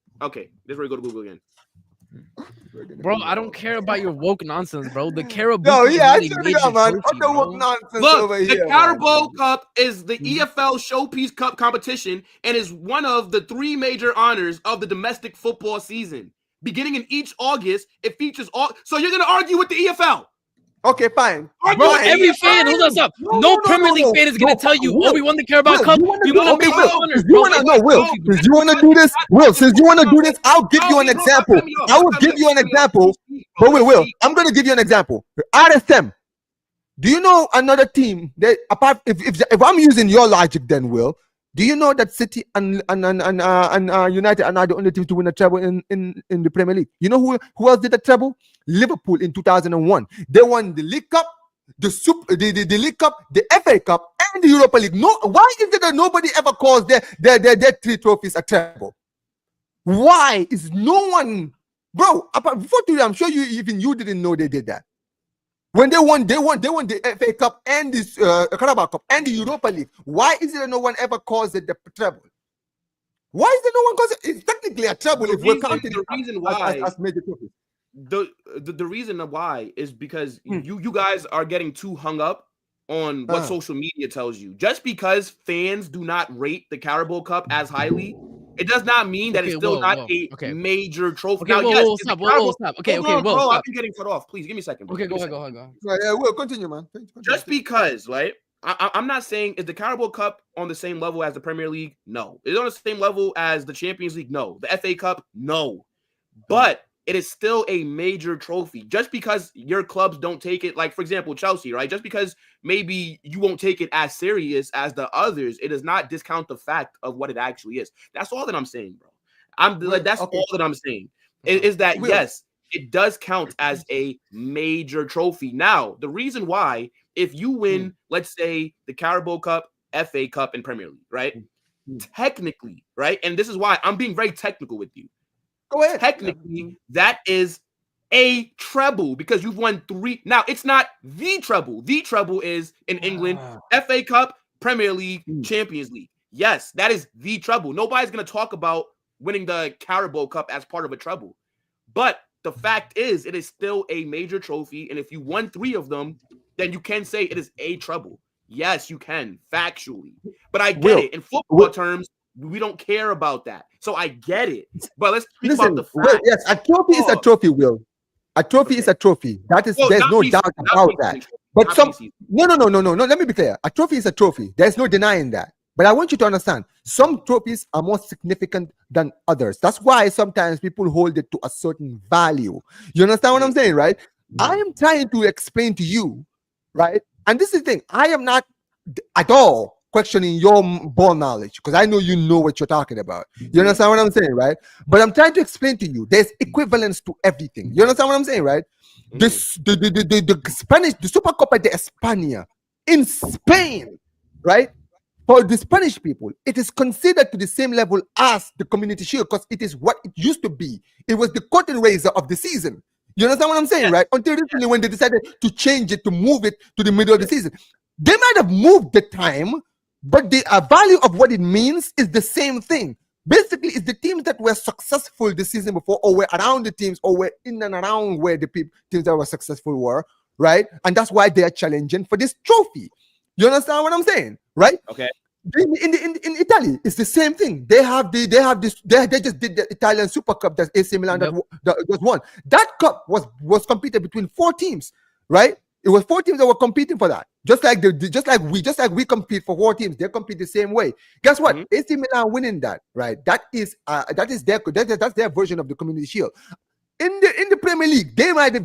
Bro, I don't care about your woke nonsense, bro. The Carabao Yo, is yeah, I not a swear to major God, man. trophy, What the bro. what nonsense Look, over the here, Carabao man. Cup is the EFL Showpiece Cup competition and is one of the 3 major honors of the domestic football season. Beginning in each August, it features all. So you're gonna argue with the EFL? Okay, fine. Bro, Go ahead. every fan, hold on, stop. No Premier League fan is gonna tell you, Will, oh, we won the Carabao Will, Cup. you wanna We do- won a okay, major Will, honor, since bro. you wanna It's know, not Will, trophy, bro. since you wanna do this, Will, since you wanna do this, I'll give you an example. I will give you an example. But Will, I'm gonna give you an example. RSM. Do you know another team that apart if I'm using your logic, then Will, do you know that City and United are not the only team to win a treble in the Premier League? You know who else did the treble? Liverpool in 2001. They won the League Cup, the League Cup, the FA Cup, and the Europa League. No, why is it that nobody ever calls their 3 trophies a treble? Why is no one, bro? Before today, I'm sure you didn't know they did that. When they won the FA Cup and this Carabao Cup and the Europa League. Why is it that no one ever calls it the treble? Why is there no one calls it? It's technically a treble if we're counting the reason why as major trophies. The reason why is because you guys are getting too hung up on what social media tells you. Just because fans do not rate the Carabao Cup as highly, it does not mean that it's still not a major trophy. Okay, now, stop. Okay, bro, I've been getting cut off. Please give me a second. Bro. Okay, go ahead. Yeah, we'll continue, man. Continue. Just because, right? I'm not saying is the Carabao Cup on the same level as the Premier League? No. Is it on the same level as the Champions League? No. The FA Cup? No. But it is still a major trophy. Just because your clubs don't take it, like, for example, Chelsea, right? Just because maybe you won't take it as serious as the others, it does not discount the fact of what it actually is. That's all that I'm saying, bro. That's all that I'm saying. Is that, yes, it does count as a major trophy. Now, the reason why, if you win, let's say, the Carabao Cup, FA Cup, and Premier League, right? Technically, right? And this is why I'm being very technical with you. Go ahead. Technically, that is a treble because you've won 3. Now, it's not the treble. The treble is in England, FA Cup, Premier League, Champions League. Yes, that is the treble. Nobody's going to talk about winning the Carabao Cup as part of a treble. But the fact is, it is still a major trophy. And if you won 3 of them, then you can say it is a treble. Yes, you can, factually. But I get it. In football terms, we don't care about that. So I get it. But let's speak about the fact. Yes, a trophy is a trophy, Will. A trophy is a trophy. That is, there's no doubt about that. But no. Let me be clear. A trophy is a trophy. There's no denying that. But I want you to understand, some trophies are more significant than others. That's why sometimes people hold it to a certain value. You understand what I'm saying, right? I am trying to explain to you, right? And this is the thing. I am not at all questioning your ball knowledge because I know you know what you're talking about. You understand what I'm saying, right? But I'm trying to explain to you, there's equivalence to everything. You understand what I'm saying, right? The Spanish, the Supercopa de España in Spain, right? For the Spanish people, it is considered to the same level as the Community Shield because it is what it used to be. It was the curtain raiser of the season. You understand what I'm saying, right? Until recently, when they decided to change it, to move it to the middle of the season. They might have moved the time, but the value of what it means is the same thing. Basically, it's the teams that were successful the season before, or were around the teams, or were in and around where the teams that were successful were, right? And that's why they are challenging for this trophy. You understand what I'm saying, right? Okay. In Italy, it's the same thing. They just did the Italian Super Cup that AC Milan that won. That cup was competed between 4 teams, right? It was 4 teams that were competing for that. Just like we compete for 4 teams, they compete the same way. Guess what? AC Milan winning that, right? That's their version of the Community Shield. In the Premier League, they might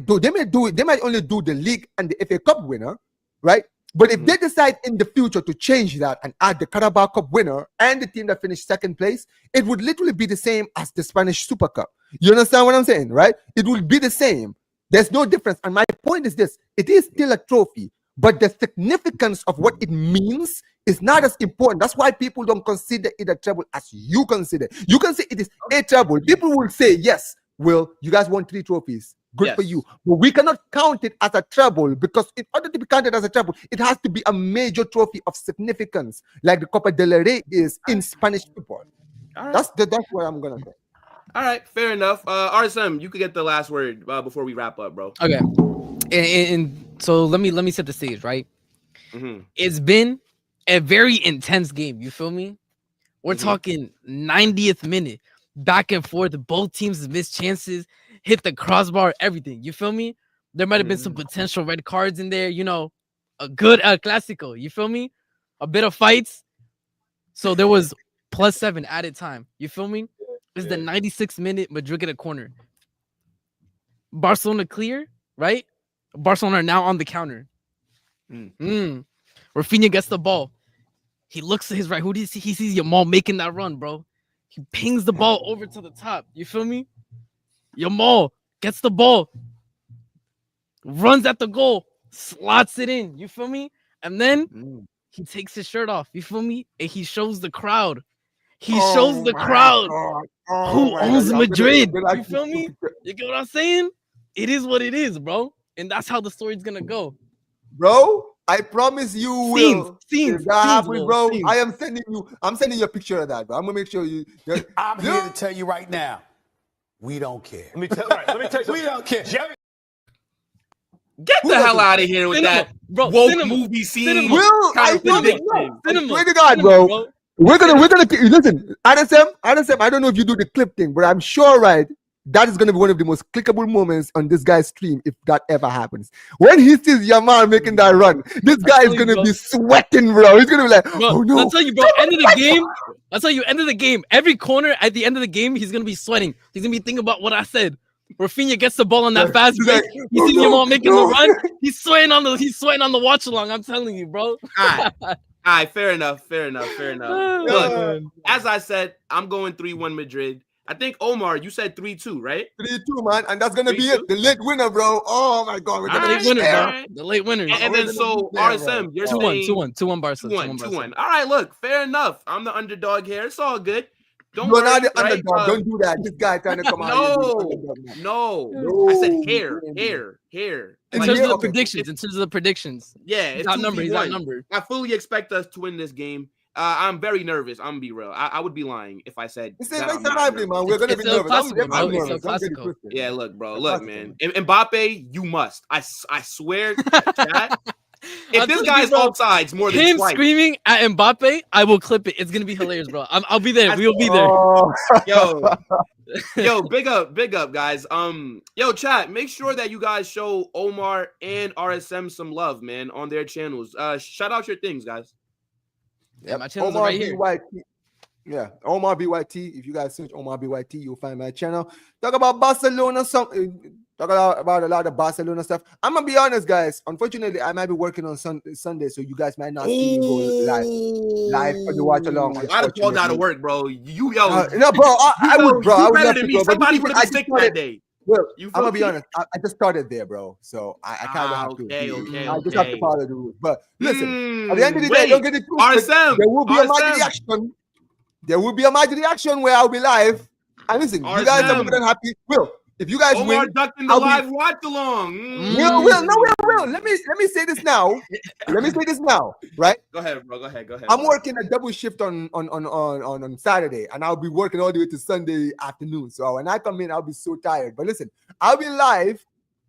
only do the league and the FA Cup winner, right? But if they decide in the future to change that and add the Carabao Cup winner and the team that finished 2nd place, it would literally be the same as the Spanish Super Cup. You understand what I'm saying, right? It will be the same. There's no difference. And my point is this: it is still a trophy, but the significance of what it means is not as important. That's why people don't consider it a treble as you consider. You can say it is a treble. People will say, yes, Will, you guys won 3 trophies. Good for you. But we cannot count it as a treble because in order to be counted as a treble, it has to be a major trophy of significance, like the Copa del Rey is in Spanish football. Right. That's what I'm gonna say. All right, fair enough. RSM, you could get the last word before we wrap up, bro. Okay. And so let me set the stage, right? It's been a very intense game. You feel me? We're talking 90th minute, back and forth. Both teams missed chances, hit the crossbar, everything. You feel me? There might have been some potential red cards in there. You know, a good Clásico. You feel me? A bit of fights. So there was +7 added time. You feel me? It's the 96th minute. Madrid get a corner. Barcelona clear, right? Barcelona are now on the counter. Rafinha gets the ball. He looks to his right. Who does he sees Yamal making that run, bro? He pings the ball over to the top. You feel me? Yamal gets the ball, runs at the goal, slots it in. You feel me? And then he takes his shirt off. You feel me? And he shows the crowd. He shows the crowd who owns Madrid. You feel me? You get what I'm saying? It is what it is, bro. and that's how the story's gonna go. Bro, I promise you will. Scenes, If that happens, bro, scenes. I'm sending you a picture of that, bro. I'm gonna make sure you. I'm here to tell you right now, we don't care. Let me tell you. We don't care. Get the hell out of here with that bro. woke Cinema. movie scene. Cinema. Will, kind I of promise prediction. you. I Cinema. swear to God, bro. We're gonna listen. RSM, I don't know if you do the clip thing, but I'm sure, right? That is gonna be one of the most clickable moments on this guy's stream if that ever happens. When he sees Yamal making that run, this guy is gonna be sweating, bro. He's gonna be like, Bro, oh no. I'll tell you, bro. End of the game. I'll tell you, end of the game. Every corner at the end of the game, he's gonna be sweating. He's gonna be thinking about what I said. Rafinha gets the ball on that fast break. You see Yamal making the run. He's sweating on the watch along. I'm telling you, bro. All right, fair enough. Look, as I said, I'm going 3-1 Madrid. I think Omar, you said 3-2, right? 3-2, man, and that's gonna be 3-2? it. The late winner, bro. Oh my God, we're gonna Late be winners, there. bro. The late winners. And then so there, RSM, you're 2-1, saying 2-1 Barca. 2-1. All right, look, fair enough. I'm the underdog here. It's all good. Don't You're worry, not the right? underdog. Don't do that. This guy trying to come out. No. I said hair. In Like, terms of the it's- predictions. Yeah, He's it's outnumbered. 2v1. I fully expect us to win this game. I'm very nervous. I'm gonna be real. I would be lying if I said. It's that I'm a not lively, nervous. man. We're gonna It's be a nervous. Clásico, I'm bro. nervous. It's a Don't get it Clásico. twisted. Yeah, look, bro. It's Look, Clásico. man. Mbappe, you must. I swear. Chat, if I'll this tell you, guy's bro, offsides more than Him twice, screaming at Mbappe, I will clip it. It's gonna be hilarious, bro. I'll be there. We will be there. Oh, yo, big up, guys. Yo, chat, make sure that you guys show Omar and RSM some love, man, on their channels. Shout out your things, guys. Yeah, my channel's Omar right here. BYT. Yeah, Omar BYT. If you guys search Omar BYT, you'll find my channel. Talk about Barcelona, talk about a lot of Barcelona stuff. I'm gonna be honest, guys. Unfortunately, I might be working on Sunday, so you guys might not see me go live for the watch along. I'd have called out of work, bro. No, bro, I would, bro. I would better love than to me. go, but Somebody the would thing have is, been sick that day. Well, You I'm gonna feel be me? honest. I just started there, bro. So I kind of have to. Okay. I just have to follow the rules. But listen, at the end of the day, wait. don't get it twisted. RSM, There will be a match RSM. reaction. There will be a match reaction where I'll be live. And listen, you guys are more than happy. Will, if you guys Omar win, ducked in the I'll be- live watch along. Will. Let me say this now. Right? Go ahead, bro. Go ahead. I'm working a double shift on Saturday, and I'll be working all the way to Sunday afternoon. So when I come in, I'll be so tired. But listen, I'll be live.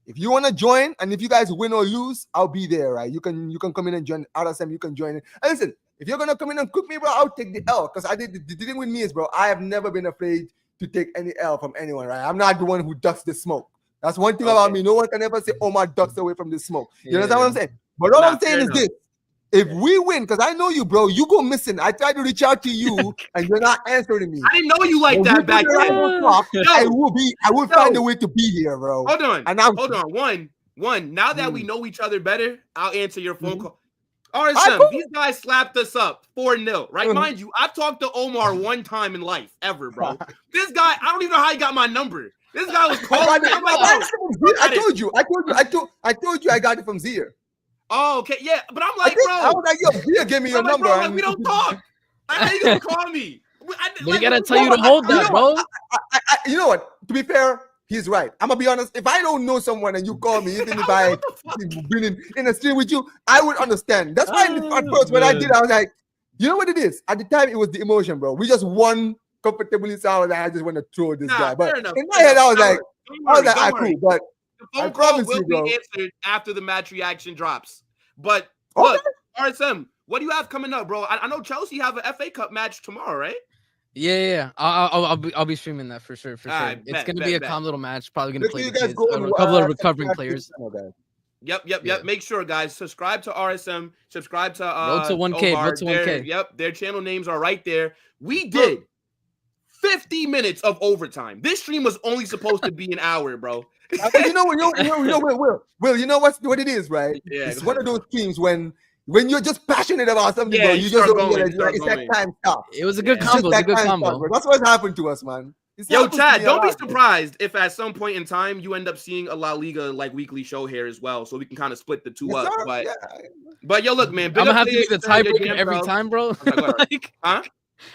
If you want to join, and if you guys win or lose, I'll be there, right? You can come in and join. RSM, you can join in. And listen, if you're gonna come in and cook me, bro, I'll take the L. Because the thing with me is, bro, I have never been afraid to take any L from anyone, right? I'm not the one who ducks the smoke. That's one thing about me. No one can ever say, Omar ducks away from the smoke. You understand what I'm saying? But all I'm saying is this. If we win, because I know you, bro, you go missing. I tried to reach out to you, and you're not answering me. I didn't know you like When that we back do the then. live talk, I will find a way to be here, bro. Hold on. And I'm- Hold on. One. Now that we know each other better, I'll answer your phone call. I RSM, know. these guys slapped us up 4-0, right? Mind you, I've talked to Omar one time in life, ever, bro. This guy, I don't even know how he got my number. This guy was calling me. I'm like, I told you I got it from Zir. oh, okay, yeah, but I'm like, I was like, yo, Zir gave me your I'm like, number. bro, like, and- we don't talk. I know you gonna call me. But he gotta tell you to hold that, bro. You know what? To be fair, he's right. I'm gonna be honest. If I don't know someone and you call me, even if I been in a stream with you, I would understand. That's why at first when I did, I was like, you know what it is? At the time, it was the emotion, bro. We just won comfortably, so I was like, I just want to throw this guy. But fair enough, in my head, I was like, don't worry. cool. But The I phone call promise will you, bro. be answered after the match reaction drops. But Okay. look, RSM, what do you have coming up, bro? I know Chelsea have an FA Cup match tomorrow, right? Yeah. I'll be streaming that for sure. Alright, It's bet, gonna bet, be a bet. calm little match. Probably gonna make play sure you the guys kids. go A couple of recovering subscribe to players. the channel, guys. Yep. Yeah. Make sure, guys, subscribe to RSM. Subscribe to Road to 1K, Omar. road to 1K. Their channel names are right there. We did 50 minutes of overtime. This stream was only supposed to be an hour, bro. You know what, Will, you know what it is, right? Yeah, It's go one of those streams when you're just passionate about something, Yeah, bro. you You just start don't going, realize you start it's that going. time stop. It was a good Yeah. combo. It was a good Time combo. stop, bro. That's what's happened to us, man. It's Yo, happened to Chad, me a don't be lot, bro. surprised if at some point in time you end up seeing a La Liga like weekly show here as well, so we can kind of split the two Yes, up. sir. Yeah. But yo, look, man, big I'm gonna up have to be the tiebreaker Jam every Bros. time, bro. sorry, go ahead. Like, Huh?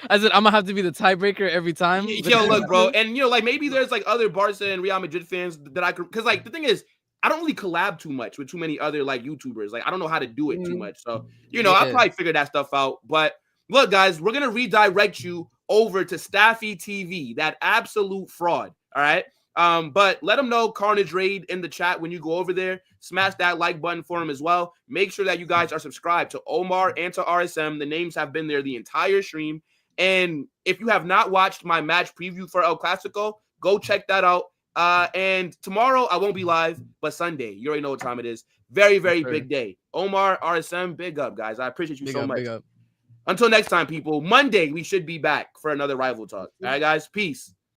I said I'm gonna have to be the tiebreaker every time. Yo, look, bro, and like maybe there's like other Barca and Real Madrid fans that I could, because like the thing is, I don't really collab too much with too many other like YouTubers. Like I don't know how to do it too much. So, Yeah. I'll probably figure that stuff out. But look, guys, we're going to redirect you over to Staffy TV, that absolute fraud. All right. But let them know Carnage Raid in the chat when you go over there. Smash that like button for him as well. Make sure that you guys are subscribed to Omar and to RSM. The names have been there the entire stream. And if you have not watched my match preview for El Clasico, go check that out. And tomorrow I won't be live, but Sunday, you already know what time it is. Very, very big day. Omar, RSM, big up, guys. I appreciate you so much. Until next time, people. Monday, we should be back for another Rival Talk. All right, guys. Peace.